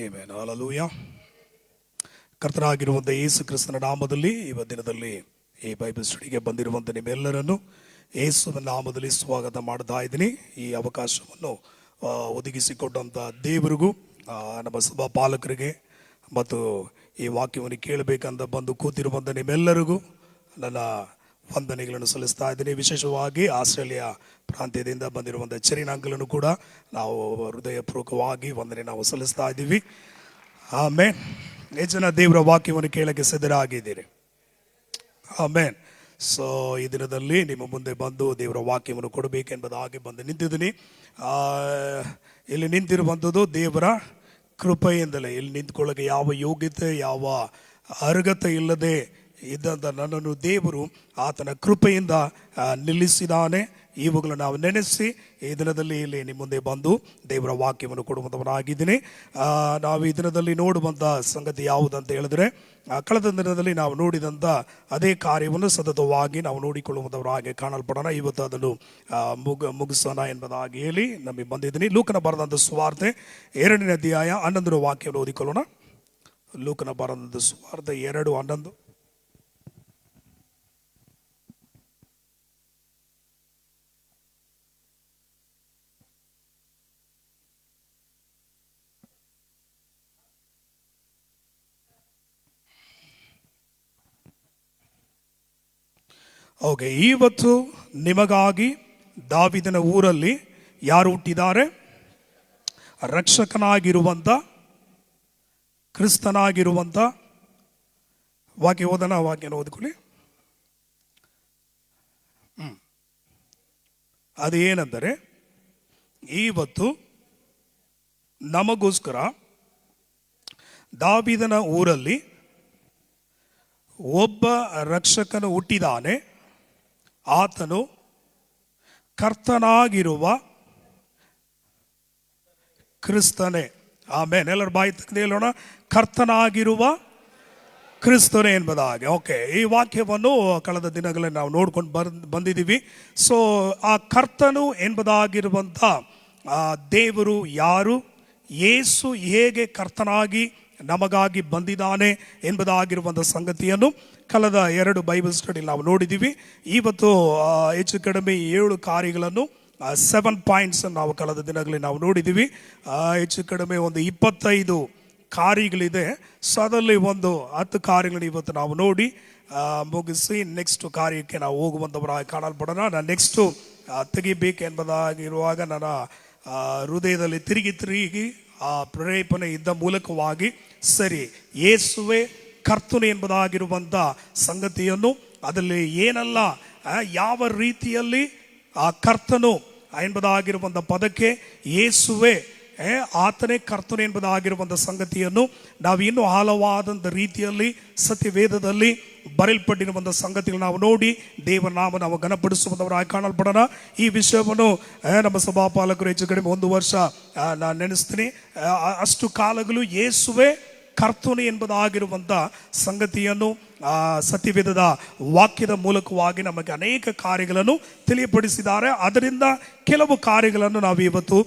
Amen. Hallelujah. ಕರ್ತನಾಗಿರುವಂಥ ಯೇಸು ಕ್ರಿಸ್ತನ ನಾಮದಲ್ಲಿ ದಿನದಲ್ಲಿ ಈ ಬೈಬಲ್ ಸ್ಟಡಿಗೆ ಬಂದಿರುವಂಥ ನಿಮ್ಮೆಲ್ಲರನ್ನು ಯೇಸುವಿನ ನಾಮದಲ್ಲಿ ಸ್ವಾಗತ ಮಾಡ್ತಾ ಇದ್ದೀನಿ. ಈ ಅವಕಾಶವನ್ನು ಒದಗಿಸಿಕೊಟ್ಟಂಥ ದೇವರಿಗೂ ನಮ್ಮ ಸಭಾ ಪಾಲಕರಿಗೆ ಮತ್ತು ಈ ವಾಕ್ಯವನ್ನು ಕೇಳಬೇಕಂತ ಬಂದು ಕೂತಿರುವಂಥ ನಿಮ್ಮೆಲ್ಲರಿಗೂ ನನ್ನ ವಂದನೆಗಳನ್ನು ಸಲ್ಲಿಸ್ತಾ ಇದ್ದೀನಿ. ವಿಶೇಷವಾಗಿ ಆಸ್ಟ್ರೇಲಿಯಾ ಪ್ರಾಂತ್ಯದಿಂದ ಬಂದಿರುವಂಥ ಚೆರಿನ್ ಅಂಕಲನ್ನು ಕೂಡ ನಾವು ಹೃದಯಪೂರ್ವಕವಾಗಿ ವಂದನೆ ನಾವು ಸಲ್ಲಿಸ್ತಾ ಇದ್ದೀವಿ. ಆಮೇನ್. ಎಷ್ಟು ಜನ ದೇವರ ವಾಕ್ಯವನ್ನು ಕೇಳಕ್ಕೆ ಸಿದ್ಧರಾಗಿದ್ದೀರಿ? ಆಮೇನ್. ಸೊ ಈ ದಿನದಲ್ಲಿ ನಿಮ್ಮ ಮುಂದೆ ಬಂದು ದೇವರ ವಾಕ್ಯವನ್ನು ಕೊಡಬೇಕೆಂಬುದಾಗಿ ಬಂದು ನಿಂತಿದ್ದೀನಿ. ಇಲ್ಲಿ ನಿಂತಿರುವಂಥದ್ದು ದೇವರ ಕೃಪೆಯಿಂದಲೇ. ಇಲ್ಲಿ ನಿಂತ್ಕೊಳ್ಳೋಕೆ ಯಾವ ಯೋಗ್ಯತೆ ಯಾವ ಅರ್ಹತೆ ಇಲ್ಲದೆ ಇದ್ದಂಥ ನನ್ನನ್ನು ದೇವರು ಆತನ ಕೃಪೆಯಿಂದ ನಿಲ್ಲಿಸಿದ್ದಾನೆ. ಇವುಗಳು ನಾವು ನೆನೆಸಿ ಈ ದಿನದಲ್ಲಿ ಇಲ್ಲಿ ನಿಮ್ಮ ಮುಂದೆ ಬಂದು ದೇವರ ವಾಕ್ಯವನ್ನು ಕೊಡುವಂಥವನಾಗಿದ್ದೀನಿ. ನಾವು ಈ ದಿನದಲ್ಲಿ ನೋಡುವಂಥ ಸಂಗತಿ ಯಾವುದಂತ ಹೇಳಿದ್ರೆ, ಕಳೆದ ದಿನದಲ್ಲಿ ನಾವು ನೋಡಿದಂಥ ಅದೇ ಕಾರ್ಯವನ್ನು ಸತತವಾಗಿ ನಾವು ನೋಡಿಕೊಳ್ಳುವಂಥವರಾಗಿ ಕಾಣಲ್ಪಡೋಣ. ಇವತ್ತು ಅದನ್ನು ಮುಗಿಸೋಣ ಎಂಬುದಾಗಿ ಹೇಳಿ ನಮಗೆ ಬಂದಿದ್ದೀನಿ. ಲೂಕನ ಬರೆದಂಥ ಸುವಾರ್ತೆ 2ನೇ ಅಧ್ಯಾಯ 11ನೇ ವಾಕ್ಯವನ್ನು ಓದಿಕೊಳ್ಳೋಣ. ಲೂಕನ ಬರೆದಂಥ ಸುವಾರ್ತೆ 2:11. ಓಕೆ. ಇವತ್ತು ನಿಮಗಾಗಿ ದಾವೀದನ ಊರಲ್ಲಿ ಯಾರು ಹುಟ್ಟಿದ್ದಾರೆ? ರಕ್ಷಕನಾಗಿರುವಂಥ ಕ್ರಿಸ್ತನಾಗಿರುವಂಥ ವಾಕ್ಯ ಓದನ ವಾಕ್ಯನ ಓದಿಕೊಳ್ಳಿ. ಅದು ಏನೆಂದರೆ, ಇವತ್ತು ನಮಗೋಸ್ಕರ ದಾವೀದನ ಊರಲ್ಲಿ ಒಬ್ಬ ರಕ್ಷಕನು ಹುಟ್ಟಿದಾನೆ. ಆತನು ಕರ್ತನಾಗಿರುವ ಕ್ರಿಸ್ತನೇ. ಆಮೇಲೆ ಎಲ್ಲರ ಬಾಯಿ ತೆಗೆದು ಹೇಳೋಣ, ಕರ್ತನಾಗಿರುವ ಕ್ರಿಸ್ತನೇ ಎಂಬುದಾಗಿ. ಓಕೆ, ಈ ವಾಕ್ಯವನ್ನು ಕಳೆದ ದಿನಗಳಲ್ಲಿ ನಾವು ನೋಡ್ಕೊಂಡು ಬಂದಿದ್ದೀವಿ. ಸೊ ಆ ಕರ್ತನು ಎಂಬುದಾಗಿರುವಂಥ ದೇವರು ಯಾರು, ಯೇಸು ಹೇಗೆ ಕರ್ತನಾಗಿ ನಮಗಾಗಿ ಬಂದಿದ್ದಾನೆ ಎಂಬುದಾಗಿರುವಂಥ ಸಂಗತಿಯನ್ನು ಕಳೆದ 2 ಬೈಬಲ್ ಸ್ಟಡಿ ನಾವು ನೋಡಿದ್ದೀವಿ. ಇವತ್ತು ಹೆಚ್ಚು ಕಡಿಮೆ 7 ಕಾರ್ಯಗಳನ್ನು 7 ಪಾಯಿಂಟ್ಸ್ ನಾವು ಕಳೆದ ದಿನಗಳಲ್ಲಿ ನಾವು ನೋಡಿದ್ದೀವಿ. ಹೆಚ್ಚು ಕಡಿಮೆ ಒಂದು 25 ಕಾರ್ಯಗಳಿದೆ. ಸೊ ಅದರಲ್ಲಿ ಒಂದು 10 ಕಾರ್ಯಗಳನ್ನು ಇವತ್ತು ನಾವು ನೋಡಿ ಮುಗಿಸಿ ನೆಕ್ಸ್ಟ್ ಕಾರ್ಯಕ್ಕೆ ನಾವು ಹೋಗುವಂಥವರಾಗಿ ಕಾಣಲ್ಪಡೋಣ. ನಾನು ನೆಕ್ಸ್ಟು ತೆಗಿಬೇಕೆಂಬುದಾಗಿರುವಾಗ ನನ್ನ ಹೃದಯದಲ್ಲಿ ತಿರುಗಿ ಆ ಪ್ರೇರೇಪಣೆ ಇದ್ದ ಮೂಲಕವಾಗಿ ಸರಿ ಯೇಸುವೆ ಕರ್ತನು ಎಂಬುದಾಗಿರುವಂಥ ಸಂಗತಿಯನ್ನು ಅದರಲ್ಲಿ ಏನೆಲ್ಲ ಯಾವ ರೀತಿಯಲ್ಲಿ ಆ ಕರ್ತನು ಎಂಬುದಾಗಿರುವಂಥ ಪದಕ್ಕೆ ಯೇಸುವೆ ಆತನೇ ಕರ್ತನು ಎಂಬುದಾಗಿರುವಂಥ ಸಂಗತಿಯನ್ನು ನಾವು ಇನ್ನೂ ಆಳವಾದಂಥ ರೀತಿಯಲ್ಲಿ ಸತ್ಯವೇದದಲ್ಲಿ ಬರೆಯಲ್ಪಟ್ಟಿರುವಂಥ ಸಂಗತಿಗಳು ನಾವು ನೋಡಿ ದೇವರ ನಾಮ ನಾವು ಘನಪಡಿಸುವಂಥವರಾಗಿ ಕಾಣಲ್ಪಡೋಣ. ಈ ವಿಷಯವನ್ನು ನಮ್ಮ ಸಭಾಪಾಲಕರು ಹೆಚ್ಚು ಕಡಿಮೆ 1 ವರ್ಷ ನಾನು ನೆನೆಸ್ತೀನಿ. ಅಷ್ಟು ಕಾಲಗಳು ಯೇಸುವೆ ಕರ್ತನು ಎಂಬುದಾಗಿರುವಂಥ ಸಂಗತಿಯನ್ನು ಸತ್ಯವೇದದ ವಾಕ್ಯದ ಮೂಲಕವಾಗಿ ನಮಗೆ ಅನೇಕ ಕಾರ್ಯಗಳನ್ನು ತಿಳಿಯಪಡಿಸಿದ್ದಾರೆ. ಅದರಿಂದ ಕೆಲವು ಕಾರ್ಯಗಳನ್ನು ನಾವು ಇವತ್ತು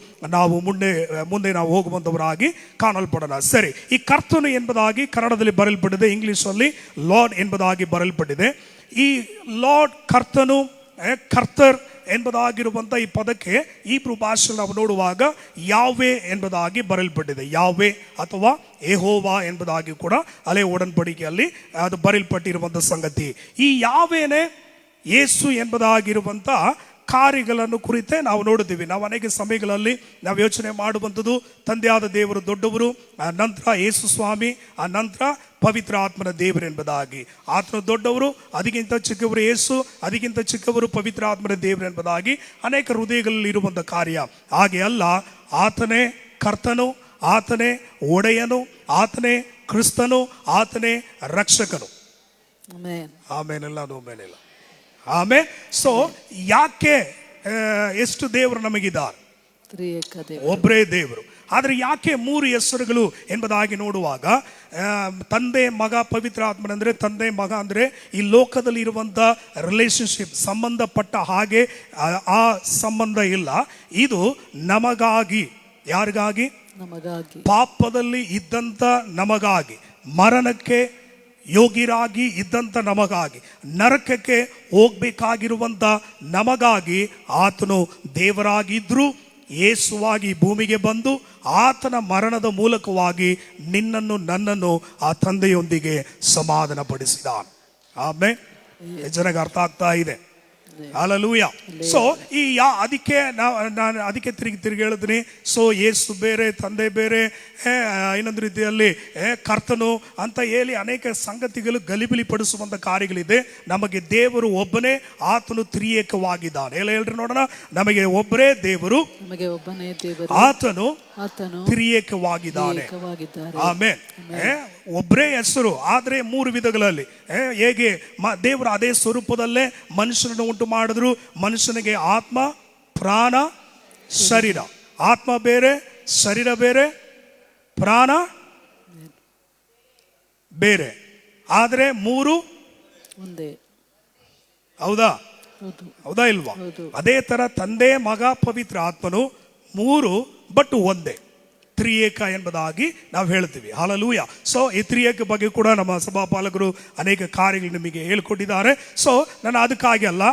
ಮುಂದೆ ನಾವು ಹೋಗುವಂಥವರಾಗಿ ಕಾಣಲ್ಪಡೋಣ. ಸರಿ, ಈ ಕರ್ತನು ಎಂಬುದಾಗಿ ಕನ್ನಡದಲ್ಲಿ ಬರೆಯಲ್ಪಟ್ಟಿದೆ, ಇಂಗ್ಲಿಷಲ್ಲಿ ಲಾರ್ಡ್ ಎಂಬುದಾಗಿ ಬರೆಯಲ್ಪಟ್ಟಿದೆ. ಈ ಲಾರ್ಡ್ ಕರ್ತನು ಕರ್ತರ್ ಎಂಬುದಾಗಿರುವಂಥ ಈ ಪದಕ್ಕೆ ಈಬ್ರೂ ಭಾಷೆಯಲ್ಲಿ ನಾವು ನೋಡುವಾಗ ಯಾವೆ ಎಂಬುದಾಗಿ ಬರೆಯಲ್ಪಟ್ಟಿದೆ. ಯಾವೆ ಅಥವಾ ಯೆಹೋವಾ ಎಂಬುದಾಗಿ ಕೂಡ ಹಳೆ ಒಡன்பಡಿಕೆಯಲ್ಲಿ ಅದು ಬರೆಯಲ್ಪಟ್ಟಿರುವಂಥ ಸಂಗತಿ. ಈ ಯಾವೇನೆ ಯೇಸು ಎಂಬುದಾಗಿರುವಂಥ ಕಾರ್ಯಗಳನ್ನು ಕುರಿತೇ ನಾವು ನೋಡುತ್ತೀವಿ. ನಾವು ಅನೇಕ ಸಮಯಗಳಲ್ಲಿ ನಾವು ಯೋಚನೆ ಮಾಡುವಂಥದ್ದು ತಂದೆಯಾದ ದೇವರು ದೊಡ್ಡವರು, ಆ ನಂತರ ಯೇಸು ಸ್ವಾಮಿ, ಆ ನಂತರ ಪವಿತ್ರ ಆತ್ಮನ ದೇವರು ಎಂಬುದಾಗಿ. ಆತನು ದೊಡ್ಡವರು, ಅದಕ್ಕಿಂತ ಚಿಕ್ಕವರು ಯೇಸು, ಅದಕ್ಕಿಂತ ಚಿಕ್ಕವರು ಪವಿತ್ರ ಆತ್ಮನ ದೇವರು ಎಂಬುದಾಗಿ ಅನೇಕ ಹೃದಯಗಳಲ್ಲಿ ಇರುವಂಥ ಕಾರ್ಯ. ಹಾಗೆ ಅಲ್ಲ, ಆತನೇ ಕರ್ತನು, ಆತನೇ ಒಡೆಯನು, ಆತನೇ ಕ್ರಿಸ್ತನು, ಆತನೇ ರಕ್ಷಕನು. ಆಮೇನೆಲ್ಲ ಅದು ಆಮೇನಿಲ್ಲ. ಆಮೇಲೆ ಸೊ ಯಾಕೆ ಎಷ್ಟು ದೇವರು ನಮಗಿದ್ದಾರೆ? ಒಬ್ಬರೇ ದೇವರು. ಆದರೆ ಯಾಕೆ 3 ಹೆಸರುಗಳು ಎಂಬುದಾಗಿ ನೋಡುವಾಗ ತಂದೆ ಮಗ ಪವಿತ್ರ ಆತ್ಮನೆಂದರೆ, ತಂದೆ ಮಗ ಅಂದರೆ ಈ ಲೋಕದಲ್ಲಿ ಇರುವಂಥ ರಿಲೇಶನ್ಶಿಪ್ ಸಂಬಂಧಪಟ್ಟ ಹಾಗೆ ಆ ಸಂಬಂಧ ಇಲ್ಲ. ಇದು ನಮಗಾಗಿ. ಯಾರಿಗಾಗಿ? ನಮಗಾಗಿ, ಪಾಪದಲ್ಲಿ ಇದ್ದಂತ ನಮಗಾಗಿ, ಮರಣಕ್ಕೆ ಯೋಗ್ಯರಾಗಿ ಇದ್ದಂತ ನಮಗಾಗಿ, ನರಕಕ್ಕೆ ಹೋಗ್ಬೇಕಾಗಿರುವಂತ ನಮಗಾಗಿ ಆತನು ದೇವರಾಗಿದ್ರು ಯೇಸುವಾಗಿ ಭೂಮಿಗೆ ಬಂದು ಆತನ ಮರಣದ ಮೂಲಕವಾಗಿ ನಿನ್ನನ್ನು ನನ್ನನ್ನು ಆ ತಂದೆಯೊಂದಿಗೆ ಸಮಾಧಾನ ಪಡಿಸಿದ. ಆಮೇಲೆ ಜನಕ್ಕೆ ಅರ್ಥ ಆಗ್ತಾ ಇದೆ. ಹಲ್ಲೆಲೂಯಾ. ಸೊ ಈ ಅದಕ್ಕೆ ನಾನು ಅದಕ್ಕೆ ತಿರುಗಿ ಹೇಳಿದ್ನಿ. ಸೊ ಯೇಸು ಬೇರೆ, ತಂದೆ ಬೇರೆ, ಇನ್ನೊಂದು ರೀತಿಯಲ್ಲಿ ಕರ್ತನು ಅಂತ ಹೇಳಿ ಅನೇಕ ಸಂಗತಿಗಳು ಗಲಿಬಿಲಿ ಪಡಿಸುವಂತ ಕಾರ್ಯಗಳಿದೆ. ನಮಗೆ ದೇವರು ಒಬ್ಬನೇ, ಆತನು ತ್ರಿಯೇಕವಾಗಿದ್ದಾನೆ. ಎಲ್ಲ ಹೇಳ್ರಿ ನೋಡೋಣ. ನಮಗೆ ಒಬ್ಬರೇ ದೇವರು, ಆತನು ತ್ರಿಯೇಕವಾಗಿದ್ದಾನೆ. ಆಮೇನ್. ಒಬ್ಬರೇ ಹೆಸರು ಆದ್ರೆ ಮೂರು ವಿಧಗಳಲ್ಲಿ. ಹೇಗೆ ದೇವರು ಅದೇ ಸ್ವರೂಪದಲ್ಲೇ ಮನುಷ್ಯನನ್ನು ಉಂಟು ಮಾಡಿದ್ರು. ಮನುಷ್ಯನಿಗೆ ಆತ್ಮ, ಪ್ರಾಣ, ಶರೀರ. ಆತ್ಮ ಬೇರೆ, ಶರೀರ ಬೇರೆ, ಪ್ರಾಣ ಬೇರೆ, ಆದ್ರೆ ಮೂರು ಒಂದೇ. ಹೌದಾ? ಹೌದಾ ಇಲ್ವಾ? ಅದೇ ತರ ತಂದೆ, ಮಗ, ಪವಿತ್ರ ಆತ್ಮನು ಮೂರು ಬಟ್ ಒಂದೇ, ತ್ರಿಯೇಕ ಎಂಬುದಾಗಿ ನಾವು ಹೇಳ್ತೀವಿ. ಹಲ್ಲೆಲೂಯಾ. ಸೊ ಈ ತ್ರಿಯೇಕ ಬಗ್ಗೆ ಕೂಡ ನಮ್ಮ ಸಭಾಪಾಲಕರು ಅನೇಕ ಕಾರ್ಯಗಳು ನಿಮಗೆ ಹೇಳಿಕೊಟ್ಟಿದ್ದಾರೆ. ಸೊ ನಾನು ಅದಕ್ಕಾಗಿ ಅಲ್ಲ,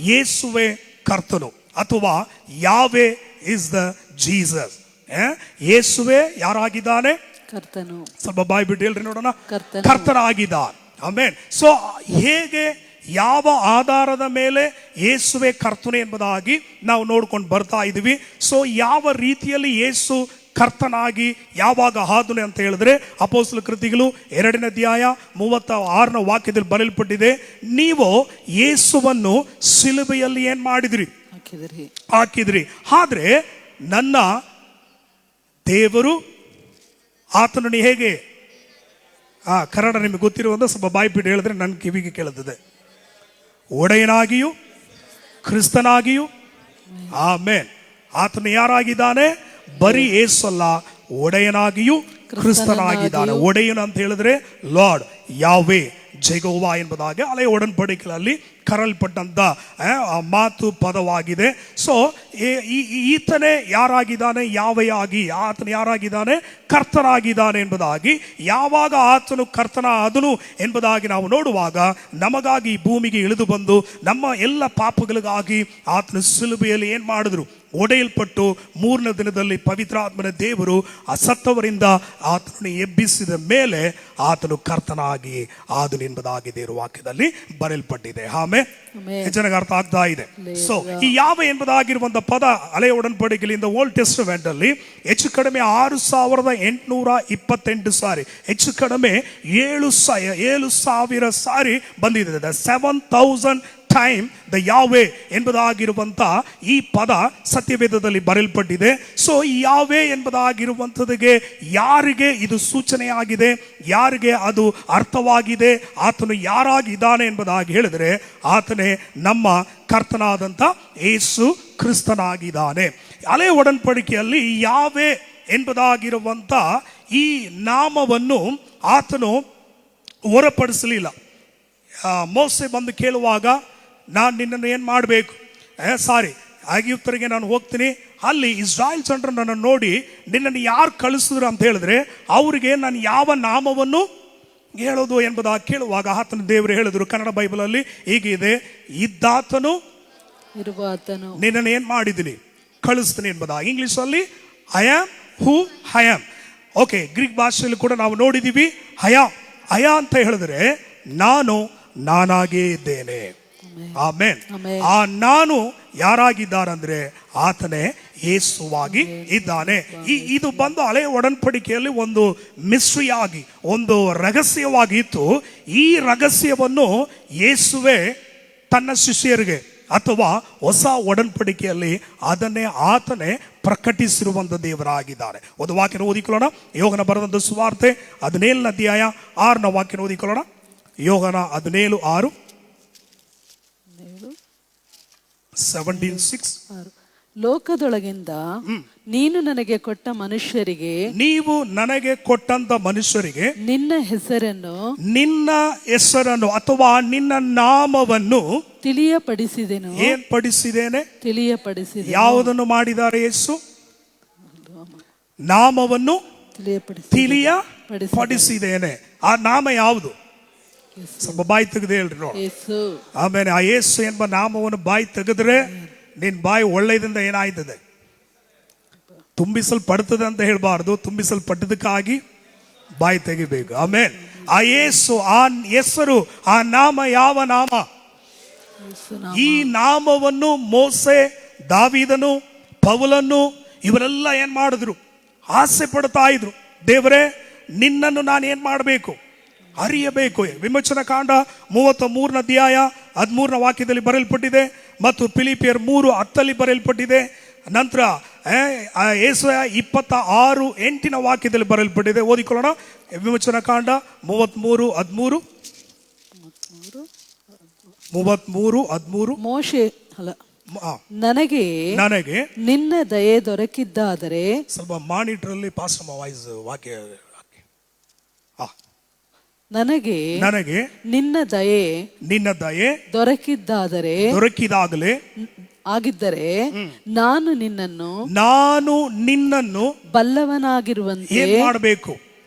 ಯೇಸುವೆ ಕರ್ತನು ಅಥವಾ ಯಾವೇ ಇಸ್ ದ ಜೀಸಸ್. ಯೇಸುವೆ ಯಾರಾಗಿದ್ದಾನೆ? ಕರ್ತನು. ಸ್ವಲ್ಪ ಬಾಯ್ ಬಿಟ್ಟು ಹೇಳ್ರಿ ನೋಡೋಣ. ಕರ್ತನಾಗಿದ್ದಾನೆ. ಆಮೇನ್. ಸೊ ಹೇಗೆ, ಯಾವ ಆಧಾರದ ಮೇಲೆ ಯೇಸುವೆ ಕರ್ತನೆ ಎಂಬುದಾಗಿ ನಾವು ನೋಡ್ಕೊಂಡು ಬರ್ತಾ ಇದೀವಿ. ಸೊ ಯಾವ ರೀತಿಯಲ್ಲಿ ಯೇಸು ಕರ್ತನಾಗಿ ಯಾವಾಗ ಆದನು ಅಂತ ಹೇಳಿದ್ರೆ, ಅಪೊಸ್ತಲ ಕೃತಿಗಳು 2ನೇ ಅಧ್ಯಾಯ 36ನೇ ವಾಕ್ಯದಲ್ಲಿ ಬರೆಯಲ್ಪಟ್ಟಿದೆ, ನೀವು ಯೇಸುವನ್ನು ಶಿಲುಬೆಯಲ್ಲಿ ಏನ್ ಮಾಡಿದ್ರಿ? ಹಾಕಿದ್ರಿ. ಆದ್ರೆ ನನ್ನ ದೇವರು ಆತನನ್ನು ಹೇಗೆ, ಕನ್ನಡ ನಿಮಗೆ ಗೊತ್ತಿರುವಂತ ಸ್ವಲ್ಪ ಬಾಯ್ಬಿಟ್ಟು ಹೇಳಿದ್ರೆ ನನ್ನ ಕಿವಿಗೆ ಕೇಳುತ್ತದೆ, ಒಡೆಯನಾಗಿಯೂ ಕ್ರಿಸ್ತನಾಗಿಯೂ. ಆಮೇನ್. ಆತನು ಯಾರಾಗಿದ್ದಾನೆ? ಬರೀ ಯೇಸಲ್ಲ, ಒಡೆಯನಾಗಿಯೂ ಕ್ರಿಸ್ತನಾಗಿದ್ದಾನೆ. ಒಡೆಯನು ಅಂತ ಹೇಳಿದ್ರೆ ಲಾರ್ಡ್, ಯಾವೇ, ಜೆಗೋವಾ ಎಂಬುದಾಗಿ ಹಳೆಯ ಒಡன்பಡಿಕೆಯಲ್ಲಿ ಕರಲ್ಪಟ್ಟಂತ ಮಾತು ಪದವಾಗಿದೆ. ಸೊ ಈತನೇ ಯಾರಾಗಿದ್ದಾನೆ? ಯಾವೆಯಾಗಿ ಆತನು ಯಾರಾಗಿದ್ದಾನೆ? ಕರ್ತನಾಗಿದ್ದಾನೆ ಎಂಬುದಾಗಿ. ಯಾವಾಗ ಆತನು ಕರ್ತನ ಆದನು ಎಂಬುದಾಗಿ ನಾವು ನೋಡುವಾಗ, ನಮಗಾಗಿ ಭೂಮಿಗೆ ಇಳಿದು ಬಂದು ನಮ್ಮ ಎಲ್ಲ ಪಾಪಗಳಿಗಾಗಿ ಆತನು ಶಿಲುಬೆಯಲ್ಲಿ ಏನ್ ಮಾಡಿದ್ರು? ಒಡೆಯಲ್ಪಟ್ಟು 3ನೇ ದಿನದಲ್ಲಿ ಪವಿತ್ರಾತ್ಮನ ದೇವರು ಸತ್ತವರಿಂದ ಆತನನ್ನು ಎಬ್ಬಿಸಿದ ಮೇಲೆ ಆತನು ಕರ್ತನಾಗಿ ಆದನು ಎಂಬುದಾಗಿ ದೇವರ ವಾಕ್ಯದಲ್ಲಿ ಬರೆಯಲ್ಪಟ್ಟಿದೆ. ಜನಗೆ ಅರ್ಥ ಆಗ್ತಾ ಇದೆ. ಸೊ ಈ ಯಾವ ಎಂಬುದಾಗಿರುವಂತ ಪದ ಹಳೆಯ ಒಡன்பಡಿಕೆಯಿಂದ ಓಲ್ಡ್ ಟೆಸ್ಟಮೆಂಟ್ ಅಲ್ಲಿ ಹೆಚ್ಚು ಕಡಿಮೆ 6828 ಸಾರಿ, ಹೆಚ್ಚು ಕಡಿಮೆ 7,000 ಸಾರಿ ಬಂದಿದೆ. 7,000 ಟೈಮ್ ದ ಯಾವೇ ಎಂಬುದಾಗಿರುವಂತ ಈ ಪದ ಸತ್ಯವೇದದಲ್ಲಿ ಬರೆಯಲ್ಪಟ್ಟಿದೆ. ಸೊ ಈ ಯಾವೇ ಎಂಬುದಾಗಿರುವಂತದಿಗೆ ಯಾರಿಗೆ ಇದು ಸೂಚನೆಯಾಗಿದೆ, ಯಾರಿಗೆ ಅದು ಅರ್ಥವಾಗಿದೆ, ಆತನು ಯಾರಾಗಿದ್ದಾನೆ ಎಂಬುದಾಗಿ ಹೇಳಿದರೆ, ಆತನೇ ನಮ್ಮ ಕರ್ತನಾದಂಥ ಯೇಸು ಕ್ರಿಸ್ತನಾಗಿದ್ದಾನೆ. ಹಳೆಯ ಒಡன்பಡಿಕೆಯಲ್ಲಿ ಯಾವೇ ಎಂಬುದಾಗಿರುವಂತ ಈ ನಾಮವನ್ನು ಆತನು ಹೊರಪಡಿಸಲಿಲ್ಲ. ಮೋಸೆ ಬಂದು ಕೇಳುವಾಗ, ನಾನು ನಿನ್ನನ್ನು ಏನು ಮಾಡಬೇಕು? ಐಗುಪ್ತರಿಗೆ ನಾನು ಹೋಗ್ತೀನಿ, ಅಲ್ಲಿ ಇಸ್ರಾಯೇಲ್ ಜನರು ನನ್ನನ್ನು ನೋಡಿ ನಿನ್ನನ್ನು ಯಾರು ಕಳಿಸಿದ್ರು ಅಂತ ಹೇಳಿದ್ರೆ ಅವರಿಗೆ ನಾನು ಯಾವ ನಾಮವನ್ನು ಹೇಳೋದು ಎಂಬುದಾಗಿ ಕೇಳುವಾಗ ಆತನ ದೇವರು ಹೇಳಿದ್ರು. ಕನ್ನಡ ಬೈಬಲಲ್ಲಿ ಹೀಗಿದೆ, ಇದ್ದಾತನು ಇರುವಾತನು ನಿನ್ನನ್ನು ಏನು ಮಾಡಿದ್ದೀನಿ? ಕಳಿಸ್ತೀನಿ ಎಂಬುದಾಗಿ. ಇಂಗ್ಲಿಷಲ್ಲಿ I am who I am. Okay, Greek ಭಾಷೆಯಲ್ಲಿ ಕೂಡ ನಾವು ನೋಡಿದೀವಿ ಹಯಾ. ಹಯಾ ಅಂತ ಹೇಳಿದ್ರೆ ನಾನು ನಾನಾಗೇ ಇದ್ದೇನೆ. ಆಮೇನ್. ಆ ನಾನು ಯಾರಾಗಿದ್ದಾರಂದ್ರೆ ಆತನೇ ಯೇಸುವಾಗಿ ಇದ್ದಾನೆ. ಇದು ಬಂದು ಹಳೆಯ ಒಡன்பಡಿಕೆಯಲ್ಲಿ ಒಂದು ಮಿಸ್ಟ್ರಿ ಆಗಿ, ಒಂದು ರಹಸ್ಯವಾಗಿ ಇತ್ತು. ಈ ರಹಸ್ಯವನ್ನು ಯೇಸುವೆ ತನ್ನ ಶಿಷ್ಯರಿಗೆ ಅಥವಾ ಹೊಸ ಒಡன்பಡಿಕೆಯಲ್ಲಿ ಅದನ್ನೇ ಆತನೇ ಪ್ರಕಟಿಸಿರುವಂತ ದೇವರಾಗಿದ್ದಾರೆ. ಒಂದು ವಾಕ್ಯನ ಓದಿಕೊಳ್ಳೋಣ. ಯೋಗನ ಬರೆದಂತ ಸುವಾರ್ತೆ 17ನೇ ಅಧ್ಯಾಯ 6ನೇ ವಾಕ್ಯನ ಓದಿಕೊಳ್ಳೋಣ. ಯೋಗನ 17:6. 17:6. ಲೋಕದೊಳಗಿಂದ ನೀನು ನನಗೆ ಕೊಟ್ಟ ಮನುಷ್ಯರಿಗೆ, ನೀವು ನನಗೆ ಕೊಟ್ಟಂತ ಮನುಷ್ಯರಿಗೆ ನಿನ್ನ ಹೆಸರನ್ನು ಅಥವಾ ನಿನ್ನ ನಾಮವನ್ನು ತಿಳಿಯಪಡಿಸಿದೆನು. ಏನ್ ಪಡಿಸಿದ್ದೇನೆ? ತಿಳಿಯಪಡಿಸಿದೆ. ಯಾವುದನ್ನು ಮಾಡಿದ್ದಾರೆ ಯೇಸು? ನಾಮವನ್ನು ತಿಳಿಯಪಡಿಸಿ ತಿಳಿಯಪಡಿಸಿದ್ದೇನೆ. ಆ ನಾಮ ಯಾವುದು? ಸ್ವಲ್ಪ ಬಾಯಿ ತೆಗೆದು ಹೇಳ್ರಿ ನೋಡಿ. ಯೇಸು. ಆಮೇಲೆ ಆ ಯೇಸು ಎಂಬ ನಾಮವನ್ನು ಬಾಯಿ ತೆಗೆದ್ರೆ ನಿನ್ ಬಾಯಿ ಒಳ್ಳೆಯದಿಂದ ಏನಾಯ್ತದೆ? ತುಂಬಿಸಲ್ಪಡ್ತದೆ ಅಂತ ಹೇಳ್ಬಾರ್ದು, ತುಂಬಿಸಲ್ಪಟ್ಟದಕ್ಕಾಗಿ ಬಾಯಿ ತೆಗಿಬೇಕು. ಆಮೇಲೆ ಆ ಯೇಸು, ಆ ಹೆಸರು, ಆ ನಾಮ ಯಾವ ನಾಮ? ಈ ನಾಮವನ್ನು ಮೋಸೆ, ದಾವೀದನು, ಪೌಲನು ಇವರೆಲ್ಲ ಏನ್ ಮಾಡಿದ್ರು? ಆಸೆ ಪಡ್ತಾ ಇದ್ರು. ದೇವರೇ, ನಿನ್ನನ್ನು ನಾನು ಏನ್ ಮಾಡಬೇಕು? ಅರಿಯಬೇಕು. ವಿಮೋಚನಾ ಕಾಂಡ 33ನೇ ಅಧ್ಯಾಯ 13ನೇ ವಾಕ್ಯದಲ್ಲಿ ಬರೆಯಲ್ಪಟ್ಟಿದೆ ಮತ್ತು ಫಿಲಿಪಿಯರ್ 3:10 ಬರೆಯಲ್ಪಟ್ಟಿದೆ. ನಂತರ ಯೆಶಾಯ 26:8 ವಾಕ್ಯದಲ್ಲಿ ಬರೆಯಲ್ಪಟ್ಟಿದೆ. ಓದಿಕೊಳ್ಳೋಣ. ವಿಮೋಚನಾ ಕಾಂಡ 33:13. 33:13. ಮೋಶೆ ನನಗೆ ನಿನ್ನ ದಯೆ ದೊರಕಿದ್ದಾದರೆ. ಸ್ವಲ್ಪ ಮಾನಿಟರಲ್ಲಿ ಪಾಸ್ಟರ್ ವಾಯ್ಸ್ ವಾಕ್ಯ. ನನಗೆ ನಿನ್ನ ದಯೆ ದೊರಕಿದಾಗಲೇ ಆಗಿದ್ದರೆ ನಾನು ನಿನ್ನನ್ನು ಬಲ್ಲವನಾಗಿರುವಂತೆ ಏನ್ ಮಾಡಬೇಕು?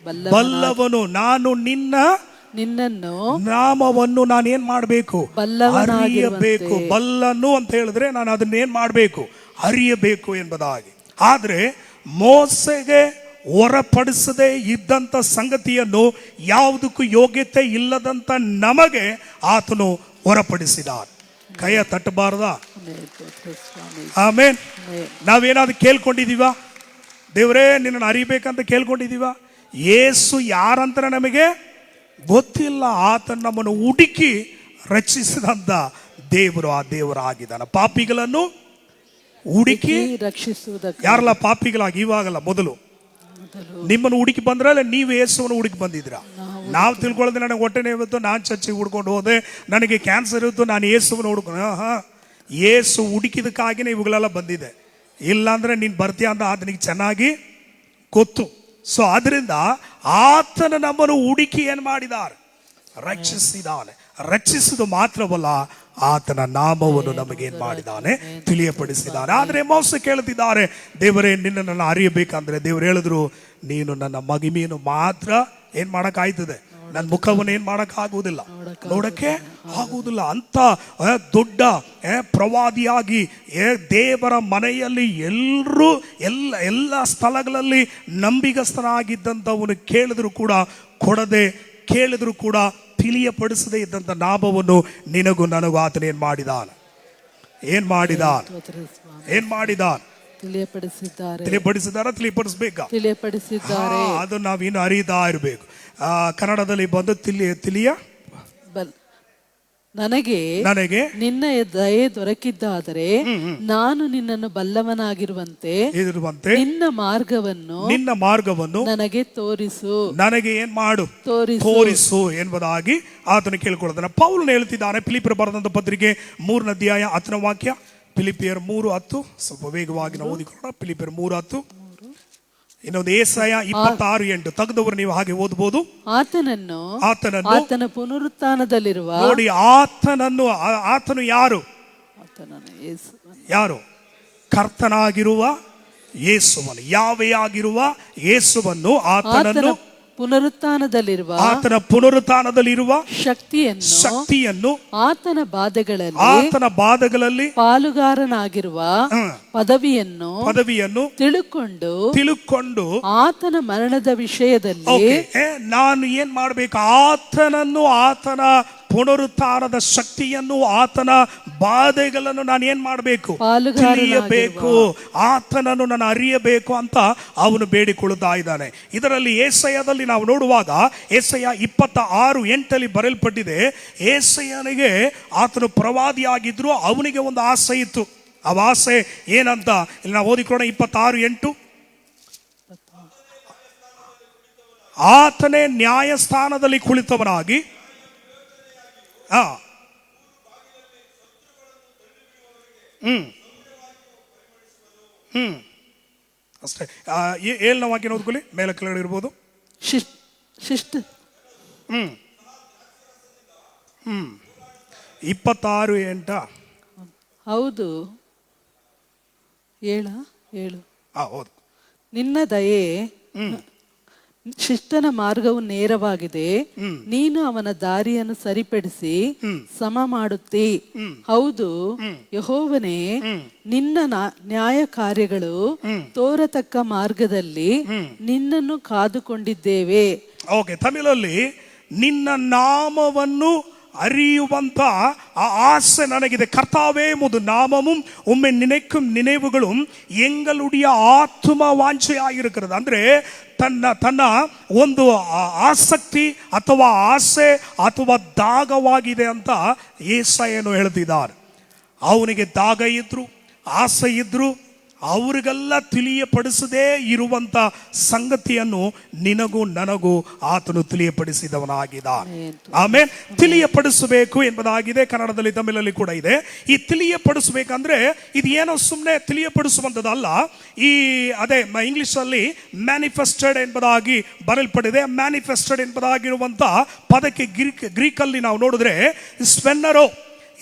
ಬಲ್ಲವನು ನಾನು ನಿನ್ನನ್ನು ನಾಮವನ್ನು ನಾನು ಏನ್ ಮಾಡಬೇಕು? ಅರಿಯಬೇಕು. ಬಲ್ಲನು ಅಂತ ಹೇಳಿದ್ರೆ ನಾನು ಅದನ್ನ ಏನ್ ಮಾಡಬೇಕು? ಅರಿಯಬೇಕು ಎಂಬುದಾಗಿ. ಆದ್ರೆ ಮೋಸೆಗೆ ಹೊರಪಡಿಸದೆ ಇದ್ದಂತ ಸಂಗತಿಯನ್ನು ಯಾವುದಕ್ಕೂ ಯೋಗ್ಯತೆ ಇಲ್ಲದಂತ ನಮಗೆ ಆತನು ಹೊರಪಡಿಸಿದ. ಕೈಯ ತಟ್ಟಬಾರ್ದ? ಆಮೇನ್. ನಾವೇನಾದ್ರು ಕೇಳ್ಕೊಂಡಿದೀವ? ದೇವರೇ ನಿನ್ನನ್ನು ಅರಿಬೇಕಂತ ಕೇಳ್ಕೊಂಡಿದೀವ? ಯೇಸು ಯಾರಂತ ನಮಗೆ ಗೊತ್ತಿಲ್ಲ. ಆತನ ನಮ್ಮನ್ನು ಹುಡುಕಿ ರಕ್ಷಿಸಿದಂತ ದೇವರು ಆ ದೇವರು ಆಗಿದ್ದಾನೆ. ಪಾಪಿಗಳನ್ನು ಹುಡುಕಿ ರಕ್ಷಿಸುವುದಕ್ಕೆ. ಯಾರಲ್ಲ ಪಾಪಿಗಳಾಗಿ? ಇವಾಗಲ್ಲ, ಮೊದಲು ನಿಮ್ಮನ್ನು ಹುಡುಕಿ ಬಂದ್ರಲ್ಲ, ನೀವು ಯೇಸುವನ್ನು ಹುಡುಕಿ ಬಂದಿದ್ರ. ನಾವು ತಿಳ್ಕೊಳ್ಳೋದು ನನಗೆ ಹೊಟ್ಟೆನೇ ಇವತ್ತು, ನಾನು ಚರ್ಚಿಗೆ ಹುಡ್ಕೊಂಡು ಹೋದೆ, ನನಗೆ ಕ್ಯಾನ್ಸರ್ ಇತ್ತು, ನಾನು ಯೇಸುವನ್ನು ಹುಡ್ಕೊಂಡು. ಯೇಸು ಹುಡುಕಿದಕ್ಕಾಗಿನೇ ಇವುಗಳೆಲ್ಲ ಬಂದಿದೆ. ಇಲ್ಲಾಂದ್ರೆ ನೀನು ಬರ್ತೀಯ ಅಂತ ಆತನಿಗೆ ಚೆನ್ನಾಗಿ ಗೊತ್ತು. ಸೊ ಅದರಿಂದ ಆತನ ನಮ್ಮನ್ನು ಹುಡುಕಿ ಏನ್ ಮಾಡಿದ್ದಾರೆ? ರಕ್ಷಿಸಿದಾನೆ. ರಕ್ಷಿಸುವುದು ಮಾತ್ರವಲ್ಲ, ಆತನ ನಾಮವನ್ನು ನಮಗೆ ಏನ್ ಮಾಡಿದ್ದಾನೆ? ತಿಳಿಯಪಡಿಸಿದ್ದಾನೆ. ಆದ್ರೆ ಮೋಸ ಕೇಳುತ್ತಿದ್ದಾರೆ, ದೇವರೇ ನಿನ್ನನ್ನು ಅರಿಯಬೇಕಂದ್ರೆ ದೇವರು ಹೇಳಿದ್ರು, ನೀನು ನನ್ನ ಮಹಿಮೆಯನ್ನು ಮಾತ್ರ ಏನ್ ಮಾಡಕ್ ಆಯ್ತದೆ? ನನ್ನ ಮುಖವನ್ನು ಏನ್ ಮಾಡಕ್ ಆಗುವುದಿಲ್ಲ, ನೋಡಕ್ಕೆ ಆಗುವುದಿಲ್ಲ. ಅಂತ ದೊಡ್ಡ ಪ್ರವಾದಿಯಾಗಿ ದೇವರ ಮನೆಯಲ್ಲಿ ಎಲ್ಲ ಸ್ಥಳಗಳಲ್ಲಿ ನಂಬಿಗಸ್ತನಾಗಿದ್ದಂಥವನು ಕೇಳಿದ್ರು ಕೂಡ ಕೊಡದೆ, ಕೇಳಿದ್ರು ಕೂಡ ತಿಳಿಯಪಡಿಸದೇ ಇದ್ದಂತ ನಾಮವನ್ನು ನಿನಗೂ ನನಗೂ ಆತನ ಏನ್ ಮಾಡಿದಾನ? ತಿಳಿಯಪಡಿಸಿದ್ದಾರೆ. ಅದು ನಾವಿನ್ನು ಅರಿತಾ ಇರಬೇಕು. ಕನ್ನಡದಲ್ಲಿ ಬಂದು ನನಗೆ ನಿನ್ನ ದಯೆ ದೊರಕಿದ್ದಾದರೆ ನಾನು ನಿನ್ನನ್ನು ಬಲ್ಲವನಾಗಿರುವಂತೆ ನಿನ್ನ ಮಾರ್ಗವನ್ನು ನನಗೆ ತೋರಿಸು. ನನಗೆ ಏನ್ ಮಾಡು? ತೋರಿಸು ಎಂಬುದಾಗಿ ಆತನು ಕೇಳ್ಕೊಳ್ತಾನೆ. ಪೌಲನು ಹೇಳ್ತಿದ್ದಾನೆ, ಫಿಲಿಪಿಯರ್ ಬರೆದಂತ ಪತ್ರಿಕೆ 3ನೇ ಅಧ್ಯಾಯ 10ನೇ ವಾಕ್ಯ. ಫಿಲಿಪಿಯರ್ 3:10. ಸ್ವಲ್ಪ ವೇಗವಾಗಿ ನಾವು ಓದಿಕೊಳ್ಳೋಣ. ಫಿಲಿಪಿಯರ್ 3:10. ಇನ್ನೊಂದು ಯೆಶಾಯ 26:8 ತೆಗೆದವರು ನೀವು ಹಾಗೆ ಓದಬಹುದು. ಆತನ ಪುನರುತ್ಥಾನದಲ್ಲಿರುವ ನೋಡಿ, ಆತನು ಯಾರು? ಕರ್ತನಾಗಿರುವ ಯೇಸುವನ್ನು, ಯಾವೇ ಆಗಿರುವ ಯೇಸುವನ್ನು, ಆತನ ಪುನರುತ್ಥಾನದಲ್ಲಿರುವ ಶಕ್ತಿಯನ್ನು ಆತನ ಬಾಧೆಗಳಲ್ಲಿ ಪಾಲುಗಾರನಾಗಿರುವ ಪದವಿಯನ್ನು ತಿಳುಕೊಂಡು ಆತನ ಮರಣದ ವಿಷಯದಲ್ಲಿ ನಾನು ಏನ್ ಮಾಡಬೇಕು? ಆತನ ಪುನರುತ್ಥಾನದ ಶಕ್ತಿಯನ್ನು, ಆತನ ಬಾಧೆಗಳನ್ನು ನಾನು ಏನ್ ಮಾಡಬೇಕು? ತಿಳಿಯಬೇಕು. ಆತನನ್ನು ನಾನು ಅರಿಯಬೇಕು ಅಂತ ಅವನು ಬೇಡಿಕೊಳ್ಳುತ್ತಾ ಇದ್ದಾನೆ. ಇದರಲ್ಲಿ ಯೆಶಾಯದಲ್ಲಿ ನಾವು ನೋಡುವಾಗ ಯೆಶಾಯ 26:8 ಬರೆಯಲ್ಪಟ್ಟಿದೆ, ಯೆಶಾಯನಿಗೆ ಆತನು ಪ್ರವಾದಿಯಾಗಿದ್ರು, ಅವನಿಗೆ ಒಂದು ಆಸೆ ಇತ್ತು. ಆ ಆಸೆ ಏನಂತ ಇಲ್ಲಿ ನಾವು ಓದಿಕೊಳ್ಳೋಣ. 26:8. ಆತನೇ ನ್ಯಾಯಸ್ಥಾನದಲ್ಲಿ ಕುಳಿತವನಾಗಿ ಅಷ್ಟೇ. 7ನೇ ವಾಕ್ಯ ಓದ್ಕೊಳ್ಳಿ, ಮೇಲೆ ಕೆಳಗಡೆ ಇರ್ಬೋದು. 26:8. ಹೌದು, 7. ಹೌದು. ನಿನ್ನ ದಯೆ ಶಿಷ್ಟನ ಮಾರ್ಗವು ನೇರವಾಗಿದೆ, ನೀನು ಅವನ ದಾರಿಯನ್ನು ಸರಿಪಡಿಸಿ ಸಮ ಮಾಡುತ್ತೀ. ಹೌದು ಯೆಹೋವನೇ, ನಿನ್ನ ನ್ಯಾಯ ಕಾರ್ಯಗಳು ತೋರತಕ್ಕ ಮಾರ್ಗದಲ್ಲಿ ನಿನ್ನನ್ನು ಕಾದುಕೊಂಡಿದ್ದೇವೆ. ಓಕೆ, ತಮಿಳಲ್ಲಿ ನಿನ್ನ ನಾಮವನ್ನು அறியுவந்த ஆசை ನನಗಿದೆ. கர்த்தாவே முது நாமமும் உம்மை நினைக்கும் நினைவுகளும் எங்களுடைய ஆத்ம ವಾಂಛೆಯಾಗಿರುತ್ತದೆ. ಅಂದ್ರೆ ತನ್ನ ಒಂದು ಆಸಕ್ತಿ ಅಥವಾ ಆಸೆ ಅಥವಾ ದಾಗವಾಗಿದೆ ಅಂತ ಯೆಶಾಯನು ಹೇಳ್ತಿದ್ದಾರೆ. ಅವನಿಗೆ ದಾಗ ಇದ್ರು, ಆಸೆ ಇದ್ರು, ಅವರಿಗೆಲ್ಲ ತಿಳಿಯಪಡಿಸದೇ ಇರುವಂತ ಸಂಗತಿಯನ್ನು ನಿನಗೂ ನನಗೂ ಆತನು ತಿಳಿಯಪಡಿಸಿದವನಾಗಿದ್ದಾನೆ. ಆಮೇಲೆ ತಿಳಿಯಪಡಿಸಬೇಕು ಎಂಬುದಾಗಿದೆ. ಕನ್ನಡದಲ್ಲಿ ತಮಿಳಲ್ಲಿ ಕೂಡ ಇದೆ. ಈ ತಿಳಿಯಪಡಿಸಬೇಕಂದ್ರೆ ಇದು ಏನೋ ಸುಮ್ಮನೆ ತಿಳಿಯಪಡಿಸುವಂಥದ್ದಲ್ಲ. ಈ ಅದೇ ಇಂಗ್ಲಿಷ್ ಅಲ್ಲಿ ಮ್ಯಾನಿಫೆಸ್ಟೆಡ್ ಎಂಬುದಾಗಿ ಬರೆಯಲ್ಪಟ್ಟಿದೆ. ಮ್ಯಾನಿಫೆಸ್ಟೆಡ್ ಎಂಬುದಾಗಿರುವಂತ ಪದಕ್ಕೆ ಗ್ರೀಕ್ ಅಲ್ಲಿ ನಾವು ನೋಡಿದ್ರೆ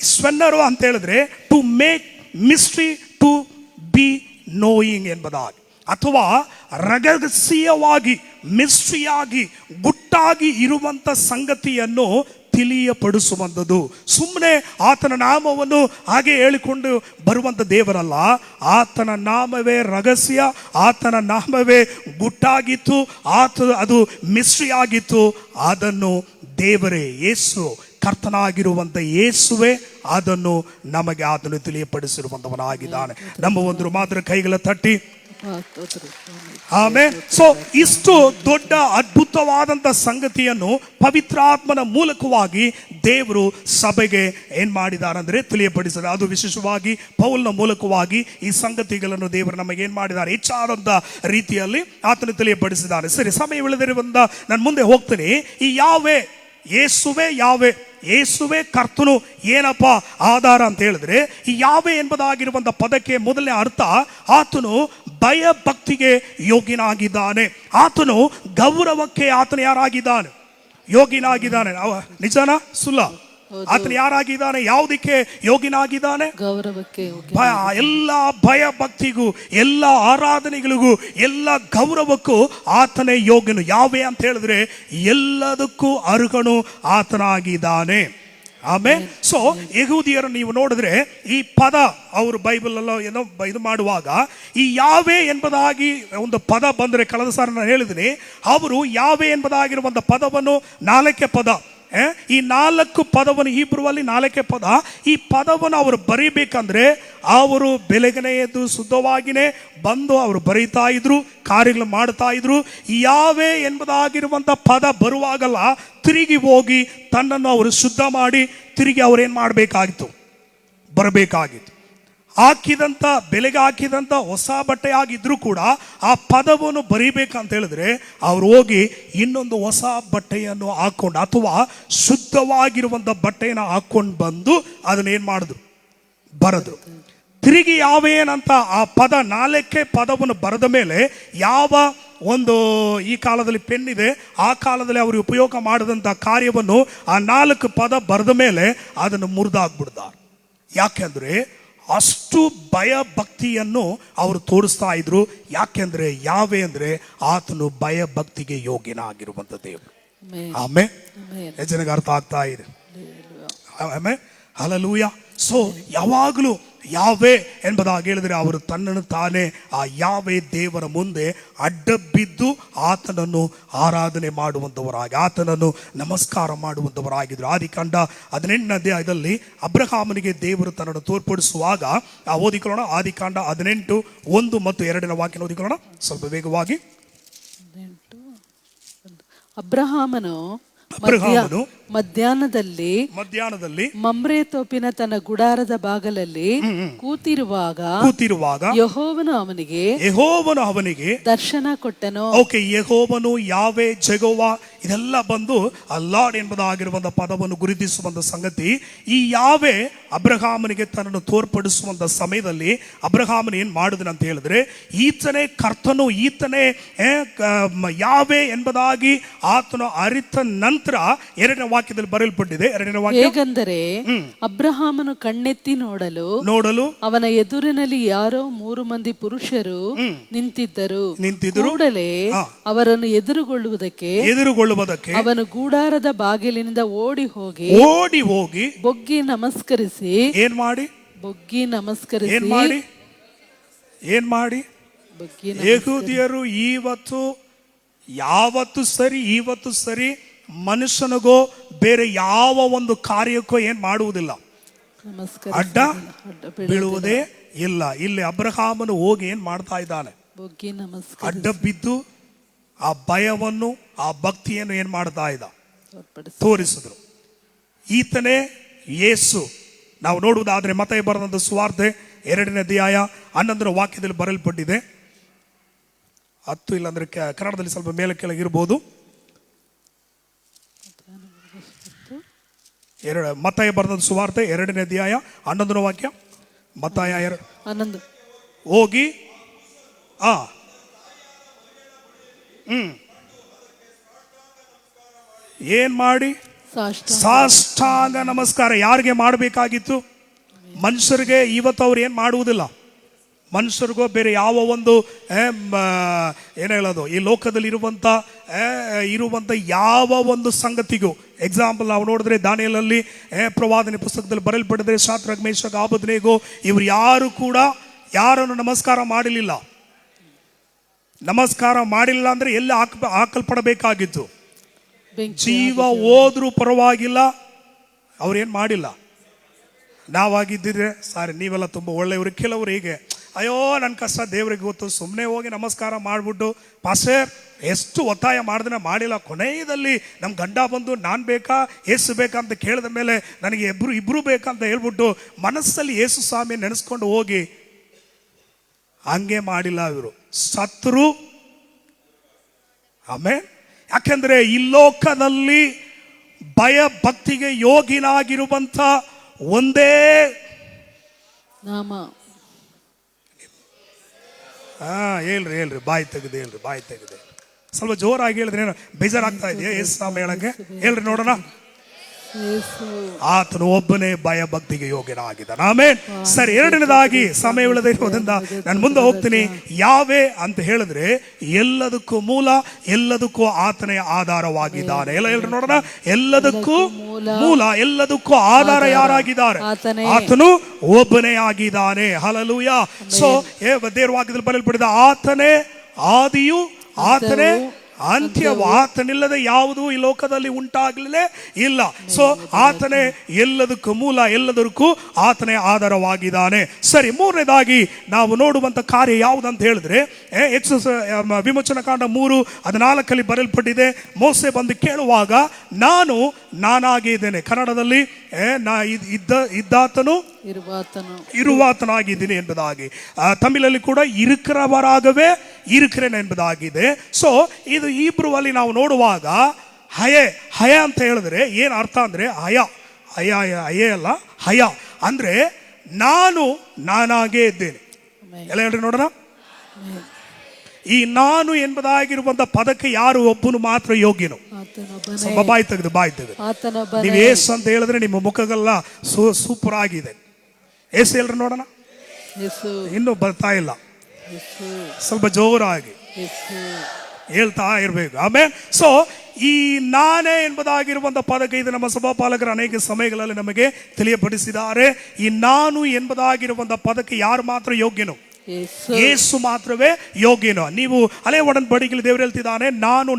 ಸ್ವೆನ್ನರೋ ಅಂತ ಹೇಳಿದ್ರೆ to make mystery to be knowing ಎಂಬುದಾಗಿ, ಅಥವಾ ರಹಸ್ಯವಾಗಿ ಮಿಸ್ಟ್ರಿಯಾಗಿ ಗುಟ್ಟಾಗಿ ಇರುವಂತ ಸಂಗತಿಯನ್ನು ತಿಳಿಯಪಡಿಸುವಂಥದ್ದು. ಸುಮ್ಮನೆ ಆತನ ನಾಮವನ್ನು ಹಾಗೆ ಹೇಳಿಕೊಂಡು ಬರುವಂತ ದೇವರಲ್ಲ. ಆತನ ನಾಮವೇ ರಹಸ್ಯ, ಆತನ ನಾಮವೇ ಗುಟ್ಟಾಗಿತ್ತು, ಅದು ಮಿಸ್ಟ್ರಿ ಆಗಿತ್ತು. ಅದನ್ನು ದೇವರೇ ಯೇಸು, ಕರ್ತನಾಗಿರುವಂತ ಯೇಸುವೆ ಅದನ್ನು ನಮಗೆ ಆತನು ತಿಳಿಯಪಡಿಸಿರುವಂತವನಾಗಿದ್ದಾನೆ. ನಮ್ಮ ಒಂದು ಮಾತ್ರ ಕೈಗಳ ತಟ್ಟಿ ಆಮೇಲೆ. ಸೊ ಇಷ್ಟು ದೊಡ್ಡ ಅದ್ಭುತವಾದಂತ ಸಂಗತಿಯನ್ನು ಪವಿತ್ರಾತ್ಮನ ಮೂಲಕವಾಗಿ ದೇವರು ಸಭೆಗೆ ಏನ್ ಮಾಡಿದ್ದಾರೆ ಅಂದ್ರೆ ತಿಳಿಯಪಡಿಸಿದ್ದಾರೆ. ಅದು ವಿಶೇಷವಾಗಿ ಪೌಲನ ಮೂಲಕವಾಗಿ ಈ ಸಂಗತಿಗಳನ್ನು ದೇವರು ನಮಗೆ ಏನ್ ಮಾಡಿದ್ದಾರೆ, ಹೆಚ್ಚಾದಂತ ರೀತಿಯಲ್ಲಿ ಆತನು ತಿಳಿಯಪಡಿಸಿದ್ದಾರೆ. ಸರಿ, ಸಮಯವಿಲ್ಲದಿರುವಂತ ನಾನು ಮುಂದೆ ಹೋಗ್ತೀನಿ. ಈ ಯೇಸುವೆ ಕರ್ತನು ಏನಪ್ಪ ಆಧಾರ ಅಂತ ಹೇಳಿದ್ರೆ, ಈ ಯಾವೆ ಎಂಬುದಾಗಿರುವಂತ ಪದಕ್ಕೆ ಮೊದಲನೇ ಅರ್ಥ ಆತನು ಭಯ ಭಕ್ತಿಗೆ ಯೋಗ್ಯನಾಗಿದ್ದಾನೆ. ಆತನು ಗೌರವಕ್ಕೆ ಆತನು ಯಾರಾಗಿದ್ದಾನೆ, ಯೋಗ್ಯನಾಗಿದ್ದಾನೆ. ನಿಜನಾ ಸುಳ್ಳ? ಆತನು ಯಾರಾಗಿದ್ದಾನೆ, ಯಾವುದಕ್ಕೆ ಯೋಗ್ಯನಾಗಿದ್ದಾನೆ? ಗೌರವಕ್ಕೆ. ಎಲ್ಲ ಭಯ ಭಕ್ತಿಗೂ, ಎಲ್ಲ ಆರಾಧನೆಗಳಿಗೂ, ಎಲ್ಲ ಗೌರವಕ್ಕೂ ಆತನೇ ಯೋಗ್ಯನು. ಯಾವೇ ಅಂತ ಹೇಳಿದ್ರೆ ಎಲ್ಲದಕ್ಕೂ ಅರ್ಹನು ಆತನಾಗಿದ್ದಾನೆ. ಆಮೇಲೆ ಸೊ ಯೆಹೂದಿಯರು ನೀವು ನೋಡಿದ್ರೆ ಈ ಪದ ಅವರು ಬೈಬಲ್ ಎಲ್ಲ ಏನೋ ಇದು ಮಾಡುವಾಗ ಈ ಯಾವೆ ಎಂಬುದಾಗಿ ಒಂದು ಪದ ಬಂದರೆ, ಕಳೆದ ಸಾರಿ ನಾನು ಹೇಳಿದ್ದೀನಿ, ಅವರು ಯಾವೆ ಎಂಬುದಾಗಿರುವಂಥ ಪದವನ್ನು 4 ಪದ, ಈ 4 ಪದವನ್ನು ಹೀಬ್ರುವಲ್ಲಿ 4 ಪದ, ಈ ಪದವನ್ನು ಅವರು ಬರೀಬೇಕಂದ್ರೆ ಅವರು ಬೆಳಗಿನ ಎದ್ದು ಶುದ್ಧವಾಗಿನೇ ಬಂದು ಅವರು ಬರೀತಾ ಇದ್ರು, ಕಾರ್ಯಗಳು ಮಾಡ್ತಾ ಇದ್ರು. ಯಾವೆ ಎಂಬುದಾಗಿರುವಂತ ಪದ ಬರುವಾಗಲ್ಲ ತಿರುಗಿ ಹೋಗಿ ತನ್ನನ್ನು ಅವರು ಶುದ್ಧ ಮಾಡಿ ತಿರುಗಿ ಅವರೇನ್ ಮಾಡಬೇಕಾಗಿತ್ತು, ಬರಬೇಕಾಗಿತ್ತು. ಬೆಲೆಗೆ ಹಾಕಿದಂತ ಹೊಸ ಬಟ್ಟೆ ಆಗಿದ್ರು ಕೂಡ ಆ ಪದವನ್ನು ಬರೀಬೇಕಂತ ಹೇಳಿದ್ರೆ ಅವ್ರು ಹೋಗಿ ಇನ್ನೊಂದು ಹೊಸ ಬಟ್ಟೆಯನ್ನು ಹಾಕೊಂಡು ಅಥವಾ ಶುದ್ಧವಾಗಿರುವಂತ ಬಟ್ಟೆಯನ್ನು ಹಾಕೊಂಡು ಬಂದು ಅದನ್ನೇನ್ ಮಾಡಿದ್ರು, ಬರೆದ್ರು. ತಿರುಗಿ ಯಾವೇನಂತ ಆ ಪದ 4 ಪದವನ್ನು ಬರೆದ ಮೇಲೆ ಯಾವ ಒಂದು ಈ ಕಾಲದಲ್ಲಿ ಪೆನ್ ಇದೆ, ಆ ಕಾಲದಲ್ಲಿ ಅವರು ಉಪಯೋಗ ಮಾಡಿದಂಥ ಕಾರ್ಯವನ್ನು ಆ 4 ಪದ ಬರೆದ ಮೇಲೆ ಅದನ್ನು ಮುರಿದಾಗ್ಬಿಡ್ತಾರೆ. ಯಾಕೆಂದ್ರೆ ಅಷ್ಟು ಭಯ ಭಕ್ತಿಯನ್ನು ಅವರು ತೋರಿಸ್ತಾ ಇದ್ರು. ಯಾಕೆಂದ್ರೆ ಯಾವೆ ಅಂದ್ರೆ ಆತನು ಭಯ ಭಕ್ತಿಗೆ ಯೋಗ್ಯನಾಗಿರುವಂತ ದೇವರು. ಆಮೇಲೆ ಜನಗೆ ಅರ್ಥ ಆಗ್ತಾ ಇದೆ. ಆಮೇಲೆ ಹಲ್ಲೆಲೂಯಾ. ಸೊ ಯಾವಾಗಲೂ ಯಾವೆ ಎಂಬುದಾಗಿ ಹೇಳಿದ್ರೆ ಅವರು ತನ್ನನ್ನು ತಾನೇ ಆ ಯಾವೆ ದೇವರ ಮುಂದೆ ಅಡ್ಡ ಬಿದ್ದು ಆತನನ್ನು ಆರಾಧನೆ ಮಾಡುವಂಥವರಾಗಿ, ಆತನನ್ನು ನಮಸ್ಕಾರ ಮಾಡುವಂಥವರಾಗಿದ್ರು. ಆದಿಕಾಂಡ 18ನೇ ಅಧ್ಯಾಯದಲ್ಲಿ ಅಬ್ರಹಾಮನಿಗೆ ದೇವರು ತನ್ನನ್ನು ತೋರ್ಪಡಿಸುವಾಗ ಓದಿಕೊಳ್ಳೋಣ. ಆದಿಕಾಂಡ 18 1 ಮತ್ತು 2ನೇ ವಾಕ್ಯ ಓದಿಕೊಳ್ಳೋಣ ಸ್ವಲ್ಪ ವೇಗವಾಗಿ. ಅಬ್ರಹಾಮನು ಮಧ್ಯಾಹ್ನದಲ್ಲಿ ಮಮ್ರೆ ತೋಪಿನ ತನ್ನ ಗುಡಾರದ ಬಾಗಲಲ್ಲಿ ಕೂತಿರುವಾಗ ಯೆಹೋವನು ಅವನಿಗೆ ದರ್ಶನ ಕೊಟ್ಟನು. ಓಕೆ, ಯೆಹೋವನು ಯಾವೆ ಜೆಗೋವಾ ಇದೆಲ್ಲ ಬಂದು ಆ ಲಾರ್ಡ್ ಎಂಬುದಾಗಿರುವಂಥ ಪದವನ್ನು ಗುರುತಿಸುವಂಥ ಸಂಗತಿ. ಈ ಯಾವೇ ಅಬ್ರಹಾಮನಿಗೆ ತನ್ನನ್ನು ತೋರ್ಪಡಿಸುವಂಥ ಸಮಯದಲ್ಲಿ ಅಬ್ರಹಾಮನ ಏನು ಮಾಡಿದನು ಅಂತ ಹೇಳಿದ್ರೆ, ಈತನೇ ಕರ್ತನು, ಈತನೇ ಯಾವೇ ಎಂಬುದಾಗಿ ಆತನು ಅರಿತ ನಂತರ 2ನೇ ವಾಕ್ಯದಲ್ಲಿ ಬರೆಯಲ್ಪಟ್ಟಿದೆ. 2ನೇ ವಾಕ್ಯ ಹೇಗೆಂದರೆ, ಅಬ್ರಹಾಮನು ಕಣ್ಣೆತ್ತಿ ನೋಡಲು ಅವನ ಎದುರಿನಲ್ಲಿ ಯಾರೋ 3 ಮಂದಿ ಪುರುಷರು ನಿಂತಿದ್ದರು. ಕೂಡಲೇ ಅವರನ್ನು ಎದುರುಗೊಳ್ಳುವುದಕ್ಕೆ ಅವನು ಗುಡಾರದ ಬಾಗಿಲಿನಿಂದ ಓಡಿ ಹೋಗಿ ಬೊಗ್ಗಿ ನಮಸ್ಕರಿಸಿ ಯೆಹೂದ್ಯರು ಯಾವತ್ತು ಸರಿ ಮನುಷ್ಯನಿಗೋ ಬೇರೆ ಯಾವ ಒಂದು ಕಾರ್ಯಕ್ಕೋ ಏನ್ ಮಾಡುವುದಿಲ್ಲ, ಅಡ್ಡ ಬೀಳುವುದೇ ಇಲ್ಲ. ಇಲ್ಲಿ ಅಬ್ರಹಾಮನು ಹೋಗಿ ಏನ್ ಮಾಡ್ತಾ ಇದ್ದಾನೆ, ಅಡ್ಡ ಬಿದ್ದು ಆ ಭಯವನ್ನು ಆ ಭಕ್ತಿಯನ್ನು ಏನ್ ಮಾಡ್ತಾ ಇದ್ದ, ತೋರಿಸಿದ್ರು. ಈತನೇ ಯೇಸು. ನಾವು ನೋಡುವುದಾದ್ರೆ ಮತ್ತಾಯ ಬರೆದಂತ ಸುವಾರ್ತೆ 2ನೇ ಅಧ್ಯಾಯ 11ನೇ ವಾಕ್ಯದಲ್ಲಿ ಬರೆಯಲ್ಪಟ್ಟಿದೆ. 10 ಇಲ್ಲಾಂದ್ರೆ ಕನ್ನಡದಲ್ಲಿ ಸ್ವಲ್ಪ ಮೇಲೆ ಕೆಳಗಿರ್ಬೋದು. ಮತ್ತಾಯ ಬರೆದಂತ ಸುವಾರ್ತೆ 2ನೇ ಅಧ್ಯಾಯ 11ನೇ ವಾಕ್ಯ. ಮತ್ತಾಯ 2 ಹೋಗಿ ಏನ್ ಮಾಡಿ ಸಾಷ್ಟಾಂಗ ನಮಸ್ಕಾರ. ಯಾರಿಗೆ ಮಾಡಬೇಕಾಗಿತ್ತು? ಮನುಷ್ಯರಿಗೆ. ಇವತ್ತು ಅವ್ರು ಏನ್ ಮಾಡುವುದಿಲ್ಲ. ಮನುಷ್ಯರಿಗೋ ಬೇರೆ ಯಾವ ಒಂದು ಏನ್ ಹೇಳೋದು, ಈ ಲೋಕದಲ್ಲಿ ಇರುವಂತ ಯಾವ ಒಂದು ಸಂಗತಿಗೂ ಎಕ್ಸಾಂಪಲ್ ನಾವು ನೋಡಿದ್ರೆ ದಾನಿಯೇಲಲ್ಲಿ ಪ್ರವಾದನೆ ಪುಸ್ತಕದಲ್ಲಿ ಬರೆಯಲ್ಪಟ್ಟಿದ್ರೆ ಶಾದ್ರಕ್ ಮೇಷಕ್ ಆಬೇದ್ನೆಗೋ ಇವ್ರು ಯಾರು ಕೂಡ ಯಾರನ್ನು ನಮಸ್ಕಾರ ಮಾಡಲಿಲ್ಲ. ನಮಸ್ಕಾರ ಮಾಡಿಲ್ಲ ಅಂದ್ರೆ ಎಲ್ಲಿ ಹಾಕಲ್ಪಡಬೇಕಾಗಿತ್ತು. ಜೀವ ಹೋದ್ರೂ ಪರವಾಗಿಲ್ಲ, ಅವ್ರೇನ್ ಮಾಡಿಲ್ಲ. ನಾವಾಗಿದ್ದಿದ್ರೆ ಸಾರಿ ನೀವೆಲ್ಲ ತುಂಬಾ ಒಳ್ಳೆಯವರು. ಕೆಲವರು ಹೀಗೆ, ಅಯ್ಯೋ ನನ್ನ ಕಷ್ಟ ದೇವ್ರಿಗೆ ಗೊತ್ತು, ಸುಮ್ಮನೆ ಹೋಗಿ ನಮಸ್ಕಾರ ಮಾಡಿಬಿಟ್ಟು ಪಾಸ್ಟರ್ ಎಷ್ಟು ಒತ್ತಾಯ ಮಾಡಿದ್ರೆ ಮಾಡಿಲ್ಲ, ಕೊನೆಯದಲ್ಲಿ ನಮ್ಮ ಗಂಡ ಬಂದು ನಾನು ಬೇಕಾ ಏಸು ಬೇಕಾ ಅಂತ ಕೇಳಿದ ಮೇಲೆ ನನಗೆ ಇಬ್ರು ಬೇಕಂತ ಹೇಳ್ಬಿಟ್ಟು ಮನಸ್ಸಲ್ಲಿ ಏಸು ಸ್ವಾಮಿ ನೆನೆಸ್ಕೊಂಡು ಹೋಗಿ ಹಂಗೆ ಮಾಡಿಲ್ಲ. ಇವರು ಸತ್ರು. ಆಮೇಲೆ ಯಾಕೆಂದ್ರೆ ಈ ಲೋಕದಲ್ಲಿ ಭಯ ಭಕ್ತಿಗೆ ಯೋಗಿನಾಗಿರುವಂತ ಒಂದೇ ನಾಮ. ಹೇಳ್ರಿ ಬಾಯಿ ತೆಗೆದು ಸ್ವಲ್ಪ ಜೋರಾಗಿ ಹೇಳಿದ್ರೆ ಬೇಜಾರಾಗ್ತಾ ಇದೆಯಾ? ಏಸು ನಾಮ ಹೇಳಕ್ಕೆ ಹೇಳ್ರಿ ನೋಡೋಣ. ಆತನು ಒಬ್ಬನೇ ಭಯ ಭಕ್ತಿಗೆ ಯೋಗ್ಯನಾಗಿದ್ದಾನೆ. ಆಮೇಲೆ ಸರಿ, 2ನೇದಾಗಿ ಸಮಯವಿಲ್ಲದೆ ಇರೋದ್ರಿಂದ ನಾನು ಮುಂದೆ ಹೋಗ್ತೀನಿ. ಯಾವೇ ಅಂತ ಹೇಳಿದ್ರೆ ಎಲ್ಲದಕ್ಕೂ ಮೂಲ, ಎಲ್ಲದಕ್ಕೂ ಆತನೇ ಆಧಾರವಾಗಿದ್ದಾನೆ. ಎಲ್ಲ ಹೇಳ್ರಿ ನೋಡೋಣ. ಎಲ್ಲದಕ್ಕೂ ಮೂಲ, ಎಲ್ಲದಕ್ಕೂ ಆಧಾರ ಯಾರಾಗಿದ್ದಾರೆ? ಆತನು ಒಬ್ಬನೇ ಆಗಿದ್ದಾನೆ. ಹಲ್ಲೆಲೂಯಾ. ಸೊ ದೇವರ ವಾಕ್ಯದಲ್ಲಿ ಬರೆಯಲ್ಪಟ್ಟಿದೆ, ಆತನೇ ಆದಿಯು, ಆತನೇ ಅಂತ್ಯವು. ಆತನಿಲ್ಲದೆ ಯಾವುದೂ ಈ ಲೋಕದಲ್ಲಿ ಉಂಟಾಗಲೇ ಇಲ್ಲ. ಸೊ ಆತನೇ ಎಲ್ಲದಕ್ಕೂ ಮೂಲ, ಎಲ್ಲದಕ್ಕೂ ಆತನೇ ಆಧಾರವಾಗಿದ್ದಾನೆ. ಸರಿ, 3ನೇದಾಗಿ ನಾವು ನೋಡುವಂತ ಕಾರ್ಯ ಯಾವುದಂತ ಹೇಳಿದ್ರೆ ವಿಮೋಚನ ಕಾಂಡ 3:14 ಬರೆಯಲ್ಪಟ್ಟಿದೆ. ಮೋಸೆ ಬಂದು ಕೇಳುವಾಗ ನಾನಾಗಿ ಇದ್ದೇನೆ. ಕನ್ನಡದಲ್ಲಿ ಇದ್ದಾತನು ಇರುವಾತನಾಗಿದ್ದೀನಿ ಎಂಬುದಾಗಿ, ತಮಿಳಲ್ಲಿ ಕೂಡ ಇರುக்கிறವರಾಗವೇ ಇರುக்கிறೇನೆ ಎಂಬುದಾಗಿದೆ. ಸೊ ಇದು ಹೀಬ್ರೂ ಅಲ್ಲಿ ನಾವು ನೋಡುವಾಗ ಹಯ ಅಂತ ಹೇಳಿದ್ರೆ ಏನ್ ಅರ್ಥ ಅಂದ್ರೆ ಹಯ ಅಲ್ಲ, ಹಯ ಅಂದ್ರೆ ನಾನಾಗೇ ಇದ್ದೇನೆ. ಎಲ್ಲ ಹೇಳ್ರಿ ನೋಡೋಣ. ಈ ನಾನು ಎಂಬುದಾಗಿರುವಂತ ಪದಕ್ಕೆ ಯಾರು ಒಬ್ಬನು ಮಾತ್ರ ಯೋಗ್ಯನು. ಬಾಯಿ ತೆಗೆದು ನೀವು ಏಸು ಅಂತ ಹೇಳಿದ್ರೆ ನಿಮ್ಮ ಮುಖಗಳೆಲ್ಲ ಸೂಪರ್ ಆಗಿದೆ. ಏಸು ಹೇಳ್ರಿ ನೋಡೋಣ. ಇನ್ನೂ ಬರ್ತಾ ಇಲ್ಲ, ಸ್ವಲ್ಪ ಜೋರಾಗಿ ಹೇಳ್ತಾ ಇರ್ಬೇಕು. ಆಮೇಲೆ ಸೊ ಈ ನಾನೇ ಎಂಬುದಾಗಿರುವಂತ ಪದಕ್ಕೆ ಇದು ನಮ್ಮ ಸಭಾಪಾಲಕರು ಅನೇಕ ಸಮಯಗಳಲ್ಲಿ ನಮಗೆ ತಿಳಿಯಪಡಿಸಿದ್ದಾರೆ. ಈ ನಾನು ಎಂಬುದಾಗಿರುವಂತ ಪದಕ್ಕೆ ಯಾರು ಮಾತ್ರ ಯೋಗ್ಯನು? ಯೇಸು ಮಾತ್ರವೇ ಯೋಗ್ಯನು. ನೀವು ಹಳೆ ಒಡಂಬಡಿಕೆಯಲ್ಲಿ ದೇವರು ಹೇಳ್ತಿದ್ದಾನೆ,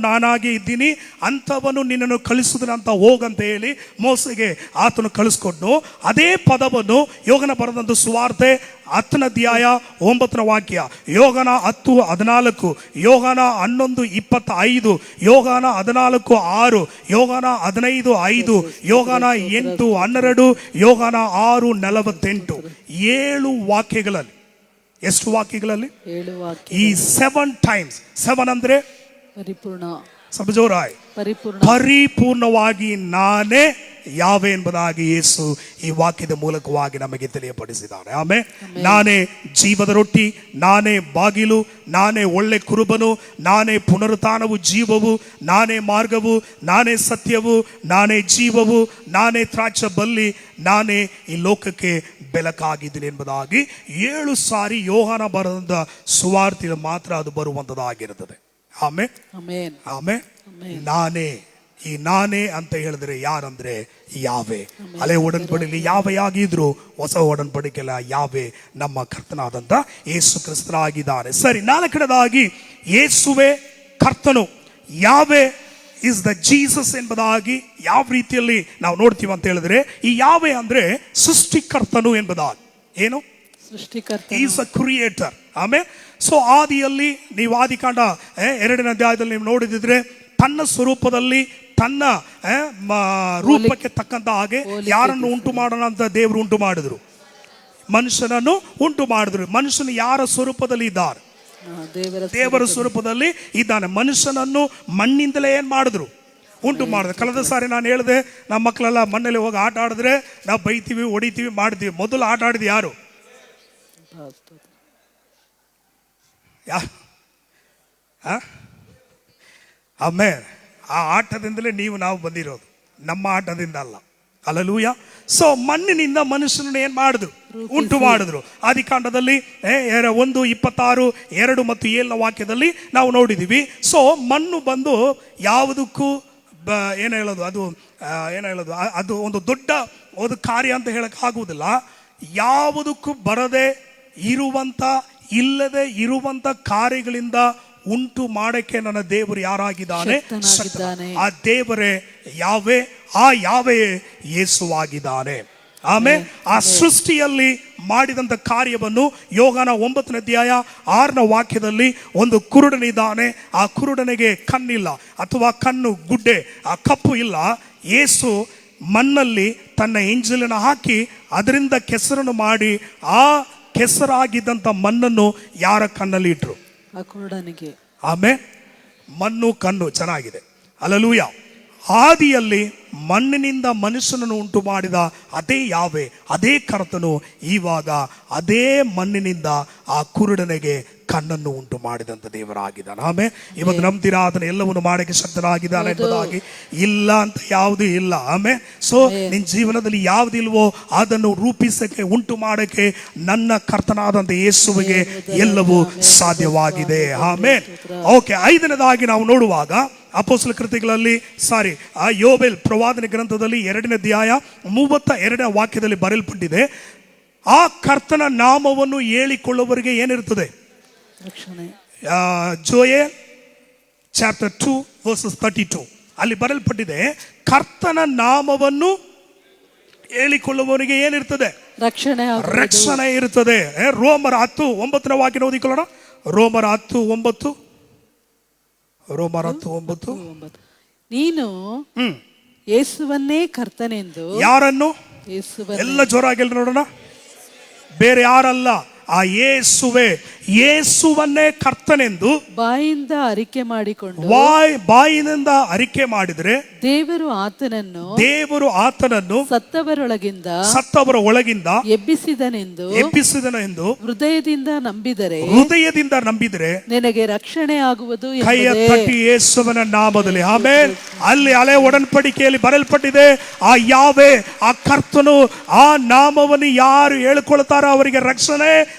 ನಾನಾಗಿ ಇದ್ದೀನಿ, ಅಂಥವನು ನಿನ್ನನ್ನು ಕಳಿಸುವುದಂತ ಹೋಗಂತ ಹೇಳಿ ಮೋಸೆಗೆ ಆತನು ಕಳಿಸ್ಕೊಟ್ನು. ಅದೇ ಪದವನ್ನು ಯೋಗನ ಬರೆದಂತ ಸುವಾರ್ತೆ 10ನೇ ಅಧ್ಯಾಯ 9ನೇ ವಾಕ್ಯ, ಯೋಗನ 10:14, ಯೋಗನ 11:25, ಯೋಗನ 14:6, ಯೋಗನ 15:5, ಯೋಗನ 8:12, ಯೋಗನ 6:48, 7 ವಾಕ್ಯಗಳಲ್ಲಿ. ಎಷ್ಟು ವಾಕ್ಯಗಳಲ್ಲಿ? 7 ಟೈಮ್ಸ್. 7 ಅಂದ್ರೆ ಪರಿಪೂರ್ಣ. ಸ್ವಲ್ಪ ಜೋರಾಗಿ ಪರಿಪೂರ್ಣವಾಗಿ ನಾನೇ ಯಾವೆ ಎಂಬುದಾಗಿ ಯೇಸು ಈ ವಾಕ್ಯದ ಮೂಲಕವಾಗಿ ನಮಗೆ ತಿಳಿಯಪಡಿಸಿದ್ದಾನೆ. ಆಮೇಲೆ ನಾನೇ ಜೀವದ ರೊಟ್ಟಿ, ನಾನೇ ಬಾಗಿಲು, ನಾನೇ ಒಳ್ಳೆ ಕುರುಬನು, ನಾನೇ ಪುನರುತ್ಥಾನವು ಜೀವವು, ನಾನೇ ಮಾರ್ಗವು, ನಾನೇ ಸತ್ಯವು, ನಾನೇ ಜೀವವು, ನಾನೇ ದ್ರಾಕ್ಷ ಬಳ್ಳಿ, ನಾನೇ ಈ ಲೋಕಕ್ಕೆ ಬೆಳಕಾಗಿದ್ದೀನಿ ಎಂಬುದಾಗಿ 7 ಸಾರಿ ಯೋಹಾನ ಬರೆದ ಸುವಾರ್ತೆಯಲ್ಲಿ ಮಾತ್ರ ಅದು ಬರುವಂತದ್ದಾಗಿರುತ್ತದೆ. ಆಮೇಲೆ ನಾನೇ, ಈ ನಾನೇ ಅಂತ ಹೇಳಿದ್ರೆ ಯಾರಂದ್ರೆ ಯಾವೆ. ಹಳೆ ಒಡன்பಡಿಕೆಯಲ್ಲಿ ಯಾವೆ ಆಗಿದ್ರು, ಹೊಸ ಒಡன்பಡಿಕೆಲ್ಲ ಯಾವೆ ನಮ್ಮ ಕರ್ತನಾದಂತ ಯೇಸು ಕ್ರಿಸ್ತನಾಗಿದ್ದಾನೆ. ಸರಿ, 4ನೇದಾಗಿ ಯೇಸುವೆ ಕರ್ತನು, ಯಾವೆ ಇಸ್ ದ ಜೀಸಸ್ ಎಂಬುದಾಗಿ ಯಾವ ರೀತಿಯಲ್ಲಿ ನಾವು ನೋಡ್ತೀವಿ ಅಂತ ಹೇಳಿದ್ರೆ, ಈ ಯಾವೆ ಅಂದ್ರೆ ಸೃಷ್ಟಿಕರ್ತನು ಎಂಬುದಾಗಿ. ಏನು? ಸೃಷ್ಟಿಕರ್ತ, ಈಸ್ ಅ ಕ್ರಿಯೇಟರ್. ಆಮೇಲೆ ಸೊ ಆದಿಯಲ್ಲಿ ನೀವು ಆದಿಕಾಂಡ 2ನೇ ಅಧ್ಯಾಯದಲ್ಲಿ ನೀವು ನೋಡಿದ್ರೆ, ತನ್ನ ಸ್ವರೂಪದಲ್ಲಿ ತನ್ನ ರೂಪಕ್ಕೆ ತಕ್ಕಂತ ಹಾಗೆ ಯಾರನ್ನು ಉಂಟು ಮಾಡೋಣ ಅಂತ ದೇವರು ಉಂಟು ಮಾಡಿದ್ರು, ಮನುಷ್ಯನನ್ನು ಉಂಟು ಮಾಡಿದ್ರು. ಮನುಷ್ಯನು ಯಾರ ಸ್ವರೂಪದಲ್ಲಿ ಇದ್ದಾರೆ? ದೇವರ ಸ್ವರೂಪದಲ್ಲಿ ಇದ್ದಾನೆ. ಮನುಷ್ಯನನ್ನು ಮಣ್ಣಿಂದಲೇ ಏನ್ ಮಾಡಿದ್ರು? ಉಂಟು ಮಾಡಿದ್ರು. ಕಳೆದ ಸಾರಿ ನಾನು ಹೇಳಿದೆ, ನಮ್ಮ ಮಕ್ಕಳೆಲ್ಲ ಮಣ್ಣಲ್ಲಿ ಹೋಗಿ ಆಟ ಆಡಿದ್ರೆ ನಾವು ಬೈತೀವಿ, ಹೊಡಿತೀವಿ, ಮಾಡ್ತೀವಿ. ಮೊದಲು ಆಟ ಆಡಿದ ಯಾರು? ಆಮೇಲೆ ಆ ಆಟದಿಂದಲೇ ನಾವು ಬಂದಿರೋದು, ನಮ್ಮ ಆಟದಿಂದ ಅಲ್ಲ. ಹಲ್ಲೆಲೂಯಾ. ಸೊ ಮಣ್ಣಿನಿಂದ ಮನುಷ್ಯನನ್ನು ಏನ್ ಮಾಡಿದ್ರು? ಉಂಟು ಮಾಡಿದ್ರು. ಆದಿಕಾಂಡದಲ್ಲಿ 1:26, 2 ಮತ್ತು 7ನೇ ವಾಕ್ಯದಲ್ಲಿ ನಾವು ನೋಡಿದೀವಿ. ಸೊ ಮಣ್ಣು ಬಂದು ಯಾವುದಕ್ಕೂ ಏನು ಹೇಳೋದು, ಅದು ಒಂದು ದೊಡ್ಡ ಒಂದು ಕಾರ್ಯ ಅಂತ ಹೇಳಕ್ ಆಗುವುದಿಲ್ಲ. ಯಾವುದಕ್ಕೂ ಬರದೆ ಇರುವಂತ, ಇಲ್ಲದೆ ಇರುವಂತ ಕಾರ್ಯಗಳಿಂದ ಉಂಟು ಮಾಡಕ್ಕೆ ನನ್ನ ದೇವರು ಯಾರಾಗಿದ್ದಾನೆ? ಆ ದೇವರೇ ಯಾವೆ, ಆ ಯಾವೇ ಯೇಸುವಾಗಿದ್ದಾನೆ. ಆಮೇಲೆ ಆ ಸೃಷ್ಟಿಯಲ್ಲಿ ಮಾಡಿದಂತ ಕಾರ್ಯವನ್ನು ಯೋಹಾನ 9ನೇ ಅಧ್ಯಾಯ 6ನೇ ವಾಕ್ಯದಲ್ಲಿ ಒಂದು ಕುರುಡನಿದ್ದಾನೆ. ಆ ಕುರುಡನಿಗೆ ಕಣ್ಣಿಲ್ಲ, ಅಥವಾ ಕಣ್ಣು ಗುಡ್ಡೆ, ಆ ಕಪ್ಪು ಇಲ್ಲ. ಯೇಸು ಮಣ್ಣಲ್ಲಿ ತನ್ನ ಎಂಜಲನ್ನು ಹಾಕಿ ಅದರಿಂದ ಕೆಸರನ್ನು ಮಾಡಿ ಆ ಕೆಸರಾಗಿದ್ದಂತ ಮಣ್ಣನ್ನು ಯಾರ ಕಣ್ಣಲ್ಲಿ ಇಟ್ರು? ಕುರುಡನಿಗೆ. ಆಮೇಲೆ ಮಣ್ಣು ಕಣ್ಣು ಚೆನ್ನಾಗಿದೆ. ಹಲ್ಲೆಲೂಯ. ಆದಿಯಲ್ಲಿ ಮಣ್ಣಿನಿಂದ ಮನುಷ್ಯನನ್ನು ಉಂಟು ಮಾಡಿದ ಅದೇ ಯಾವೆ, ಅದೇ ಕರ್ತನು ಇವಾಗ ಅದೇ ಮಣ್ಣಿನಿಂದ ಆ ಕುರುಡನಿಗೆ ಕಣ್ಣನ್ನು ಉಂಟು ಮಾಡಿದಂತ ದೇವರಾಗಿದ್ದಾನೆ. ಆಮೇಲೆ ಇವತ್ತು ನಂಬ್ತೀರಾ ಅದನ್ನ ಎಲ್ಲವನ್ನು ಮಾಡಕ್ಕೆ ಶಕ್ತನಾಗಿದ್ದಾನೆ ಎಂಬುದಾಗಿ? ಇಲ್ಲ ಅಂತ ಯಾವುದೂ ಇಲ್ಲ. ಆಮೇಲೆ ಸೊ ನಿನ್ನ ಜೀವನದಲ್ಲಿ ಯಾವುದಿಲ್ವೋ ಅದನ್ನು ರೂಪಿಸಕ್ಕೆ, ಉಂಟು ಮಾಡಕ್ಕೆ ನನ್ನ ಕರ್ತನಾದಂತ ಯೇಸುವಿಗೆ ಎಲ್ಲವೂ ಸಾಧ್ಯವಾಗಿದೆ. ಆಮೇಲೆ ಓಕೆ, 5ನೇದಾಗಿ ನಾವು ನೋಡುವಾಗ ಅಪೊಸ್ತಲ ಕೃತಿಗಳಲ್ಲಿ ಯೋಬೇಲ್ ಪ್ರವಾದನೆ ಗ್ರಂಥದಲ್ಲಿ 2ನೇ ಅಧ್ಯಾಯ 32ನೇ ವಾಕ್ಯದಲ್ಲಿ ಬರೆಯಲ್ಪಟ್ಟಿದೆ, ಆ ಕರ್ತನ ನಾಮವನ್ನು ಹೇಳಿಕೊಳ್ಳುವವರಿಗೆ ಏನಿರ್ತದೆ? ಜೋಯಲ್ ಚಾಪ್ಟರ್ 2:32 ಅಲ್ಲಿ ಬರೆಯಲ್ಪಟ್ಟಿದೆ, ಕರ್ತನ ನಾಮವನ್ನು ಹೇಳಿಕೊಳ್ಳುವವರಿಗೆ ಏನಿರ್ತದೆ? ರಕ್ಷಣೆ ಇರ್ತದೆ. ರೋಮರ 10:9ನೇ ವಾಕ್ಯ ಓದಿಕೊಳ್ಳೋಣ. ರೋಮರ 10:9. ನೀನು ಯೇಸುವನ್ನೇ ಕರ್ತನೆಂದು. ಯಾರನ್ನು? ಎಲ್ಲ ಜೋರಾಗಿ ನೋಡೋಣ. ಬೇರೆ ಯಾರಲ್ಲ, ಆ ಯೇಸುವೆ, ಯೇಸುವನ್ನೇ ಕರ್ತನೆಂದು ಬಾಯಿಂದ ಅರಿಕೆ ಮಾಡಿಕೊಂಡು, ಬಾಯಿನಿಂದ ಅರಿಕೆ ಮಾಡಿದ್ರೆ ದೇವರು ಆತನನ್ನು ಸತ್ತವರ ಒಳಗಿಂದ ಎಬ್ಬಿಸಿದನೆಂದು ಹೃದಯದಿಂದ ನಂಬಿದರೆ ನಿನಗೆ ರಕ್ಷಣೆ ಆಗುವುದು. ಕೈಯ ತಟ್ಟಿ ಯೇಸುವನ ನಾಮದಲ್ಲಿ. ಆಮೇಲೆ ಅಲ್ಲಿ ಹಳೆ ಒಡன்பಡಿಕೆಯಲ್ಲಿ ಬರೆಯಲ್ಪಟ್ಟಿದೆ, ಆ ಯಾವೆ, ಆ ಕರ್ತನು, ಆ ನಾಮವನ್ನು ಯಾರು ಹೇಳ್ಕೊಳ್ತಾರೋ ಅವರಿಗೆ ರಕ್ಷಣೆ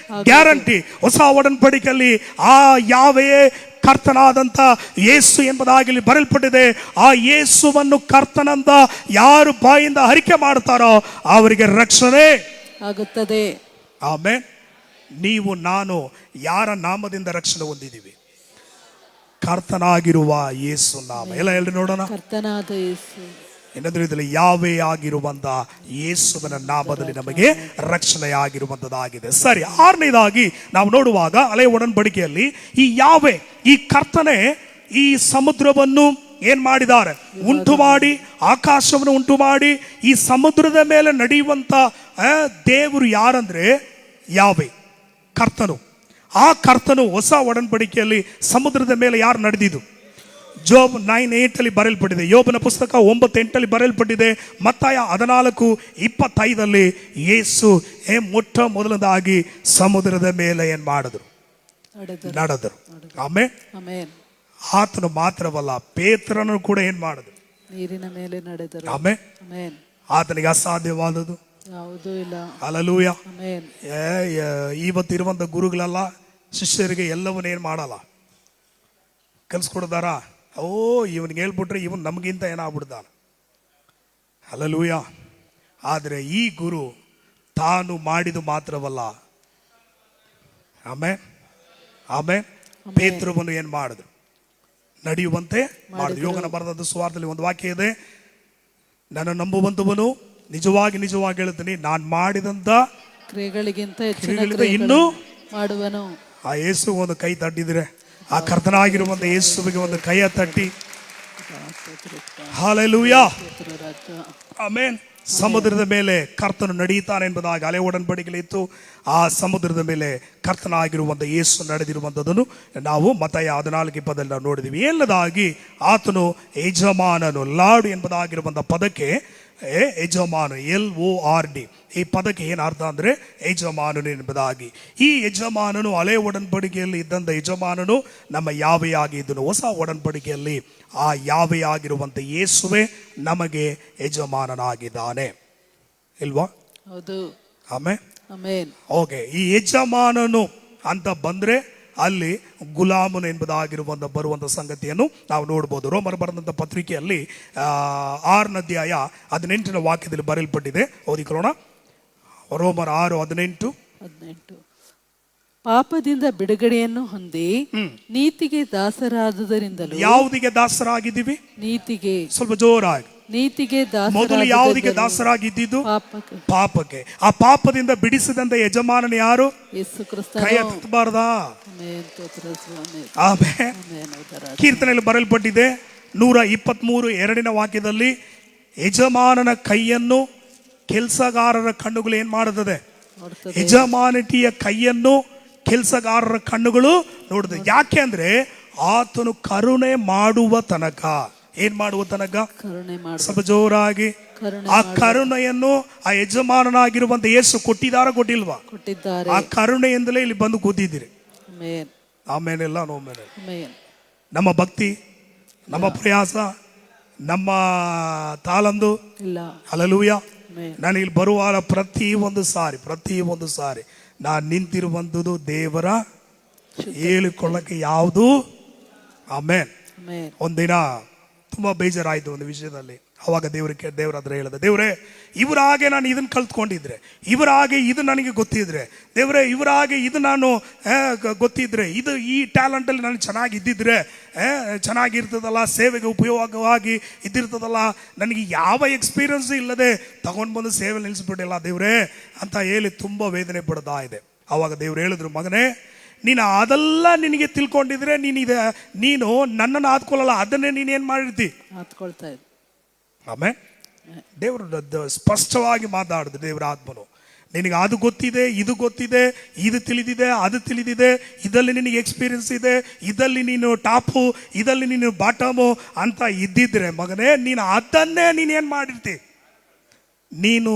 ಗ್ಯಾರಂಟಿ. ಹೊಸ ಒಡன்பಡಿಕೆಯಲ್ಲಿ ಆ ಯಾವೆಯೇ ಕರ್ತನಾದಂತ ಯೇಸು ಎಂಬುದಾಗಿ ಬರೆಯಲ್ಪಟ್ಟಿದೆ. ಆ ಯೇಸುವನ್ನು ಕರ್ತನಂದ ಯಾರು ಬಾಯಿಂದ ಅರಿಕೆ ಮಾಡ್ತಾರೋ ಅವರಿಗೆ ರಕ್ಷಣೆ ಆಗುತ್ತದೆ. ಆಮೇಲೆ ನೀವು ನಾನು ಯಾರ ನಾಮದಿಂದ ರಕ್ಷಣೆ ಹೊಂದಿದ್ದೀವಿ? ಕರ್ತನಾಗಿರುವ ಯೇಸು ನಾಮ. ಎಲ್ಲ ಹೇಳಿ ನೋಡೋಣ. ಕರ್ತನಾದ ಯೇಸು. ಏನಂದ್ರೆ ಇದರಲ್ಲಿ ಯಾವೇ ಆಗಿರುವಂತ ಯೇಸುವಿನ ನಾಮದಲ್ಲಿ ನಮಗೆ ರಕ್ಷಣೆ ಆಗಿರುವಂತದ್ದಾಗಿದೆ. ಸರಿ, 6ನೇದಾಗಿ ನಾವು ನೋಡುವಾಗ ಹಳೆ ಒಡன்பಡಿಕೆಯಲ್ಲಿ ಈ ಯಾವೇ, ಈ ಕರ್ತನೆ ಈ ಸಮುದ್ರವನ್ನು ಏನ್ ಮಾಡಿದ್ದಾರೆ? ಉಂಟು ಮಾಡಿ, ಆಕಾಶವನ್ನು ಉಂಟು ಮಾಡಿ ಈ ಸಮುದ್ರದ ಮೇಲೆ ನಡೆಯುವಂತ ದೇವರು ಯಾರಂದ್ರೆ ಯಾವೇ, ಕರ್ತನು. ಆ ಕರ್ತನು ಹೊಸ ಒಡன்பಡಿಕೆಯಲ್ಲಿ ಸಮುದ್ರದ ಮೇಲೆ ಯಾರು ನಡೆದಿದ್ದು? ಜೋಬ್ 9:8 ಬರೆಯಲ್ಪಟ್ಟಿದೆ, ಯೋಬನ ಪುಸ್ತಕ 9:8 ಬರೆಯಲ್ಪಟ್ಟಿದೆ, ಮತ್ತಾಯ 14:25 ಯೇಸು ಮೊಟ್ಟ ಮೊದಲದಾಗಿ ಸಮುದ್ರದ ಮೇಲೆ ಏನ್ ಮಾಡಿದ್ರು? ನಡೆದರು. ಆಮೆನ್. ಆತನು ಮಾತ್ರವಲ್ಲ, ಪೇತ್ರನು ಕೂಡ ಏನ್ ಮಾಡಿದ್ರು? ನೀರಿನ ಮೇಲೆ ನಡೆದರು. ಆಮೆನ್. ಆತನಿಗೆ ಅಸಾಧ್ಯವಾದದ್ದು ಯಾವುದೂ ಇಲ್ಲ. ಹಲ್ಲೆಲೂಯಾ. ಆಮೆನ್. ಇವತ್ತಿರುವಂತ ಗುರುಗಳೆಲ್ಲ ಶಿಷ್ಯರಿಗೆ ಎಲ್ಲವನ್ನ ಏನ್ ಮಾಡಲ್ಲ, ಕಲ್ಸ್ಕೊಡ್ತಾರ. ಇವನ್ಗೆ ಹೇಳ್ಬಿಟ್ರೆ ಇವನ್ ನಮಗಿಂತ ಏನಾಗ್ಬಿಡ್ತಾನೆ. ಹಲ್ಲೆಲೂಯಾ. ಆದ್ರೆ ಈ ಗುರು ತಾನು ಮಾಡಿದು ಮಾತ್ರವಲ್ಲ, ಆಮೇಲೆ ಪೇತ್ರವನ್ನು ಏನ್ ಮಾಡಿದ್ರು? ನಡೆಯುವಂತೆ ಮಾಡಿದ್ರು. ಯೋಗನ ಬರೆದ ಸುವಾರ್ತೆಯಲ್ಲಿ ಒಂದು ವಾಕ್ಯ ಇದೆ, ನನ್ನ ನಂಬುವಂತವನು ನಿಜವಾಗಿ ಹೇಳ್ತೀನಿ, ನಾನು ಮಾಡಿದಂತ ಕ್ರಿಯೆಗಳಿಗಿಂತ ಇನ್ನೂ ಮಾಡುವನು. ಆ ಯೇಸು ಒಂದು ಕೈ ತಟ್ಟಿದ್ರೆ, ಆ ಕರ್ತನಾಗಿರುವಂತ ಯೇಸುವಿಗೆ ಒಂದು ಕೈಯ ತಟ್ಟಿ ಹಲ್ಲೆಲೂಯಾ. ಆಮೆನ್. ಸಮುದ್ರದ ಮೇಲೆ ಕರ್ತನು ನಡೆಯುತ್ತಾನೆ ಎಂಬುದಾಗಿ ಹಳೆ ಒಡಂಬಡಿಕೆಯಲ್ಲಿ ಆ ಸಮುದ್ರದ ಮೇಲೆ ಕರ್ತನಾಗಿರುವಂತ ಯೇಸು ನಡೆದಿರುವಂತದನ್ನು ನಾವು ಮತ್ತಾಯ 14:20 ನಾವು ನೋಡಿದೀವಿ. ಎಲ್ಲದಾಗಿ ಆತನು ಯಜಮಾನನು, ಲಾರ್ಡ್ ಎಂಬುದಾಗಿರುವಂತ ಪದಕ್ಕೆ ಯಜಮಾನ, LORD, ಈ ಪದಕ್ಕೆ ಏನ್ ಅರ್ಥ ಅಂದ್ರೆ ಯಜಮಾನನು ಎಂಬುದಾಗಿ. ಈ ಯಜಮಾನನು ಹಳೆ ಒಡಂಬಡಿಕೆಯಲ್ಲಿ ಇದ್ದಂತ ಯಜಮಾನನು ನಮ್ಮ ಯಾವೆಯಾಗಿ ಇದ್ದನು. ಹೊಸ ಒಡಂಬಡಿಕೆಯಲ್ಲಿ ಆ ಯಾವೆಯಾಗಿರುವಂತ ಯೇಸುವೆ ನಮಗೆ ಯಜಮಾನನಾಗಿದ್ದಾನೆ, ಇಲ್ವಾ? ಹೌದು. ಆಮೆನ್. ಓಕೆ. ಈ ಯಜಮಾನನು ಅಂತ ಬಂದ್ರೆ ಅಲ್ಲಿ ಗುಲಾಮನು ಎಂಬುದಾಗಿರುವಂತ ಬರುವಂತ ಸಂಗತಿಯನ್ನು ನಾವು ನೋಡಬಹುದು. ರೋಮರ್ ಬರೆದಂತ ಪತ್ರಿಕೆಯಲ್ಲಿ 6ನೇ ಅಧ್ಯಾಯ 18ನೇ ವಾಕ್ಯದಲ್ಲಿ ಬರೆಯಲ್ಪಟ್ಟಿದೆ. ಓದಿಕೊಳ್ಳೋಣ. ರೋಮರ್ 6:18. ಪಾಪದಿಂದ ಬಿಡುಗಡೆಯನ್ನು ಹೊಂದಿ ನೀತಿಗೆ ದಾಸರಾದುದರಿಂದಲೂ. ಯಾವುದಿಗೆ ದಾಸರಾಗಿದ್ದೀವಿ? ನೀತಿಗೆ. ಸ್ವಲ್ಪ ಜೋರಾಗಿ. ನೀತಿಗೆ ಮೊದಲು ಯಾವುದಿಗೆ ದಾಸರಾಗಿದ್ದು? ಪಾಪಕ್ಕೆ. ಆ ಪಾಪದಿಂದ ಬಿಡಿಸಿದಂತ ಯಜಮಾನನ ಯಾರು? ಯೇಸು ಕ್ರಿಸ್ತ. ಕೈ ಎತ್ತಬಾರ್ದಾ? ಕೀರ್ತನೆಯಲ್ಲಿ ಬರೆಯಲ್ಪಟ್ಟಿದೆ 123:2ನೇ ವಾಕ್ಯದಲ್ಲಿ, ಯಜಮಾನನ ಕೈಯನ್ನು ಕೆಲಸಗಾರರ ಕಣ್ಣುಗಳು ಏನ್ ಮಾಡುತ್ತದೆ? ಯಜಮಾನಟಿಯ ಕೈಯನ್ನು ಕೆಲಸಗಾರರ ಕಣ್ಣುಗಳು ನೋಡುತ್ತದೆ. ಯಾಕೆ ಅಂದ್ರೆ ಆತನು ಕರುಣೆ ಮಾಡುವ ತನಕ. ಏನ್ ಮಾಡುವ ತನಕ? ಸ್ವಲ್ಪ ಜೋರಾಗಿ. ಆ ಕರುಣೆಯನ್ನು ಆ ಯಜಮಾನನಾಗಿರುವಂತ ಯೇಸು ಕೊಟ್ಟಿಲ್ವಾ? ಕೊಟ್ಟಿದ್ದಾರೆ. ಆ ಕರುಣೆಯಿಂದಲೇ ಇಲ್ಲಿ ಬಂದು ಕೂತಿದ್ದೀರಿ. ಆಮೇಲೆಲ್ಲ ನಮ್ಮ ಭಕ್ತಿ, ನಮ್ಮ ಪ್ರಯಾಸ, ನಮ್ಮ ತಾಲಂದು ಹಲ್ಲೆಲೂಯಾ. ನಾನು ಇಲ್ಲಿ ಬರುವಾಗ ಪ್ರತಿ ಒಂದು ಸಾರಿ ನಾನು ನಿಂತಿರುವಂಥದ್ದು ದೇವರ ಹೇಳಿಕೊಳ್ಳಕ್ಕೆ ಯಾವುದು. ಆಮೇನ್. ಒಂದಿನ ತುಂಬಾ ಬೇಜಾರಾಯ್ತು ಒಂದು ವಿಷಯದಲ್ಲಿ. ಅವಾಗ ದೇವ್ರ ಹತ್ರ ಹೇಳಿದೆ, ದೇವ್ರೇ, ಇವರ ಹಾಗೆ ನಾನು ಇದನ್ನ ಕಲ್ತ್ಕೊಂಡಿದ್ರೆ, ಇವರ ಹಾಗೆ ಇದು ನನಗೆ ಗೊತ್ತಿದ್ರೆ, ದೇವ್ರೆ ಇವರ ಹಾಗೆ ಇದು ನಾನು ಗೊತ್ತಿದ್ರೆ, ಇದು ಈ ಟ್ಯಾಲೆಂಟ್ ಅಲ್ಲಿ ನಾನು ಚೆನ್ನಾಗಿದ್ದಿದ್ರೆ ಚೆನ್ನಾಗಿರ್ತದಲ್ಲ, ಸೇವೆಗೆ ಉಪಯೋಗವಾಗಿ ಇದ್ದಿರ್ತದಲ್ಲ, ನನಗೆ ಯಾವ ಎಕ್ಸ್ಪೀರಿಯನ್ಸ್ ಇಲ್ಲದೆ ತಗೊಂಡ್ ಬಂದು ಸೇವೆ ನಿಲ್ಲಿಸ್ಬಿಟ್ಟಿಲ್ಲ ದೇವ್ರೇ ಅಂತ ಹೇಳಿ ತುಂಬಾ ವೇದನೆ ಪಡ್ತಾ ಇದೆ. ಅವಾಗ ದೇವ್ರು ಹೇಳಿದ್ರು, ಮಗನೇ, ನೀನು ಅದೆಲ್ಲ ನಿನಗೆ ತಿಳ್ಕೊಂಡಿದ್ರೆ ನೀನು ನನ್ನನ್ನು ಆದ್ಕೊಳ್ಳಲ್ಲ, ಅದನ್ನೇ ನೀನೇನ್ ಮಾಡಿರ್ತಿ? ಆದ್ಕೊಳ್ತಾ ಇದ್ದೆ. ಆಮೇಲೆ ದೇವರು ಸ್ಪಷ್ಟವಾಗಿ ಮಾತಾಡಿದ್ರು. ದೇವರ ಆತ್ಮನು, ನಿನಗೆ ಅದು ಗೊತ್ತಿದೆ, ಇದು ಗೊತ್ತಿದೆ, ಇದು ತಿಳಿದಿದೆ, ಅದು ತಿಳಿದಿದೆ, ಇದರಲ್ಲಿ ನಿನಗೆ ಎಕ್ಸ್ಪೀರಿಯನ್ಸ್ ಇದೆ, ಇದರಲ್ಲಿ ನೀನು ಟಾಪು, ಇದರಲ್ಲಿ ನೀನು ಬಾಟಮು ಅಂತ ಇದ್ದಿದ್ರೆ ಮಗನೇ, ನೀನು ಅದನ್ನೇ ನೀನೇನ್ ಮಾಡಿರ್ತಿ? ನೀನು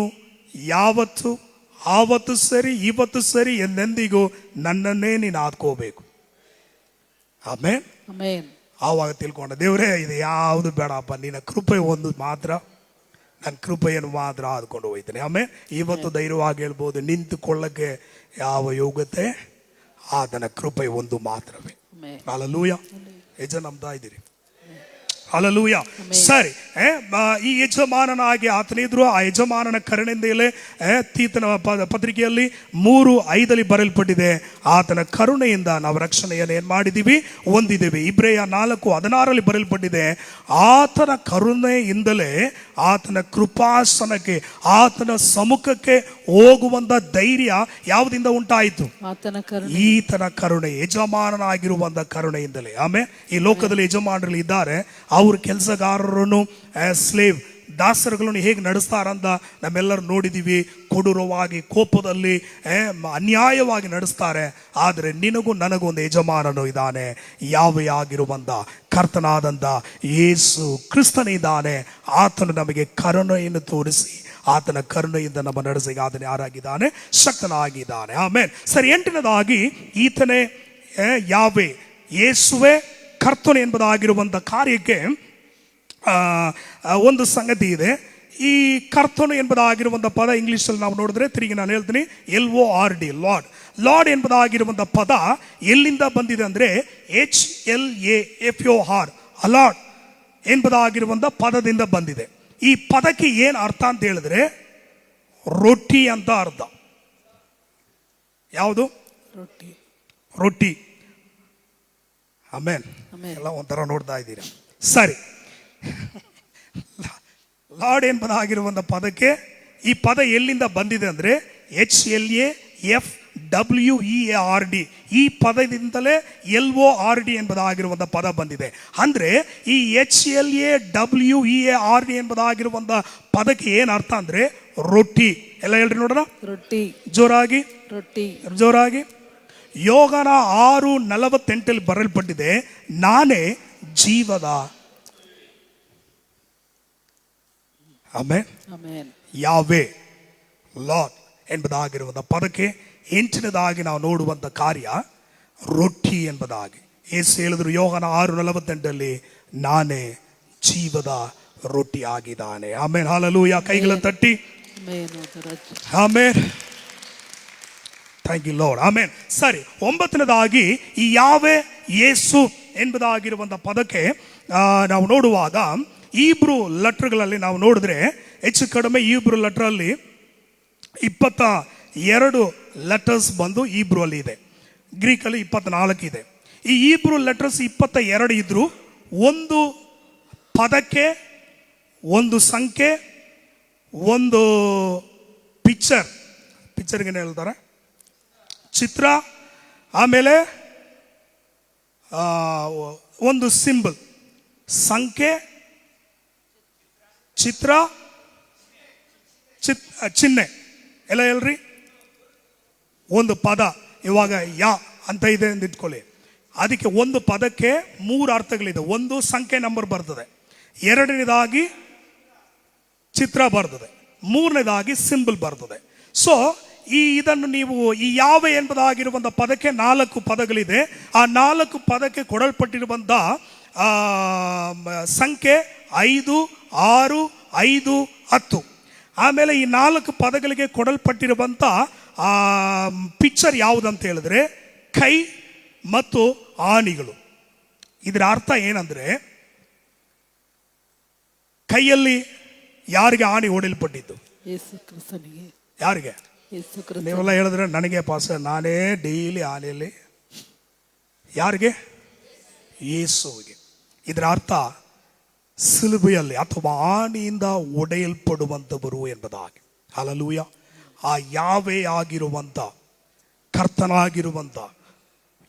ಆವತ್ತು ಸರಿ, ಇವತ್ತು ಸರಿ, ಎಂದೆಂದಿಗೂ ನನ್ನನ್ನೇ ನೀನು ಆದ್ಕೋಬೇಕು. ಆಮೇನ್. ಆವಾಗ ತಿಳ್ಕೊಂಡ, ದೇವ್ರೇ ಇದು ಯಾವುದು ಬೇಡಪ್ಪ, ನಿನ್ನ ಕೃಪೆ ಒಂದು ಮಾತ್ರ, ನನ್ನ ಕೃಪೆಯನ್ನು ಮಾತ್ರ ಆದ್ಕೊಂಡು ಹೋಗ್ತೇನೆ. ಆಮೇಲೆ ಇವತ್ತು ಧೈರ್ಯವಾಗಿ ಹೇಳ್ಬೋದು, ನಿಂತುಕೊಳ್ಳಕ್ಕೆ ಯಾವ ಯೋಗ್ಯತೆ? ಆತನ ಕೃಪೆ ಒಂದು ಮಾತ್ರವೇ. ಹಲ್ಲೆಲೂಯಾ. ಯಜ ನಂಬ್ತಾ ಇದ್ದೀರಿ? ಹಲ್ಲೆಲೂಯಾ. ಸರಿ, ಈ ಯಜಮಾನನಾಗಿ ಆತನಿದ್ರು. ಆ ಯಜಮಾನನ ಕರುಣೆಯಿಂದಲೇ ತೀತನ ಪತ್ರಿಕೆಯಲ್ಲಿ 3:5 ಬರೆಯಲ್ಪಟ್ಟಿದೆ, ಆತನ ಕರುಣೆಯಿಂದ ನಾವು ರಕ್ಷಣೆಯನ್ನು ಏನ್ ಮಾಡಿದೀವಿ? ಹೊಂದಿದ್ದೇವೆ. ಇಬ್ರಿಯ 4:16 ಬರೆಯಲ್ಪಟ್ಟಿದೆ, ಆತನ ಕರುಣೆಯಿಂದಲೇ ಆತನ ಕೃಪಾಸನಕ್ಕೆ, ಆತನ ಸಮ್ಮುಖಕ್ಕೆ ಹೋಗುವಂತ ಧೈರ್ಯ ಯಾವುದಿಂದ ಉಂಟಾಯಿತು? ಈತನ ಕರುಣೆ, ಯಜಮಾನನಾಗಿರುವಂತ ಕರುಣೆಯಿಂದಲೇ. ಆಮೇಲೆ ಈ ಲೋಕದಲ್ಲಿ ಯಜಮಾನರಲ್ಲಿ ಇದ್ದಾರೆ, ಅವ್ರ ಕೆಲಸಗಾರರನ್ನು ಸ್ಲೇವ್, ದಾಸರುಗಳನ್ನು ಹೇಗೆ ನಡೆಸ್ತಾರಂತ ನಮ್ಮೆಲ್ಲರೂ ನೋಡಿದ್ದೀವಿ. ಕೊಡೂರವಾಗಿ, ಕೋಪದಲ್ಲಿ, ಅನ್ಯಾಯವಾಗಿ ನಡೆಸ್ತಾರೆ. ಆದರೆ ನಿನಗೂ ನನಗೂ ಒಂದು ಯಜಮಾನನು ಇದ್ದಾನೆ, ಯಾವೇ ಆಗಿರುವಂಥ ಕರ್ತನಾದಂಥ ಯೇಸು ಕ್ರಿಸ್ತನಿದ್ದಾನೆ. ಆತನು ನಮಗೆ ಕರುಣೆಯನ್ನು ತೋರಿಸಿ ಆತನ ಕರುಣೆಯಿಂದ ನಮ್ಮ ನಡೆಸಿಗೆ ಆತನ ಯಾರಾಗಿದ್ದಾನೆ, ಶಕ್ತನಾಗಿದ್ದಾನೆ. ಆಮೇಲೆ ಸರಿ, 8ನೇದಾಗಿ ಈತನೇ ಯಾವೇ, ಯೇಸುವೆ ಕರ್ತನೆ ಎಂಬುದಾಗಿರುವಂಥ ಕಾರ್ಯಕ್ಕೆ ಒಂದು ಸಂಗತಿ ಇದೆ. ಈ ಕರ್ತನು ಎಂಬುದಾಗಿರುವಂಥ ಪದ ಇಂಗ್ಲೀಷಲ್ಲಿ ನಾವು ನೋಡಿದ್ರೆ, ತಿರುಗಿ ನಾನು ಹೇಳ್ತೀನಿ, LORD, ಲಾರ್ಡ್. ಲಾರ್ಡ್ ಎಂಬುದಾಗಿರುವಂಥ ಪದ ಎಲ್ಲಿಂದ ಬಂದಿದೆ ಅಂದರೆ HLAFOR, ಅಲಾರ್ಡ್ ಎಂಬುದಾಗಿರುವಂಥ ಪದದಿಂದ ಬಂದಿದೆ. ಈ ಪದಕ್ಕೆ ಏನು ಅರ್ಥ ಅಂತ ಹೇಳಿದ್ರೆ ರೊಟ್ಟಿ ಅಂತ ಅರ್ಥ. ಯಾವುದು? ರೊಟ್ಟಿ. ರೊಟ್ಟಿ. ಆಮೇಲೆ ಎಲ್ಲ ಒಂಥರ ನೋಡ್ತಾ ಇದ್ದೀರಾ. ಸರಿ, ಲಾರ್ಡ್ ಎಂಬುದಾಗಿರುವಂಥ ಪದಕ್ಕೆ ಈ ಪದ ಎಲ್ಲಿಂದ ಬಂದಿದೆ ಅಂದರೆ HLAFWEARD, ಈ ಪದದಿಂದಲೇ LORD ಎಂಬುದಾಗಿರುವಂಥ ಪದ ಬಂದಿದೆ. ಅಂದರೆ ಈ HLAWEARD ಎಂಬುದಾಗಿರುವಂಥ ಪದಕ್ಕೆ ಏನು ಅರ್ಥ ಅಂದರೆ ರೊಟ್ಟಿ. ಎಲ್ಲ ಹೇಳ್ರಿ ನೋಡೋಣ, ರೊಟ್ಟಿ. ಜೋರಾಗಿ, ರೊಟ್ಟಿ, ಜೋರಾಗಿ. ಯೋಗನ 6:48 ಬರೆಯಲ್ಪಟ್ಟಿದೆ, ನಾನೇ ಜೀವದ. ಆಮೆನ್. ಯಾವೇ, ಲಾರ್ಡ್ ಎಂಬುದಾಗಿರುವಂಥ ಪದಕ್ಕೆ 8ನೇದಾಗಿ ನಾವು ನೋಡುವಂಥ ಕಾರ್ಯ ರೊಟ್ಟಿ ಎಂಬುದಾಗಿ. ಯೇಸು ಹೇಳಿದ್ರು ಯೋಗನ 6:48, ನಾನೇ ಜೀವದ ರೊಟ್ಟಿ ಆಗಿದ್ದಾನೆ. Amen, hallelujah. ಕೈಗಳ ತಟ್ಟಿ amen. Thank you Lord. Amen. ಸರಿ, 9ನೇದಾಗಿ ಈ ಯಾವೇ ಯೇಸು ಎಂಬುದಾಗಿರುವಂಥ ಪದಕ್ಕೆ ನಾವು ನೋಡುವಾಗ ಈಬ್ರೂ ಲೆಟರ್ಗಳಲ್ಲಿ ನಾವು ನೋಡಿದ್ರೆ ಹೆಚ್ಚು ಕಡಿಮೆ ಈಬ್ರೂ ಲೆಟರಲ್ಲಿ 22 ಲೆಟರ್ಸ್ ಬಂದು ಈಬ್ರೂ ಅಲ್ಲಿ ಇದೆ. ಗ್ರೀಕಲ್ಲಿ 24 ಇದೆ. ಈ ಈಬ್ರೂ ಲೆಟರ್ಸ್ 22 ಇದ್ರು ಒಂದು ಪದಕ್ಕೆ ಒಂದು ಸಂಖ್ಯೆ, ಒಂದು ಪಿಕ್ಚರ್ಗೆ ಹೇಳ್ತಾರೆ ಚಿತ್ರ, ಆಮೇಲೆ ಒಂದು ಸಿಂಬಲ್, ಸಂಖ್ಯೆ, ಚಿತ್ರ, ಚಿಹ್ನೆ ಎಲ್ಲ ಹೇಳ್ರಿ. ಒಂದು ಪದ ಇವಾಗ ಯಾ ಅಂತ ಇದೆ ಅಂತ ಇಟ್ಕೊಳ್ಳಿ. ಅದಕ್ಕೆ ಒಂದು ಪದಕ್ಕೆ 3 ಅರ್ಥಗಳಿದೆ. ಒಂದು ಸಂಖ್ಯೆ ನಂಬರ್ ಬರ್ತದೆ, 2ನೇದಾಗಿ ಚಿತ್ರ ಬರ್ತದೆ, 3ನೇದಾಗಿ ಸಿಂಬಲ್ ಬರ್ತದೆ. ಸೊ ಇದನ್ನು ನೀವು ಈ ಯಾವ ಎಂಬುದಾಗಿರುವಂಥ ಪದಕ್ಕೆ 4 ಪದಗಳಿದೆ. ಆ 4 ಪದಕ್ಕೆ ಕೊಡಲ್ಪಟ್ಟಿರುವಂಥ ಸಂಖ್ಯೆ 5, 6, 5, 10. ಆಮೇಲೆ ಈ 4 ಪದಗಳಿಗೆ ಕೊಡಲ್ಪಟ್ಟಿರುವಂಥ ಪಿಕ್ಚರ್ ಯಾವುದಂತ ಹೇಳಿದ್ರೆ ಕೈ ಮತ್ತು ಆಣಿಗಳು. ಇದರ ಅರ್ಥ ಏನಂದ್ರೆ, ಕೈಯಲ್ಲಿ ಯಾರಿಗೆ ಆಣಿ ಹೊಡೆಯಲ್ಪಟ್ಟಿದ್ದು? ಯೇಸು ಕ್ರಿಸ್ತನಿಗೆ. ಯಾರಿಗೆ? ನೀವೆಲ್ಲ ಹೇಳಿದ್ರೆ ನನಗೆ ಪಾಸ್ಟರ್, ನಾನೇ ಡೈಲಿ ಆನೆಯಲ್ಲಿ. ಯಾರಿಗೆ? ಯೇಸುವಿಗೆ. ಇದರ ಅರ್ಥ ಸಿಲುಬೆಯಲ್ಲಿ ಅಥವಾ ಆಣಿಯಿಂದ ಒಡೆಯಲ್ಪಡುವಂಥವರು ಎಂಬುದಾಗಿ. ಹಲ್ಲೆಲೂಯಾ. ಆ ಯಾವೇ ಆಗಿರುವಂಥ ಕರ್ತನಾಗಿರುವಂಥ,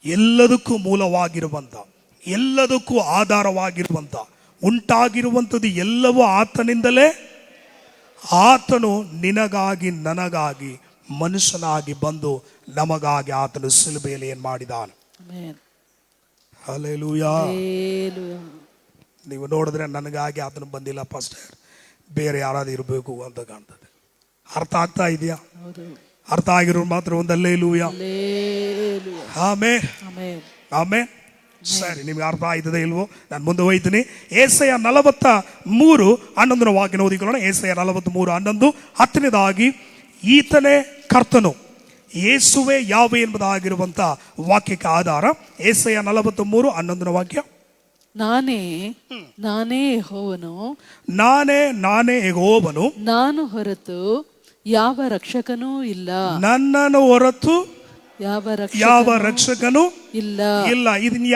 ಎಲ್ಲದಕ್ಕೂ ಮೂಲವಾಗಿರುವಂಥ, ಎಲ್ಲದಕ್ಕೂ ಆಧಾರವಾಗಿರುವಂಥ, ಉಂಟಾಗಿರುವಂಥದ್ದು ಎಲ್ಲವೂ ಆತನಿಂದಲೇ. ಆತನು ನಿನಗಾಗಿ ನನಗಾಗಿ ಮನುಷ್ಯನಾಗಿ ಬಂದು ನಮಗಾಗಿ ಆತನು ಸಿಲುಬೆಯಲ್ಲಿ ಏನು ಮಾಡಿದಾನೆ. ಹಲ್ಲೆಲೂಯಾ. ನೀವು ನೋಡಿದ್ರೆ ನನಗಾಗಿ ಆತನು ಬಂದಿಲ್ಲ ಪಾಸ್ಟರ್, ಬೇರೆ ಯಾರಾದ್ರೂ ಇರಬೇಕು ಅಂತ ಕಾಣ್ತದೆ. ಅರ್ಥ ಆಗ್ತಾ ಇದೆಯಾ? ಅರ್ಥ ಆಗಿರೋ ಮಾತ್ರ ಒಂದು ಹಲ್ಲೆಲೂಯಾ. Amen, amen. ಸರಿ, ನಿಮ್ಗೆ ಅರ್ಥ ಆಯ್ತದೆ ಇಲ್ವೋ? ನಾನು ಮುಂದೆ ಹೋಯ್ತೀನಿ. ಏಸಾಯ 43:11 ವಾಕ್ಯ ಓದಿಕೊಳ್ಳೋಣ. ಏಸಾಯ 43:11. 10ನೇದಾಗಿ ಈತನೇ ಕರ್ತನು, ಯೇಸುವೆ ಯಾವೇ ಎಂಬುದಾಗಿರುವಂತ ವಾಕ್ಯಕ್ಕೆ ಆಧಾರ ಏಸಾಯ 43:11 ವಾಕ್ಯ. ನಾನೇ ಯೆಹೋವನು, ನಾನೇ ಯೆಹೋವನು, ನಾನು ಹೊರತು ಯಾವ ರಕ್ಷಕನೂ ಇಲ್ಲ, ನನ್ನನ್ನು ಹೊರತು ಯಾವ ರಕ್ಷಕನು ಇಲ್ಲ. ಇದನ್ನ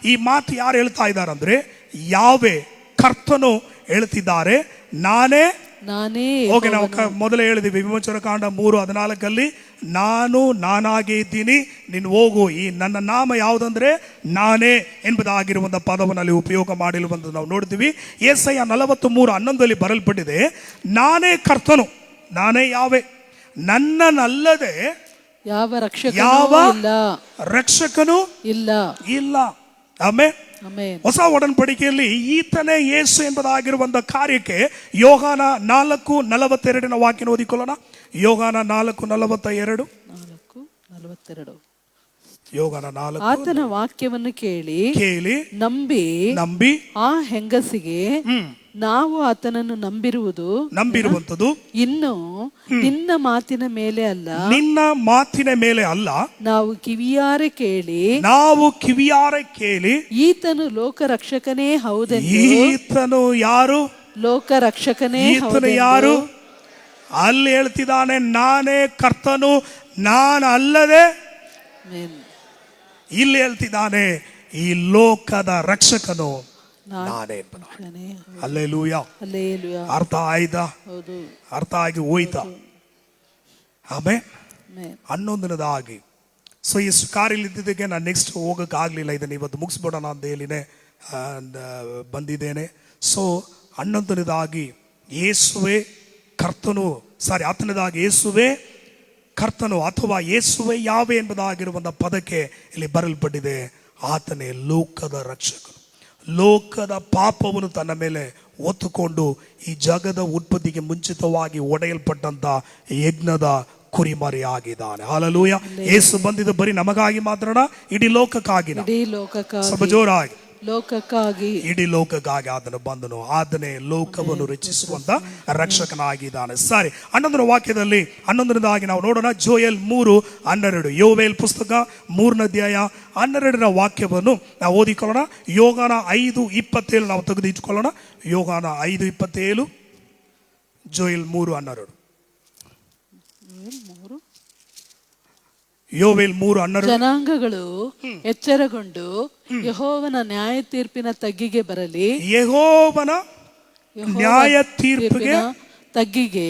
ಈ ಮಾತು ಯಾರು ಹೇಳ್ತಾ ಇದ್ದಾರೆ ಅಂದ್ರೆ ಯಾವೇ ಕರ್ತನು ಹೇಳ್ತಿದ್ದಾರೆ. ನಾನೇ ನಾನೇ ಓಕೆ, ನಾವು ಮೊದಲೇ ಹೇಳಿದೀವಿ ವಿಮೋಚನ ಕಾಂಡ 3:14 ನಾನು ನಾನಾಗೇ ಇದ್ದೀನಿ, ನೀನು ಹೋಗು. ಈ ನನ್ನ ನಾಮ ಯಾವುದಂದ್ರೆ ನಾನೇ ಎಂಬುದಾಗಿರುವಂಥ ಪದವನ್ನಲ್ಲಿ ಉಪಯೋಗ ಮಾಡಿರುವಂಥದ್ದು ನಾವು ನೋಡ್ತೀವಿ. ಯೆಶಾಯ 43:11 ಬರೆಯಲ್ಪಟ್ಟಿದೆ, ನಾನೇ ಕರ್ತನು, ನಾನೇ ಯಾವೆ, ನನ್ನನ್ನಲ್ಲದೆ ಯಾವ ರಕ್ಷಕನು ಇಲ್ಲ. ಆಮೆನ್. ಹೊಸ ಒಡன்பಡಿಕೆಯಲ್ಲಿ ಈತನೇ ಯೇಸು ಎಂಬುದಾಗಿರುವಂತ ಕಾರ್ಯಕ್ಕೆ ಯೋಹಾನ 4:42 ವಾಕ್ಯ ಓದಿಕೊಳ್ಳೋಣ. ಯೋಹಾನ 4:42. ಯೋಹಾನ 4. ಆತನ ವಾಕ್ಯವನ್ನು ಕೇಳಿ ನಂಬಿ ಆ ಹೆಂಗಸಿಗೆ ನಾವು ಆತನನ್ನು ನಂಬಿರುವಂತದ್ದು ಇನ್ನು ನಿನ್ನ ಮಾತಿನ ಮೇಲೆ ಅಲ್ಲ, ನಾವು ಕಿವಿಯಾರೆ ಕೇಳಿ ಈತನು ಲೋಕರಕ್ಷಕನೇ ಹೌದೆಂದು. ಈತನು ಯಾರು? ಲೋಕರಕ್ಷಕನೇ ಯಾರು? ಅಲ್ಲಿ ಹೇಳ್ತಿದ್ದಾನೆ, ನಾನೇ ಕರ್ತನು, ನಾನು ಅಲ್ಲದೆ. ಇಲ್ಲಿ ಹೇಳ್ತಿದ್ದಾನೆ, ಈ ಲೋಕದ ರಕ್ಷಕನು ನಾನೇ. ಹಲ್ಲೆಲೂಯಾ. ಅರ್ಥ ಆಯ್ತಾ? ಅರ್ಥ ಆಗಿ ಹೋಯ್ತಾ? ಆಮೇಲೆ 11ನೇದಾಗಿ, ಸೊ ಇಷ್ಟು ಕಾರ್ಯಲ್ಲಿ ಇದ್ದಿದ್ದಕ್ಕೆ ನಾನು ನೆಕ್ಸ್ಟ್ ಹೋಗಕ್ಕೆ ಆಗಲಿಲ್ಲ, ಇದನ್ನು ಇವತ್ತು ಮುಗಿಸ್ಬಿಡೋಣ ಅಂತ ಹೇಳಿನೇ ಬಂದಿದ್ದೇನೆ. ಸೊ 11ನೇದಾಗಿ ಯೇಸುವೆ ಕರ್ತನು, ಆತನದಾಗಿ ಯೇಸುವೆ ಕರ್ತನು ಅಥವಾ ಯೇಸುವೆ ಯಾವೆ ಎಂಬುದಾಗಿರುವಂಥ ಪದಕ್ಕೆ ಇಲ್ಲಿ ಬರಲ್ಪಟ್ಟಿದೆ. ಆತನೇ ಲೋಕದ ರಕ್ಷಕನು, ಲೋಕದ ಪಾಪವನ್ನು ತನ್ನ ಮೇಲೆ ಹೊತ್ತುಕೊಂಡು ಈ ಜಗದ ಉತ್ಪತ್ತಿಗೆ ಮುಂಚಿತವಾಗಿ ಒಡೆಯಲ್ಪಟ್ಟಂತ ಯಜ್ಞದ ಕುರಿಮರಿ ಆಗಿದ್ದಾನೆ. ಹಲ್ಲೆಲೂಯಾ. ಯೇಸು ಬಂದಿದ್ದು ಬರೀ ನಮಗಾಗಿ ಮಾತ್ರನ, ಇಡೀ ಲೋಕಕ್ಕಾಗಿ, ಸ್ವಲ್ಪ ಜೋರಾಗಿ, ಇಡೀ ಲೋಕಕ್ಕಾಗಿ ಆತನು ಬಂದನು. ಆತನೇ ಲೋಕವನ್ನು ರಚಿಸುವಂತ ರಕ್ಷಕನಾಗಿದ್ದಾನೆ. ಸರಿ, 11ನೇ ವಾಕ್ಯದಲ್ಲಿ 11ನೇದಾಗಿ ನಾವು ನೋಡೋಣ. ಜೋಯಲ್ 3:12, ಯೋವೇಲ್ ಪುಸ್ತಕ 3ನೇ ಅಧ್ಯಾಯ 12ನೇ ವಾಕ್ಯವನ್ನು ನಾವು ಓದಿಕೊಳ್ಳೋಣ. ಯೋಹಾನ 5:27 ನಾವು ತೆಗೆದಿಟ್ಕೊಳ್ಳೋಣ. ಯೋಹಾನ 5:27, ಜೋಯಲ್ 3:12. ಯೋವೇಲ್ 3:12. ಜನಾಂಗಗಳು ಎಚ್ಚರಗೊಂಡು ಯೆಹೋವನ ನ್ಯಾಯ ತೀರ್ಪಿನ ತಗ್ಗಿಗೆ ಬರಲಿ. ಯೆಹೋವನ ನ್ಯಾಯ ತೀರ್ಪಿಗೆ ತಗ್ಗಿಗೆ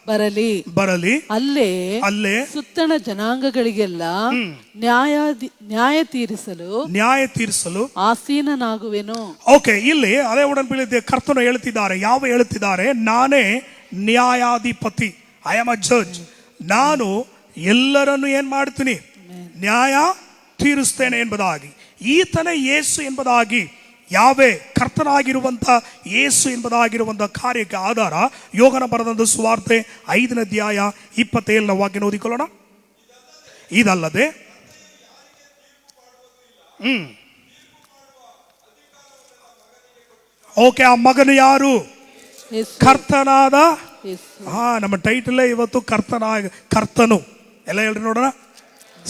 ಬರಲಿ. ಅಲ್ಲೇ ಸುತ್ತಣ ಜನಾಂಗಗಳಿಗೆಲ್ಲ ನ್ಯಾಯ ತೀರಿಸಲು ಆಸೀನನಾಗುವೆನು. ಓಕೆ, ಇಲ್ಲಿ ಅದೇ ಒಡಂಬಡಿಕೆ ಕರ್ತನು ಹೇಳ್ತಿದ್ದಾರೆ. ಯಾವ ಹೇಳ್ತಿದ್ದಾರೆ? ನಾನೇ ನ್ಯಾಯಾಧಿಪತಿ, ಐ ಆಮ್ ಅ ಜಡ್ಜ್. ನಾನು ಎಲ್ಲರನ್ನು ಏನ್ ಮಾಡ್ತೀನಿ? ನ್ಯಾಯ ತೀರಿಸ್ತೇನೆ ಎಂಬುದಾಗಿ. ಈತನೇ ಯೇಸು ಎಂಬುದಾಗಿ, ಯಾವೇ ಕರ್ತನಾಗಿರುವಂತ ಯೇಸು ಎಂಬುದಾಗಿರುವಂತ ಕಾರ್ಯಕ್ಕೆ ಆಧಾರ ಯೋಗನ ಬರೆದಂತ ಸುವಾರ್ತೆ 5ನೇ ಅಧ್ಯಾಯ 27ನೇ ವಾಕ್ಯ ಓದಿಕೊಳ್ಳೋಣ. ಇದಲ್ಲದೆ ಓಕೆ, ಆ ಮಗನು ಯಾರು? ಕರ್ತನಾದ. ನಮ್ಮ ಟೈಟಲೇ ಇವತ್ತು ಕರ್ತನು. ಎಲ್ಲ ಹೇಳ್ರಿ ನೋಡೋಣ,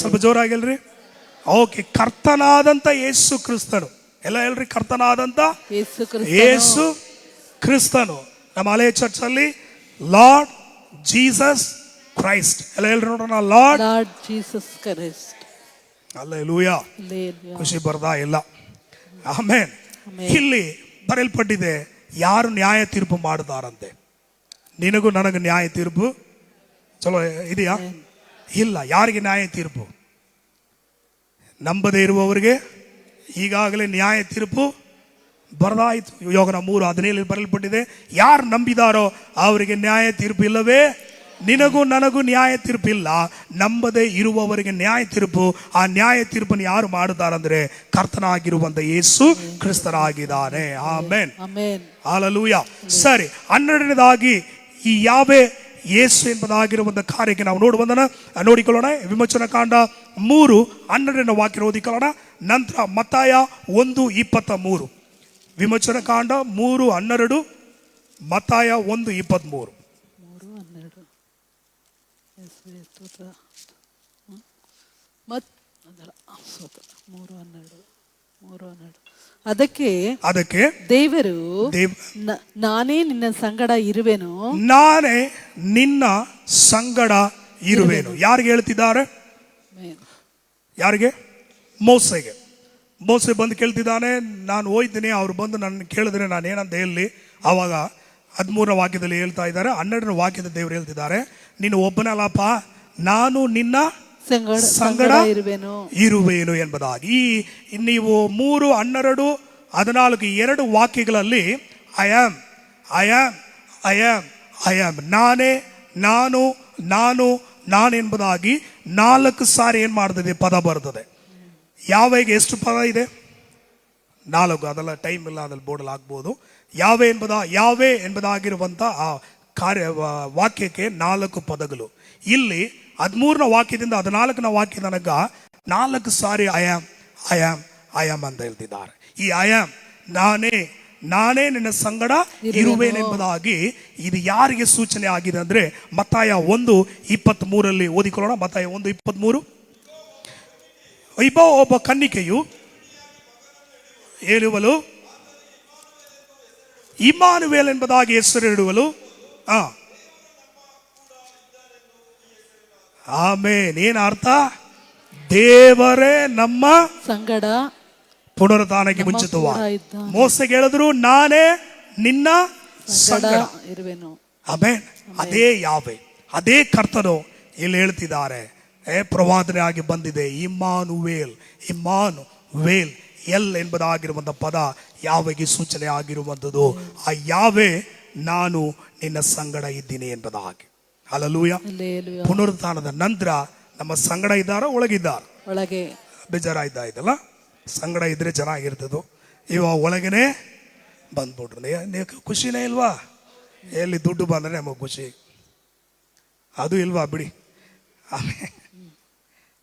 ಸ್ವಲ್ಪ ಜೋರಾಗಿಲ್ರಿ. ಓಕೆ, ಕರ್ತನಾದಂತ ಯೇಸು ಕ್ರಿಸ್ತನು. ಎಲ್ಲ ಹೇಳ್ರಿ, ಕರ್ತನಾದಂತ ಯೇಸು ಕ್ರಿಸ್ತನು. ನಮ್ಮ ಹಳೆಯ ಚರ್ಚ್ ಅಲ್ಲಿ ಲಾರ್ಡ್ ಜೀಸಸ್ ಕ್ರೈಸ್ಟ್. ಎಲ್ಲ ಹೇಳ್ರಿ ನೋಡೋಣ, ಲಾರ್ಡ್ ಜೀಸಸ್ ಕ್ರೈಸ್ಟ್. ಹಲ್ಲೆಲೂಯಾ. ಖುಷಿ ಬರ್ದಾ? ಇಲ್ಲ. ಆಮೆನ್. ಇಲ್ಲಿ ಬರೆಯಲ್ಪಟ್ಟಿದೆ, ಯಾರು ನ್ಯಾಯ ತೀರ್ಪು ಮಾಡಿದಾರಂತೆ? ನಿನಗೂ ನನಗೂ ನ್ಯಾಯ ತೀರ್ಪು ಚಲೋ ಇದೆಯಾ? ಇಲ್ಲ. ಯಾರಿಗೆ ನ್ಯಾಯ ತೀರ್ಪು? ನಂಬದೇ ಇರುವವರಿಗೆ ಈಗಾಗಲೇ ನ್ಯಾಯ ತೀರ್ಪು ಬರದಾಯಿತು. ಯೋಗನ 3:17 ಬರೆಯಲ್ಪಟ್ಟಿದೆ, ಯಾರು ನಂಬಿದಾರೋ ಅವರಿಗೆ ನ್ಯಾಯ ತೀರ್ಪು ಇಲ್ಲವೇ? ನಿನಗೂ ನನಗೂ ನ್ಯಾಯ ತೀರ್ಪು ಇಲ್ಲ, ನಂಬದೇ ಇರುವವರಿಗೆ ನ್ಯಾಯ ತೀರ್ಪು. ಆ ನ್ಯಾಯ ತೀರ್ಪನ್ನು ಯಾರು ಮಾಡುತ್ತಾರಂದ್ರೆ ಕರ್ತನಾಗಿರುವಂತ ಯೇಸು ಕ್ರಿಸ್ತನಾಗಿದ್ದಾನೆ. Amen, hallelujah. ಸರಿ, 12ನೇದಾಗಿ ಈ ಯಾವೇ ಯೇಸು ಎಂಬುದಾಗಿರುವಂತ ಕಾರ್ಯಕ್ಕೆ ನಾವು ನೋಡಿಕೊಳ್ಳೋಣ. ವಿಮೋಚನ ಕಾಂಡ 3:12 ವಾಕ್ಯ ಓದಿಕೊಳ್ಳೋಣ. ನಂತರ ಮತ್ತಾಯ 1:23. ವಿಮೋಚನ ಕಾಂಡ 3:12, ಮತ್ತಾಯ 1:23. ಅದಕ್ಕೆ ದೇವರು ನಾನೇ ನಿನ್ನ ಸಂಗಡ ಇರುವೆನು. ನಾನೇ ನಿನ್ನ ಸಂಗಡ ಇರುವೆನು. ಯಾರಿಗೆ ಹೇಳ್ತಿದ್ದಾರೆ? ಯಾರಿಗೆ? ಮೋಸೆಗೆ. ಮೋಸೆ ಬಂದು ಕೇಳ್ತಿದ್ದಾನೆ, ನಾನು ಹೋಯ್ತೀನಿ, ಅವ್ರು ಬಂದು ನನ್ನ ಕೇಳಿದ್ರೆ ನಾನು ಏನಂತ ಹೇಳಲಿ? ಆವಾಗ 13ರ ವಾಕ್ಯದಲ್ಲಿ ಹೇಳ್ತಾ ಇದ್ದಾರೆ. 12ರ ವಾಕ್ಯದ ದೇವರು ಹೇಳ್ತಿದ್ದಾರೆ, ನೀನು ಒಬ್ಬನಲ್ಲಪ್ಪ, ನಾನು ನಿನ್ನ ಸಂಗಡ ಇರುವೇನು ಎಂಬುದಾಗಿ. ನೀವು 3, 12, 14 2 ವಾಕ್ಯಗಳಲ್ಲಿ I am I am I am I am, ನಾನೇ, ನಾನು, ನಾನು, ನಾನು ಎಂಬುದಾಗಿ 4 ಸಾರಿ ಏನ್ ಮಾಡ್ತದೆ, ಪದ ಬರ್ತದೆ. ಯಾವೆಗೆ ಎಷ್ಟು ಪದ ಇದೆ? 4. ಅದೆಲ್ಲ ಟೈಮ್ ಇಲ್ಲ, ಅದ್ರಲ್ಲಿ ಬೋರ್ಡಲ್ಲಿ ಹಾಕ್ಬೋದು. ಯಾವೇ ಎಂಬುದಾಗಿರುವಂತ ಆ ವಾಕ್ಯಕ್ಕೆ 4 ಪದಗಳು. ಇಲ್ಲಿ 13ನ ವಾಕ್ಯದಿಂದ 14ನ ವಾಕ್ಯ ತನಕ 4 sorry I am I am I am ಅಂತ ಹೇಳ್ತಿದ್ದಾರೆ. ಈ ಐ ಆಮ್, ನಾನೇ ನಿನ್ನ ಸಂಗಡ ಇರುವೇನೆಂಬುದಾಗಿ ಇದು ಯಾರಿಗೆ ಸೂಚನೆ ಆಗಿದೆ ಅಂದ್ರೆ, ಮತ್ತಾಯ 1:23 ಓದಿಕೊಳ್ಳೋಣ. ಮತ್ತಾಯ 1:23. ಒಬ್ಬ ಕನ್ನಿಕೆಯು ಹೇಳುವಳು, ಇಮ್ಮಾನುವೇಲ್ ಎಂಬುದಾಗಿ ಹೆಸರಿಡುವಳು. ಆಮೇನ್. ಏನ್ ಅರ್ಥ? ದೇವರೇ ನಮ್ಮ ಸಂಗಡ ಪುನರುತ್ಥಾನಕ್ಕೆ ಮುಂಚಿತವಾಗಿ ಮೋಸೆಗೆ ಹೇಳಿದ್ರು, ನಾನೇ ನಿನ್ನ ಸಂಗಡ ಇರುವೆನು. ಆಮೇನ್. ಅದೇ ಯಾವೆ, ಅದೇ ಕರ್ತನು ಇಲ್ಲಿ ಹೇಳ್ತಿದ್ದಾರೆ. ಪ್ರವಾದನೆ ಆಗಿ ಬಂದಿದೆ, ಇಮ್ಮಾನುವೇಲ್. ಇಮ್ಮಾನುವೇಲ್ ಎಲ್ ಎಂಬುದಾಗಿರುವಂತ ಪದ ಯಾವೆಗೆ ಸೂಚನೆ ಆಗಿರುವಂಥದ್ದು. ಆ ಯಾವೆ ನಾನು ನಿನ್ನ ಸಂಗಡ ಇದ್ದೀನಿ ಎಂಬುದಾಗಿ. ಹಲ್ಲೆಲೂಯಾ. ಪುನರುತ್ಥಾನದ ನಂತರ ನಮ್ಮ ಸಂಗಡ ಇದ್ದಾರ, ಒಳಗೆ ಬೇಜಾರಾಯ್ತಾ ಇದಲ್ಲ? ಸಂಗಡ ಇದ್ರೆ ಚೆನ್ನಾಗಿರ್ತದೋ. ಇವಾಗ ಒಳಗೇನೆ ಬಂದ್ಬಿಟ್ರೆ ಖುಷಿನೇ ಇಲ್ವಾ? ಎಲ್ಲಿ ದುಡ್ಡು ಬಂದ್ರೆ ನಮಗೆ ಖುಷಿ, ಅದು ಇಲ್ವಾ? ಬಿಡಿ.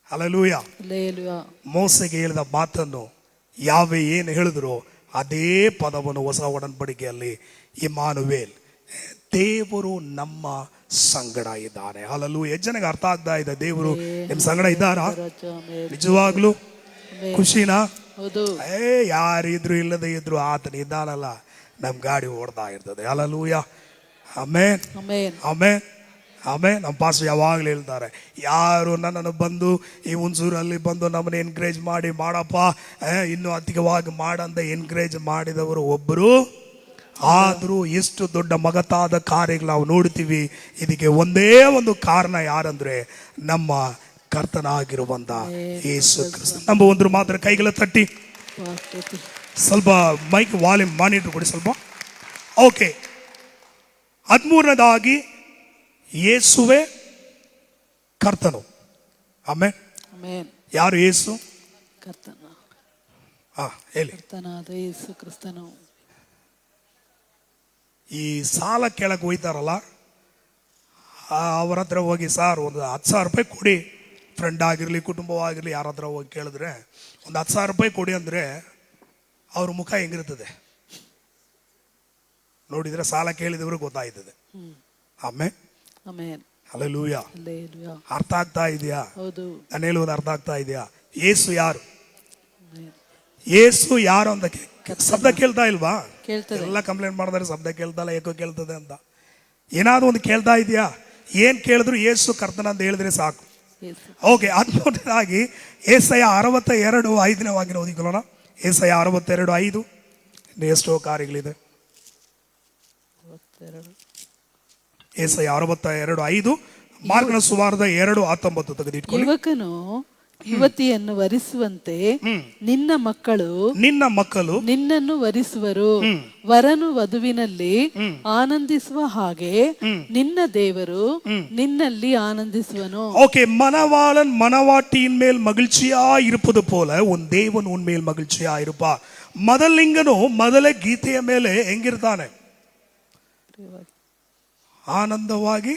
ಹಲ್ಲೆಲೂಯಾ. ಮೋಸೆಗೆ ಹೇಳಿದ ಮಾತನ್ನು ಯಾವೇ ಏನು ಹೇಳಿದ್ರು ಅದೇ ಪದವನ್ನು ಹೊಸ ಒಡன்பಡಿಕೆಯಲ್ಲಿ ಇಮ್ಮಾನುವೇಲ್, ದೇವರು ನಮ್ಮ ಸಂಗಡ ಇದ್ದಾನೆ. ಹಲ್ಲೆಲೂಯಾ. ಜನಕ್ಕೆ ಅರ್ಥ ಆಗ್ತಾ ಇದೆ, ದೇವರು ನಿಮ್ ಸಂಗಡ ಇದ್ದಾರಾ? ನಿಜವಾಗ್ಲೂ ಖುಷಿನಾ? ಯಾರಿದ್ರು ಇಲ್ಲದೆ ಇದ್ರು ಆತನ ಇದ್ದಾನಲ್ಲ, ನಮ್ ಗಾಡಿ ಓಡ್ತಾ ಇರ್ತದೆ. ಹಲ್ಲೆಲೂಯಾ. ಆಮೆನ್, ಆಮೆನ್, ಆಮೇಲೆ ನಮ್ಮ ಪಾಸ್ಟರ್ ಯಾವಾಗಲೂ ಹೇಳ್ತಾರೆ, ಯಾರು ನನ್ನನ್ನು ಬಂದು ಈ ಹುಣಸೂರಲ್ಲಿ ಬಂದು ನಮ್ಮನ್ನು ಎನ್ಕರೇಜ್ ಮಾಡಪ್ಪ, ಇನ್ನೂ ಅಧಿಕವಾಗಿ ಮಾಡಂತ ಎನ್ಕರೇಜ್ ಮಾಡಿದವರು ಒಬ್ಬರು ಆದರೂ ಎಷ್ಟು ದೊಡ್ಡ ಮಗತಾದ ಕಾರ್ಯಗಳು ನಾವು ನೋಡ್ತೀವಿ. ಇದಕ್ಕೆ ಒಂದೇ ಒಂದು ಕಾರಣ ಯಾರಂದ್ರೆ ನಮ್ಮ ಕರ್ತನಾಗಿರುವಂತ ಯೇಸು ಕ್ರಿಸ್ತ. ನಂಬುವಂದ್ರು ಮಾತ್ರ ಕೈಗಳ ತಟ್ಟಿ ಸ್ವಲ್ಪ ಮೈಕ್ ವಾಲ್ಯೂಮ್ ಮಾನಿಟರ್ ಕೊಡಿ ಸ್ವಲ್ಪ. ಓಕೆ. 13ನೇದಾಗಿ ಯೇಸುವೆ ಕರ್ತನು. ಆಮೆನ್. ಯಾರು ಯೇಸು? ಕರ್ತನು. ಹೇಳಿ. ಕರ್ತನಾದ ಯೇಸು ಕ್ರಿಸ್ತನು. ಈ ಸಾಲ ಕೇಳಕ್ಕೆ ಹೋಯ್ತಾರಲ್ಲ, ಅವ್ರ ಹತ್ರ ಹೋಗಿ, ಸಾರ್ ಒಂದು 10,000 ರೂಪಾಯಿ ಕೊಡಿ, ಫ್ರೆಂಡ್ ಆಗಿರ್ಲಿ ಕುಟುಂಬವಾಗಿರ್ಲಿ ಯಾರ ಹತ್ರ ಹೋಗಿ ಕೇಳಿದ್ರೆ ಒಂದು 10,000 ರೂಪಾಯಿ ಕೊಡಿ ಅಂದ್ರೆ ಅವ್ರ ಮುಖ ಹೆಂಗಿರ್ತದೆ ನೋಡಿದ್ರೆ ಸಾಲ ಕೇಳಿದವರು ಗೊತ್ತಾಯ್ತದೆ. ಆಮೇನ್, ಹಲ್ಲೆಲೂಯಾ. ಅರ್ಥ ಆಗ್ತಾ ಇದೆಯಾ? ನಾನು ಹೇಳುವುದು ಅರ್ಥ ಆಗ್ತಾ ಇದೆಯಾ? ಯೇಸು ಯಾರು? ಯೇಸು ಯಾರು ಅಂತ ಶಬ್ದ ಕೇಳ್ತಾ ಇಲ್ವಾ? ಎಲ್ಲ ಕಂಪ್ಲೇಂಟ್ ಮಾಡಿದ್ರೆ ಶಬ್ದ ಕೇಳ್ತಾ ಇಲ್ಲ, ಏಕೋ ಕೇಳ್ತದೆ ಅಂತ. ಏನಾದ್ರು ಒಂದು ಕೇಳ್ತಾ ಇದೆಯಾ? ಏನ್ ಕೇಳಿದ್ರು ಯೇಸು ಕರ್ತನ ಅಂತ ಹೇಳಿದ್ರೆ ಸಾಕು. ಓಕೆ. 13ನೇದಾಗಿ ಏಸಾಯ 62:5 ವಾಕ್ಯ ಓದಿಕೊಳ್ಳೋಣ. ಏಸಾಯ 62:5. ಎಷ್ಟೋ ಕಾರ್ಯಗಳಿದೆ. ಏಸಾಯ 62:5. ಮಾರ್ಕನ ಸುವಾರ್ತೆ 2:19 ತೆಗೆದಿಟ್ಕೊಳ್ಳಿ. ಯುವಕನು ಯುವತಿಯನ್ನು ವರಿಸುವಂತೆ ನಿನ್ನ ಮಕ್ಕಳು ನಿನ್ನನ್ನು ವರಿಸುವರು. ವರನು ವಧುವಿನಲ್ಲಿ ಆನಂದಿಸುವ ಹಾಗೆ ನಿನ್ನ ದೇವರು ನಿನ್ನಲ್ಲಿ ஆனந்திಸುவನು. ஓகே. மணவாளன் மணவாட்டியின் மேல் மகிழ்ச்சியா இருப்பது போல உன் தேவன் உன் மேல் மகிழ்ச்சியா இருப்பார். ಮೊದಲಿಂಗನು ಮೊದಲ ಗೀತೆಯ ಮೇಲೆ ಹೆಂಗಿರ್ತಾನೆ? ಆನಂದವಾಗಿ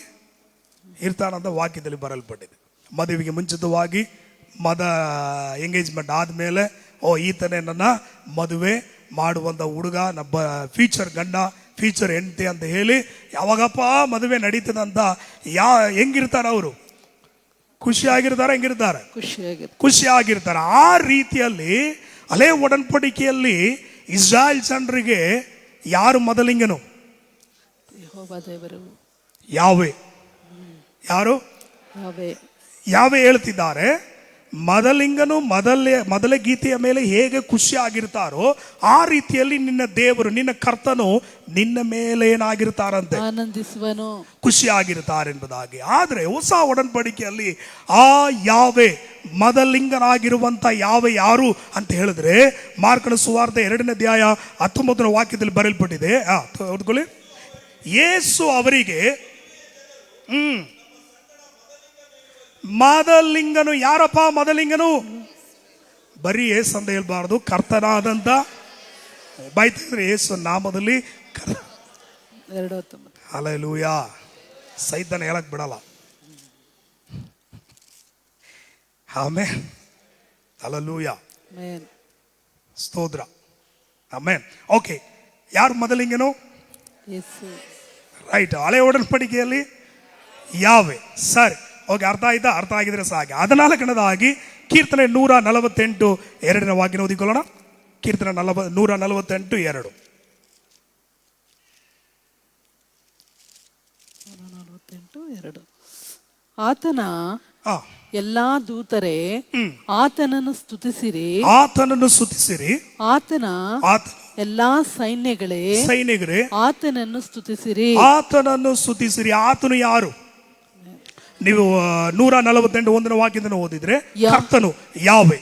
ಇರ್ತಾನಂತ ವಾಕ್ಯದಲ್ಲಿ ಬರಲ್ಪಟ್ಟಿದೆ. ಮದುವೆಗೆ ಮುಂಚಿತವಾಗಿ ಎಂಗೇಜ್ಮೆಂಟ್ ಆದ್ಮೇಲೆ, ಈತನೇ ನನ್ನ ಮದುವೆ ಮಾಡುವಂತ ಹುಡುಗ, ನಮ್ಮ ಫ್ಯೂಚರ್ ಗಂಡ, ಫ್ಯೂಚರ್ ಹೆಂಡತಿ ಅಂತ ಹೇಳಿ ಯಾವಾಗಪ್ಪ ಮದುವೆ ನಡೀತದಂತ ಹೆಂಗಿರ್ತಾರ ಅವರು? ಖುಷಿಯಾಗಿರ್ತಾರ? ಹೆಂಗಿರ್ತಾರೆ? ಖುಷಿಯಾಗಿರ್ತಾರೆ. ಆ ರೀತಿಯಲ್ಲಿ ಹಳೆ ಒಡன்பಡಿಕೆಯಲ್ಲಿ ಇಸ್ರಾಯೇಲ್ ಜನರಿಗೆ ಯಾರು ಮೊದಲಿಂಗನು? ಯಾವೇ. ಯಾರು? ಯಾವೇ ಹೇಳ್ತಿದ್ದಾರೆ. ಮದಲಿಂಗನು ಮೊದಲ ಗೀತೆಯ ಮೇಲೆ ಹೇಗೆ ಖುಷಿ ಆಗಿರ್ತಾರೋ ಆ ರೀತಿಯಲ್ಲಿ ನಿನ್ನ ದೇವರು, ನಿನ್ನ ಕರ್ತನು ನಿನ್ನ ಮೇಲೆ ಏನಾಗಿರ್ತಾರಂತೆ, ಆನಂದಿಸುವನು, ಖುಷಿ ಆಗಿರ್ತಾರೆ ಎಂಬುದಾಗಿ. ಆದ್ರೆ ಹೊಸ ಒಡன்பಡಿಕೆಯಲ್ಲಿ ಆ ಯಾವೆ, ಮದಲಿಂಗನಾಗಿರುವಂತ ಯಾವೆ ಯಾರು ಅಂತ ಹೇಳಿದ್ರೆ, ಮಾರ್ಕನ ಸುವಾರ್ತೆ 2ನೇ ಅಧ್ಯಾಯ 19ನೇ ವಾಕ್ಯದಲ್ಲಿ ಬರೆಯಲ್ಪಟ್ಟಿದೆ. ಓದ್ಕೊಳ್ಳಿ. ಯೇಸು ಅವರಿಗೆ ಮದಲಿಂಗನು ಯಾರಪ್ಪ? ಮದಲಿಂಗನು ಬರೀ ಏಸು ಅಂತ ಹೇಳ್ಬಾರ್ದು, ಕರ್ತನಾದಂತ ಬಾಯ್ತಿದ್ರೆ ಏಸು ನಾಮದಲ್ಲಿ. ಹಲ್ಲೆಲೂಯಾ. ಸೈತಾನ ಹೇಳಕ್ ಬಿಡಲ್ಲ. ಆಮೆನ್. ಹಲ್ಲೆಲೂಯಾ. ಸ್ತೋತ್ರ. ಆಮೆನ್. ಓಕೆ, ಯಾರು ಮದಲಿಂಗನು? ರೈಟ್. ಹಳೆ ಒಡன்பಡಿಕೆಯಲ್ಲಿ ಯಾವೆ. ಸರಿ, ಓಕೆ, ಅರ್ಥ ಆಯ್ತಾ? ಅರ್ಥ ಆಗಿದ್ರೆ ಸಾಕು. 14ನೇದಾಗಿ ಕೀರ್ತನೆ 148 2ನೇ ವಾಕ್ಯ ಓದಿಕೊಳ್ಳೋಣ. ಕೀರ್ತನೆ 148 2. ಆತನ ಎಲ್ಲಾ ದೂತರೇ ಆತನನ್ನು ಸ್ತುತಿಸಿರಿ, ಆತನನ್ನು ಸ್ತುತಿಸಿರಿ. ಆತನ ಎಲ್ಲಾ ಸೈನ್ಯಗಳೇ ಆತನನ್ನು ಸ್ತುತಿಸಿರಿ, ಆತನನ್ನು ಸ್ತುತಿಸಿರಿ. ಆತನು ಯಾರು? ನೀವು 148 1ನೇ ವಾಕ್ಯದಿಂದ ಓದಿದ್ರೆ ಕರ್ತನು ಯಾವೆ.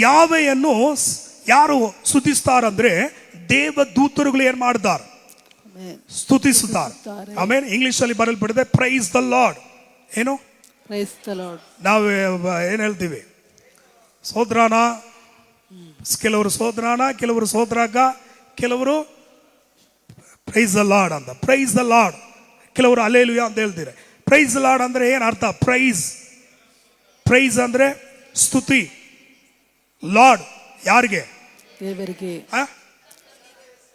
ಯಾವೆಯನ್ನು ಯಾರು ಸ್ತುತಿಸ್ತಾರಂದ್ರೆ ದೇವದೂತರುಗಳು ಏನ್ ಮಾಡ್ತಾರೆ? ಸ್ತುತಿಸುತ್ತಾರೆ. ಆಮೇಲೆ ಇಂಗ್ಲಿಷ್ ಅಲ್ಲಿ ಬರಲ್ಪಡಿದೆ ಪ್ರೈಸ್ ದ ಲಾರ್ಡ್. ಏನು? Praise the lord. ನಾವು ಏನ್ ಹೇಳ್ತೀವಿ? ಸೋದ್ರಾನ. ಕೆಲವರು ಸೋದ್ರಾನ, ಕೆಲವರು ಸೋದ್ರಾಗ, ಕೆಲವರು ಪ್ರೈಸ್ ದ ಲಾರ್ಡ್ ಅಂತ. Praise the lord. ಕೆಲವರು ಹಲ್ಲೆಲೂಯಾ ಅಂತ ಹೇಳ್ತೀರಿ. ಪ್ರೈಸ್ ದ ಲಾರ್ಡ್ ಅಂದ್ರೆ ಏನ್ ಅರ್ಥ? ಪ್ರೈಸ್ ಅಂದ್ರೆ ಸ್ತುತಿ. ಲಾರ್ಡ್ ಯಾರಿಗೆ? ದೇವರಿಗೆ,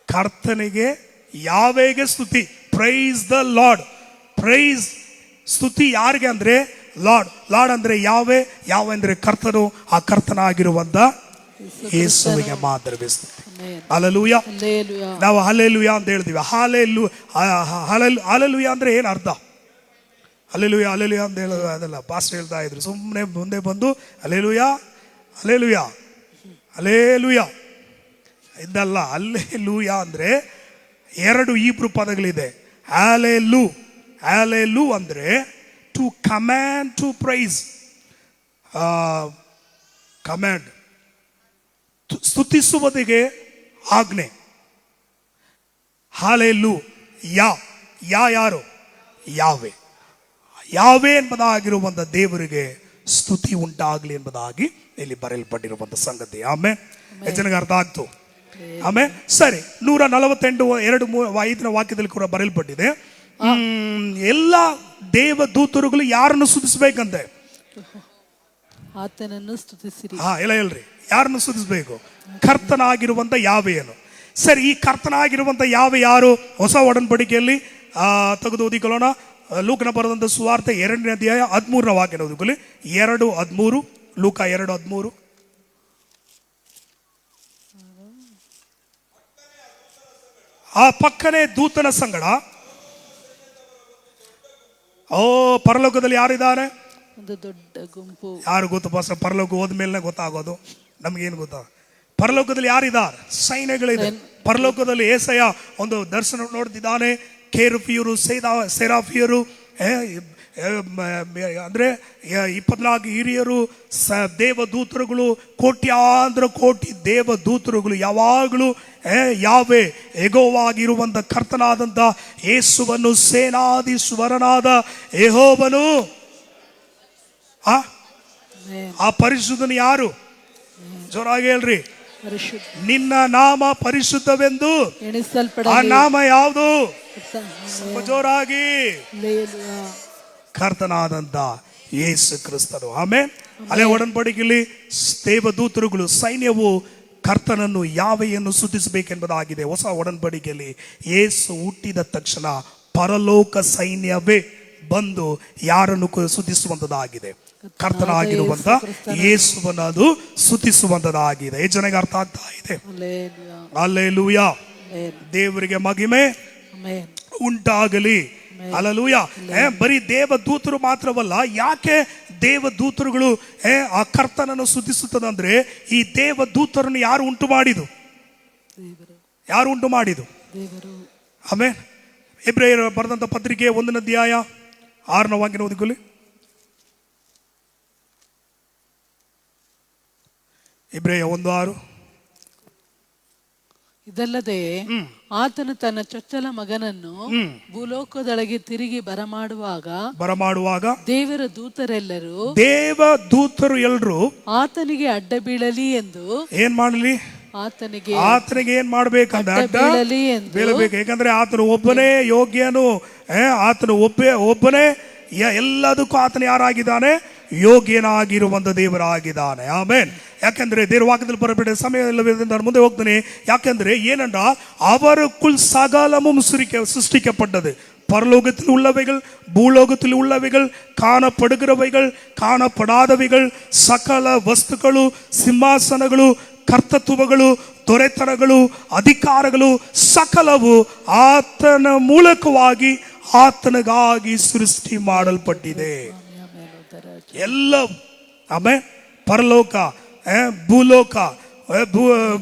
ಕರ್ತನಿಗೆ, ಯಾವೆಗೆ ಸ್ತುತಿ. Praise the lord. ಪ್ರೈಸ್, ಸ್ತುತಿ ಯಾರಿಗೆ ಅಂದ್ರೆ ಲಾರ್ಡ್. ಲಾರ್ಡ್ ಅಂದ್ರೆ ಯಾವೆ ಅಂದ್ರೆ ಕರ್ತನು. ಆ ಕರ್ತನಾಗಿರುವಂತ ಯೇಸುವಿಗೆ ಮಾತ್ರ ಸ್ತುತಿ. ಹಲ್ಲೆಲೂಯಾ. ನಾವು ಹಲ್ಲೆಲೂಯಾ ಅಂತ ಹೇಳ್ತೀವಿ. ಹಲ್ಲೆಲೂಯಾ ಅಂದ್ರೆ ಏನ್ ಅರ್ಥ? ಹಲ್ಲೆಲೂಯಾ ಹಲ್ಲೆಲೂಯಾ ಅಂತ ಹೇಳೋದು ಅದಲ್ಲ. ಪಾಸ್ಟರ್ ಹೇಳ್ತಾ ಇದ್ರು, ಸುಮ್ಮನೆ ಮುಂದೆ ಬಂದು ಹಲ್ಲೆಲೂಯಾ ಹಲ್ಲೆಲೂಯಾ ಹಲ್ಲೆಲೂಯಾ ಇದಲ್ಲ. ಹಲ್ಲೆಲೂಯಾ ಅಂದ್ರೆ 2 ಹೀಬ್ರೂ ಪದಗಳಿದೆ. ಹಲ್ಲೆಲೂ ಅಂದ್ರೆ to command, to praise. Command ಸ್ತುತಿಸುವುದಿಗೆ ಆಜ್ಞೆ. ಹಲ್ಲೆಲೂ ಯಾರು? ಯಾವೆ. ಯಾವೇ ಎಂಬುದಾಗಿರುವಂತ ದೇವರಿಗೆ ಸ್ತುತಿ ಉಂಟಾಗಲಿ ಎಂಬುದಾಗಿ ಇಲ್ಲಿ ಬರೆಯಲ್ಪಟ್ಟಿರುವಂತ ಸಂಗತಿ. ಆಮೇಲೆ ಜನಗೆ ಅರ್ಥ ಆಗ್ತು. ಆಮೇಲೆ ಸರಿ, 148 2 5ನೇ ವಾಕ್ಯದಲ್ಲಿ ಕೂಡ ಬರೆಯಲ್ಪಟ್ಟಿದೆ. ಎಲ್ಲ ದೇವದೂತರುಗಳು ಯಾರನ್ನು ಸ್ತುತಿಸಬೇಕಂತೆ? ಆತನನ್ನು ಸ್ತುತಿಸಿರಿ. ಎಲ್ಲ ಹೇಳ್ರಿ, ಯಾರನ್ನು ಸ್ತುತಿಸಬೇಕು? ಕರ್ತನಾಗಿರುವಂತ ಯಾವೆಯನ್ನು. ಸರಿ, ಈ ಕರ್ತನಾಗಿರುವಂತ ಯಾರು? ಹೊಸ ಒಡன்பಡಿಕೆಯಲ್ಲಿ ತೆಗೆದು ಓದಿಕೊಳ್ಳೋಣ. ಲೂಕನ ಬರೆದಂತ ಸುವಾರ್ತೆ 2ನೇ ಅಧ್ಯಾಯ 13ನೇ ವಾಕ್ಯ ಓದಿಕೊಳ್ಳಿ. 2:13. ಲೂಕ 2:13. ಆ ಪಕ್ಕನೆ ದೂತನ ಸಂಗಡ. ಪರಲೋಕದಲ್ಲಿ ಯಾರಿದ್ದಾರೆ? ಒಂದು ದೊಡ್ಡ ಗುಂಪು. ಯಾರು ಗೊತ್ತು? ಪಾಸ್ಟರ್, ಪರಲೋಕ ಹೋದ್ಮೇಲೆ ಗೊತ್ತಾಗೋದು. ನಮ್ಗೇನು ಗೊತ್ತಾ? ಪರಲೋಕದಲ್ಲಿ ಯಾರಿದ್ದಾರೆ? ಸೈನ್ಯಗಳಿದೆ. ಪರಲೋಕದಲ್ಲಿ ಏಸಯ್ಯ ಒಂದು ದರ್ಶನ ನೋಡ್ತಿದ್ದಾನೆ. ಕೇರುಫಿಯರು, ಸೆರಾಫಿಯರು, ಅಂದ್ರೆ 24 ಹಿರಿಯರು, ದೇವದೂತರುಗಳು, ಕೋಟ್ಯಾಂತರ ಕೋಟಿ ದೇವದೂತರುಗಳು ಯಾವಾಗಲೂ ಯಾವೆ ಯೆಹೋವನಾಗಿರುವಂತ ಕರ್ತನಾದಂತ ಯೇಸುವನ್ನು, ಸೇನಾಧೀಶ್ವರನಾದ ಯೆಹೋವನು, ಆ ಪರಿಶುದ್ಧನು ಯಾರು? ಜೋರಾಗಿ ಹೇಳ್ರಿ. ನಿನ್ನ ನಾಮ ಪರಿಶುದ್ಧವೆಂದು ಆ ನಾಮ ಯಾವುದು? ಜೋರಾಗಿ. ಕರ್ತನಾದಂತ ಯೇಸು ಕ್ರಿಸ್ತನು. ಆಮೇಲೆ ಹಳೆ ಒಡன்பಡಿಕೆಯಲ್ಲಿ ದೇವದೂತರುಗಳು, ಸೈನ್ಯವು ಕರ್ತನನ್ನು, ಯಾವೆಯನ್ನು ಸ್ತುತಿಸಬೇಕೆಂಬುದಾಗಿದೆ. ಹೊಸ ಒಡன்பಡಿಕೆಯಲ್ಲಿ ಯೇಸು ಹುಟ್ಟಿದ ತಕ್ಷಣ ಪರಲೋಕ ಸೈನ್ಯವೇ ಬಂದು ಯಾರನ್ನು ಸ್ತುತಿಸುವಂತದಾಗಿದೆ? ಕರ್ತನಾಗಿರುವಂತ ಯೇಸುವನ್ನು ಅದು ಸ್ತುತಿಸುವಂತದಾಗಿದೆ. ಈ ಜನಗೆ ಅರ್ಥ ಆಗ್ತಾ ಇದೆ? ಹಲ್ಲೆಲೂಯಾ. ದೇವರಿಗೆ ಮಹಿಮೆ ಉಂಟಾಗಲಿ. ಹಲ್ಲೆಲೂಯಾ. ಬರೀ ದೇವದೂತರು ಮಾತ್ರವಲ್ಲ, ಯಾಕೆ ದೇವದೂತರುಗಳು ಆ ಕರ್ತನನ್ನು ಸ್ತುತಿಸುತ್ತದಂದ್ರೆ ಈ ದೇವದೂತರನ್ನು ಯಾರು ಉಂಟು ಮಾಡಿದು? ಯಾರು ಉಂಟು ಮಾಡಿದು? ದೇವರು. ಆಮೇಲೆ ಇಬ್ರಿಯರ ಬರೆದಂತ ಪತ್ರಿಕೆ 1ನೇ ಅಧ್ಯಾಯ 6ನೇ ವಾಕ್ಯ ಓದಿಕೊಳ್ಳಿ. ಇಬ್ರಿಯ 1:6. ಇದಲ್ಲದೆ ಆತನು ತನ್ನ ಚೊಚ್ಚಲ ಮಗನನ್ನು ಭೂಲೋಕದೊಳಗೆ ತಿರುಗಿ ಬರಮಾಡುವಾಗ ದೇವರ ದೂತರು ಎಲ್ಲರೂ ಆತನಿಗೆ ಅಡ್ಡ ಬೀಳಲಿ ಎಂದು ಏನ್ ಮಾಡಲಿ? ಆತನಿಗೆ ಏನ್ ಮಾಡ್ಬೇಕಂತ ಅಡ್ಡ ಬೀಳಬೇಕು. ಯಾಕಂದ್ರೆ ಆತನು ಒಬ್ಬನೇ ಯೋಗ್ಯನು, ಆತನು ಒಬ್ಬನೇ ಎಲ್ಲದಕ್ಕೂ ಆತನು ಯಾರಾಗಿದ್ದಾನೆ? ಯೋಗ್ಯನಾಗಿರುವಂತ ದೇವರಾಗಿದ್ದಾನೆ. ಆಮೇನ್. ಯಾಕಂದ್ರೆ ದೇವರ ವಾಕ್ಯದಲ್ಲಿ ಬರಬೇಡ ಸಮಯ ಇಲ್ಲವೇಂದ್ರೆ ನಾನು ಮುಂದೆ ಹೋಗ್ತೇನೆ. ಯಾಕಂದ್ರೆ ಏನಂಡ அவருக்குள் சகலமும் சிருஷ்டிக்கப்பட்டது. பரலோகத்தில் உள்ளவைகள், பூலோகத்தில் உள்ளவைகள், ಕಾಣப்படுகிறவைகள், ಕಾಣಪಡಾದவைகள், ಸಕಲ ವಸ್ತುಗಳು, ಸಿಂಹಾಸನಗಳು, ಕರ್ತತ್ವಗಳು, ದೊರೆತನಗಳು, ಅಧಿಕಾರಗಳು ಸಕಲವು ಆತನ ಮೂಲಕವಾಗಿ ಆತನಿಗಾಗಿ ಸೃಷ್ಟಿ ಮಾಡಲ್ಪಟ್ಟಿದೆ. ಎಲ್ಲ ಆಮೇಲೆ ಪರಲೋಕ,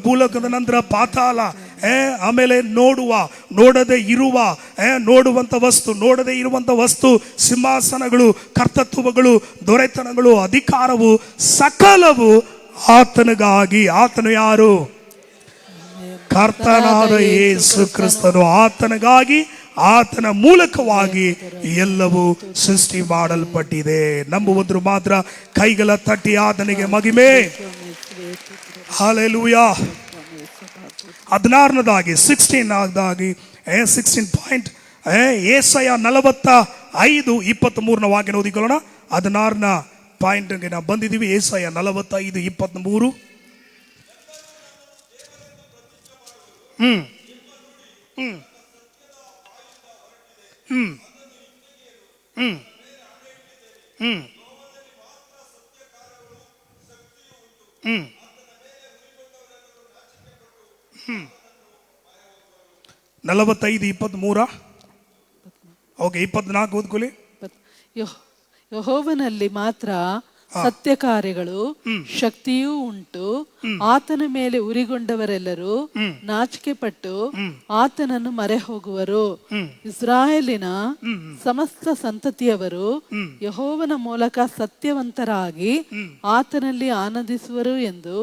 ಭೂಲೋಕದ ನಂತರ ಪಾತಾಳ, ಆಮೇಲೆ ನೋಡದೆ ಇರುವ, ನೋಡುವಂತ ವಸ್ತು, ನೋಡದೆ ಇರುವಂತ ವಸ್ತು, ಸಿಂಹಾಸನಗಳು, ಕರ್ತತ್ವಗಳು, ದೊರೆತನಗಳು, ಅಧಿಕಾರವು ಸಕಲವು ಆತನಿಗಾಗಿ. ಆತನು ಯಾರು? ಕರ್ತನಾದ ಯೇಸು ಕ್ರಿಸ್ತನು. ಆತನಿಗಾಗಿ, ಆತನ ಮೂಲಕವಾಗಿ ಎಲ್ಲವೂ ಸೃಷ್ಟಿ ಮಾಡಲ್ಪಟ್ಟಿದೆ. ನಂಬುವುದ್ರು ಮಾತ್ರ ಕೈಗಳ ತಟ್ಟಿ ಆತನಿಗೆ ಮಹಿಮೆ. ಹಲ್ಲೆಲೂಯಾ. 16 16 ಪಾಯಿಂಟ್ ಯೆಶಾಯ 45:23 ವಾಕ್ಯ ಓದಿಕೊಳ್ಳೋಣ. 16ನೇ ಪಾಯಿಂಟ್ಗೆ ನಾವು ಬಂದಿದ್ದೀವಿ. ಯೆಶಾಯ 45:23. ಓಕೆ, 24 ಓದ್ಕೊಳ್ಳಿ. ಯೆಹೋವನಲ್ಲಿ ಮಾತ್ರ ಸತ್ಯ ಕಾರ್ಯಗಳು ಶಕ್ತಿಯೂ ಉಂಟು. ಆತನ ಮೇಲೆ ಉರಿಗೊಂಡವರೆಲ್ಲರೂ ನಾಚಿಕೆ ಪಟ್ಟು ಆತನನ್ನು ಮರೆ ಹೋಗುವರು. ಇಸ್ರಾಯೇಲಿನ ಸಮಸ್ತ ಸಂತತಿಯವರು ಯೆಹೋವನ ಮೂಲಕ ಸತ್ಯವಂತರಾಗಿ ಆತನಲ್ಲಿ ಆನಂದಿಸುವರು ಎಂದು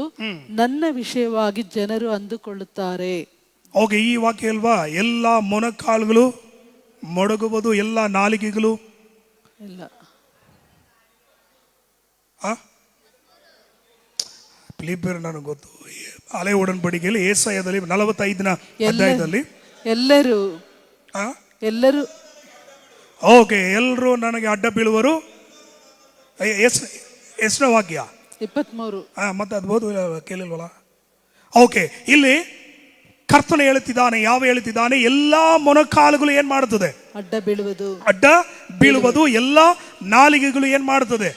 ನನ್ನ ವಿಷಯವಾಗಿ ಜನರು ಅಂದುಕೊಳ್ಳುತ್ತಾರೆ. ಓಕೆ, ಈ ವಾಕ್ಯ ಅಲ್ವಾ? ಎಲ್ಲ ಮೊಣಕಾಲುಗಳು ಮೊಡಗುವುದು, ಎಲ್ಲ ನಾಲಿಗೆಗಳು ಇಲ್ಲ. ಫಿಲಿಪಿಯರು ನನಗೆ ಗೊತ್ತು. ಹಳೆ ಒಡன்பಡಿಕೆಯಲ್ಲಿ ಯೆಶಾಯದಲ್ಲಿ 45ನೇ ಅಧ್ಯಾಯದಲ್ಲಿ ಎಲ್ಲರೂ ಓಕೆ, ಎಲ್ಲರೂ ನನಗೆ ಅಡ್ಡ ಬೀಳುವರು. ಎಷ್ಟನೇ ವಾಕ್ಯ? 23. ಮತ್ತೆ ಅದ್ಬೋದು ಕೇಳಿಲ್ವಲ್ಲ? ಓಕೆ, ಇಲ್ಲಿ ಕರ್ತನ ಹೇಳುತ್ತಿದ್ದಾನೆ. ಯಾವ ಹೇಳುತ್ತಿದ್ದಾನೆ? ಎಲ್ಲಾ ಮೊಣಕಾಲುಗಳು ಏನ್ ಮಾಡುತ್ತದೆ? ಅಡ್ಡ ಬೀಳುವುದು. ಎಲ್ಲ ನಾಲಿಗೆಗಳು ಏನ್ ಮಾಡುತ್ತದೆ?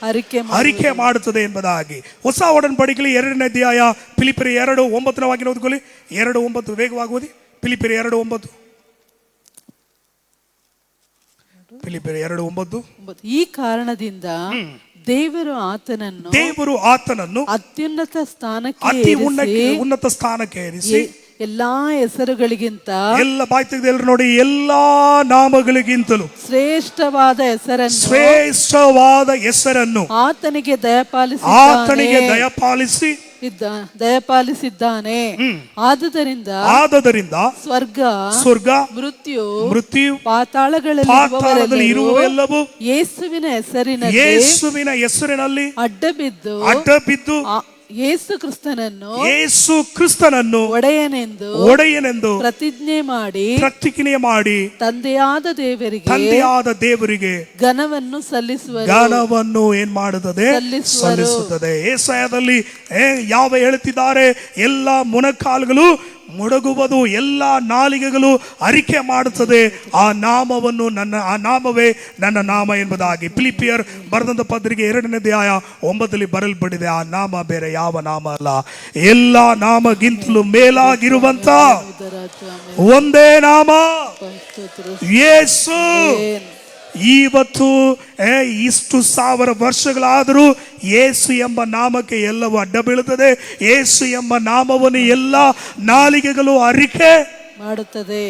ಅರಿಕೆ ಮಾಡುತ್ತದೆ ಎಂಬುದಾಗಿ. ಹೊಸ ಒಡன்பಡಿಕೆಯಲ್ಲಿ 2ನೇ ಅಧ್ಯಾಯ ಫಿಲಿಪಿಯರು 2:9 ವಾಕ್ಯ ಓದಿಕೊಳ್ಳಿ. 2:9 ವೇಗವಾಗಿ ಓದಿ. ಫಿಲಿಪಿಯರು 2:9. ಫಿಲಿಪಿಯರು 2:9. ಈ ಕಾರಣದಿಂದ ದೇವರು ಆತನನ್ನು ಅತ್ಯುನ್ನತ ಸ್ಥಾನಕ್ಕೆ ಏರಿಸಿ ಎಲ್ಲಾ ಹೆಸರುಗಳಿಗಿಂತ, ಎಲ್ಲ ಬಾಯಿ ತೆಗೆದು ಎಲ್ಲರೂ ನೋಡಿ, ಎಲ್ಲಾ ನಾಮಗಳಿಗಿಂತಲೂ ಶ್ರೇಷ್ಠವಾದ ಹೆಸರನ್ನು ಆತನಿಗೆ ದಯಪಾಲಿಸಿದ್ದಾನೆ. ಆದುದರಿಂದ ಸ್ವರ್ಗ, ಮೃತ್ಯು, ಪಾತಾಳಗಳಲ್ಲಿ ಇರುವವೆಲ್ಲವೂ ಯೇಸುವಿನ ಹೆಸರಿನಲ್ಲಿ ಅಡ್ಡಬಿದ್ದು ಯೇಸು ಕ್ರಿಸ್ತನನ್ನು ಒಡೆಯನೆಂದು ಪ್ರತಿಜ್ಞೆ ಮಾಡಿ ತಂದೆಯಾದ ದೇವರಿಗೆ ಘನವನ್ನು ಏನ್ ಮಾಡುತ್ತದೆ? ಸಲ್ಲಿಸುತ್ತದೆ. ಯೆಶಾಯದಲ್ಲಿ ಯಾವ ಹೇಳುತ್ತಿದ್ದಾರೆ? ಎಲ್ಲ ಮೊಣಕಾಲುಗಳು ಮೊಡಗುವುದು, ಎಲ್ಲ ನಾಲಿಗೆಗಳು ಅರಿಕೆ ಮಾಡುತ್ತದೆ ಆ ನಾಮವೇ ನನ್ನ ನಾಮ ಎಂಬುದಾಗಿ. ಫಿಲಿಪಿಯರ್ ಬರೆದಂತ ಪತ್ರಿಕೆ 2ನೇ ಅಧ್ಯಾಯ 9 ಬರೆಯಲ್ಪಟ್ಟಿದೆ. ಆ ನಾಮ ಬೇರೆ ಯಾವ ನಾಮ ಅಲ್ಲ, ಎಲ್ಲ ನಾಮಗಿಂತಲೂ ಮೇಲಾಗಿರುವಂತ ಒಂದೇ ನಾಮ, ಯೇಸು. ಇವತ್ತು ಇಷ್ಟು 1000 ವರ್ಷಗಳಾದರೂ ಯೇಸು ಎಂಬ ನಾಮಕ್ಕೆ ಎಲ್ಲವೂ ಅಡ್ಡ ಬೀಳುತ್ತದೆ. ಯೇಸು ಎಂಬ ನಾಮವನ್ನು ಎಲ್ಲ ನಾಲಿಗೆಗಳು ಅರಿಕೆ ಮಾಡುತ್ತದೆ,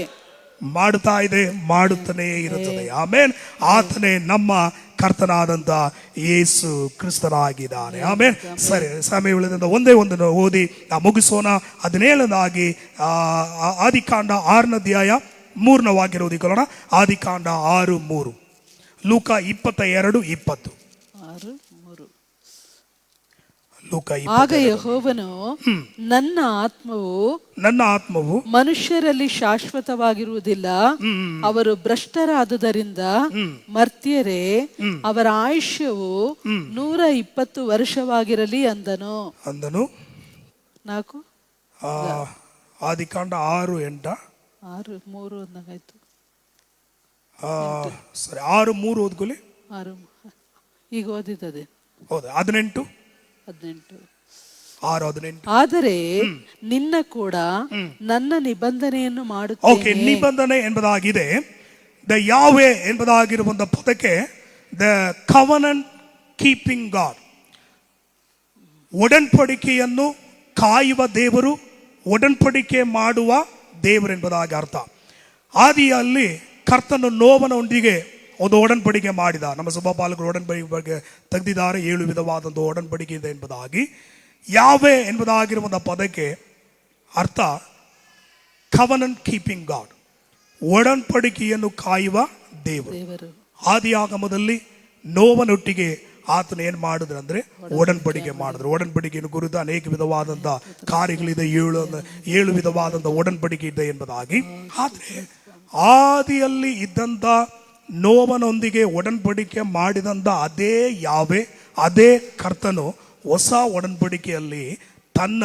ಮಾಡುತ್ತಾ ಇದೆ, ಮಾಡುತ್ತಲೇ ಇರುತ್ತದೆ. ಆಮೇನ್. ಆತನೇ ನಮ್ಮ ಕರ್ತನಾದಂತ ಯೇಸು ಕ್ರಿಸ್ತನಾಗಿದ್ದಾನೆ. ಆಮೇನ್. ಸರಿ, ಸಮಯ ಉಳಿದಂತ ಒಂದೇ ಒಂದನ್ನು ಓದಿ ನಾವು ಮುಗಿಸೋಣ. 17ನೇದಾಗಿ ಆದಿಕಾಂಡ 6ನೇ ಅಧ್ಯಾಯ 3ನೇ ವಾಕ್ಯ ಓದಿಕೊಳ್ಳೋಣ. ಆದಿಕಾಂಡ 6:3. ಲೂಕ 22:20. ಆಗ ಯೆಹೋವನು ನನ್ನ ಆತ್ಮವು ಮನುಷ್ಯರಲ್ಲಿ ಶಾಶ್ವತವಾಗಿರುವುದಿಲ್ಲ, ಅವರು ಭ್ರಷ್ಟರಾದುದರಿಂದ ಮರ್ತ್ಯರೇ, ಅವರ ಆಯುಷ್ಯವು 120 ವರ್ಷವಾಗಿರಲಿ ಅಂದನು. 4 ಆದಿಕಾಂಡ 6:8. 6:3 ಅಂದಂಗಾಯ್ತು. ಸರಿ, 6:3 ಓದ್ಕೊಳ್ಳಿ. 6 ಈಗ ಓದಿದ್ದದೆ. ಹೌದಾ? 18. 6:18. ಆದರೆ ನಿನ್ನ ಕೂಡ ನನ್ನ ನಿಬಂಧನೆಯನ್ನು ಮಾಡುತ್ತೇನೆ. ಓಕೆ, ನಿಬಂಧನೆ ಎಂಬುದಾಗಿದೆ. ದ ಯಾವೆ ಎಂಬುದಾಗಿರುವಂತ ಪದಕ್ಕೆ ದ ಕವನಂಟ್ ಕೀಪಿಂಗ್ ಗಾಡ್, ಒಡன்பಡಿಕೆಯನ್ನು ಕಾಯುವ ದೇವರು, ಒಡன்பಡಿಕೆ ಮಾಡುವ ದೇವರು ಎಂಬುದಾಗಿ ಅರ್ಥ. ಆದಿಯಲ್ಲಿ ಕರ್ತನು ನೋವನೊಂದಿಗೆ ಒಂದು ಒಡன்பಡಿಕೆ ಮಾಡಿದ. ನಮ್ಮ ಸಭಾಪಾಲಕರು ಒಡன்பಡಿಕೆ ಬಗ್ಗೆ ತೆಗೆದಿದ್ದಾರೆ. 7 ವಿಧವಾದಂಥ ಒಡன்பಡಿಕೆ ಇದೆ ಎಂಬುದಾಗಿ. ಯಾವೆ ಎಂಬುದಾಗಿರುವಂಥ ಪದಕ್ಕೆ ಅರ್ಥ ಕವನಂಟ್ ಕೀಪಿಂಗ್ ಗಾಡ್, ಒಡன்பಡಿಕೆಯನ್ನು ಕಾಯುವ ದೇವರು. ಆದಿಯಾಗಮದಲ್ಲಿ ನೋವನೊಟ್ಟಿಗೆ ಆತನ ಏನ್ ಮಾಡಿದ್ರು ಅಂದ್ರೆ ಒಡன்பಡಿಕೆ ಮಾಡಿದ್ರು. ಒಡன்பಡಿಕೆಯನ್ನು ಕುರಿತು ಅನೇಕ ವಿಧವಾದಂಥ ಕಾರ್ಯಗಳಿದೆ, 7 ವಿಧವಾದಂಥ ಒಡன்பಡಿಕೆ ಇದೆ ಎಂಬುದಾಗಿ. ಆದ್ರೆ ಆದಿಯಲ್ಲಿ ಇದ್ದಂಥ ನೋವನೊಂದಿಗೆ ಒಡன்பಡಿಕೆ ಮಾಡಿದಂಥ ಅದೇ ಯಾವೆ, ಅದೇ ಕರ್ತನು ಹೊಸ ಒಡன்பಡಿಕೆಯಲ್ಲಿ ತನ್ನ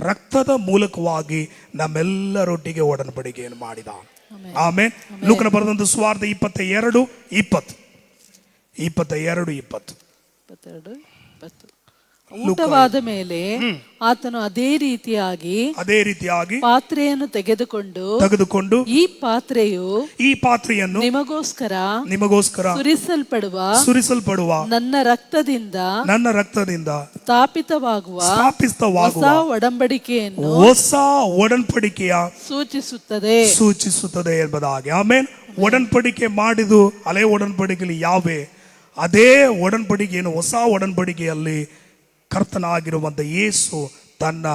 ರಕ್ತದ ಮೂಲಕವಾಗಿ ನಮ್ಮೆಲ್ಲರೊಟ್ಟಿಗೆ ಒಡன்பಡಿಕೆಯನ್ನು ಮಾಡಿದ. ಆಮೇಲೆ ಲೂಕನ ಬರೆದಂತ ಸುವಾರ್ತೆ 22:20. ಊಟವಾದ ಮೇಲೆ ಆತನು ಅದೇ ರೀತಿಯಾಗಿ ಪಾತ್ರೆಯನ್ನು ತೆಗೆದುಕೊಂಡು ಈ ಪಾತ್ರೆಯನ್ನು ನಿಮಗೋಸ್ಕರ ಸುರಿಸಲ್ಪಡುವ ನನ್ನ ರಕ್ತದಿಂದ ಸ್ಥಾಪಿತವಾಗುವ ಹೊಸ ಒಡன்பಡಿಕೆಯ ಸೂಚಿಸುತ್ತದೆ ಎಂಬುದಾಗಿ. ಆಮೇಲೆ ಒಡன்பಡಿಕೆ ಮಾಡಿದು ಹಳೆ ಒಡன்பಡಿಕೆಯಲ್ಲಿ ಯಾವೆ, ಅದೇ ಒಡன்பಡಿಕೆಯನ್ನು ಹೊಸ ಒಡன்பಡಿಕೆಯಲ್ಲಿ ಕರ್ತನಾಗಿರುವಂತ ಯೇಸು ತನ್ನ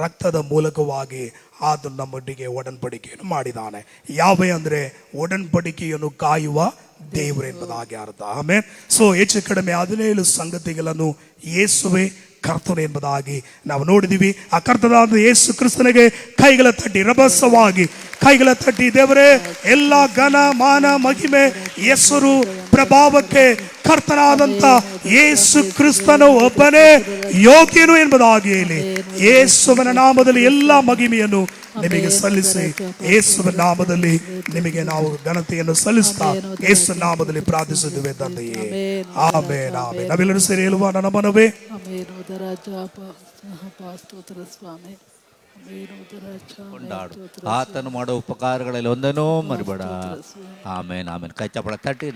ರಕ್ತದ ಮೂಲಕವಾಗಿ ಆತ ನಮ್ಮೊಟ್ಟಿಗೆ ಒಡன்பಡಿಕೆಯನ್ನು ಮಾಡಿದ್ದಾನೆ. ಯಾವೆ ಅಂದ್ರೆ ಒಡன்பಡಿಕೆಯನ್ನು ಕಾಯುವ ದೇವರು ಎಂಬುದಾಗಿ ಅರ್ಥ. ಆಮೇಲೆ ಹೆಚ್ಚು ಕಡಿಮೆ 17 ಸಂಗತಿಗಳನ್ನು ಯೇಸುವೆ ಕರ್ತನು ಎಂಬುದಾಗಿ ನಾವು ನೋಡಿದೀವಿ. ಆ ಕರ್ತನಾದ ಯೇಸು ಕ್ರಿಸ್ತನಿಗೆ ಕೈಗಳ ತಟ್ಟಿ ರಭಸವಾಗಿ ಕೈಗಳ ತಟ್ಟಿ, ದೇವರೇ ಎಲ್ಲ ಘನ ಮಾನ ಮಹಿಮೆ ಹೆಸರು ಪ್ರಭಾವಕ್ಕೆ ಕರ್ತನಾದಂತ ಯೇಸು ಕ್ರಿಸ್ತನು ಒಬ್ಬನೇ ಯೋಗ್ಯನು ಎಂಬುದಾಗಿ ಹೇಳಿ ಯೇಸುವಿನ ನಾಮದಲ್ಲಿ ಎಲ್ಲ ಮಹಿಮೆಯನ್ನು ನಿಮಗೆ ಸಲ್ಲಿಸಿ, ಯೇಸುವಿನ ನಾಮದಲ್ಲಿ ನಿಮಗೆ ನಾವು ಘನತೆಯನ್ನು ಸಲ್ಲಿಸ್ತಾ ಯೇಸು ನಾಮದಲ್ಲಿ ಪ್ರಾರ್ಥಿಸಿದ್ದೇವೆ ತಂದೆಯೇ. Amen, amen. ನಾವೆಲ್ಲರೂ ಸೇರಿ ಹೇಳುವ ನನ್ನ ಮನವೇ. ಆತನು ಮಾಡೋ ಉಪಕಾರಗಳಲ್ಲಿ ಒಂದನ್ನೂ ಮರಿಬೇಡ. ಆಮೇನ್, ಆಮೇನ್. ಕೈ ಚಪ್ಪಳ ತಟ್ಟಿದೆ.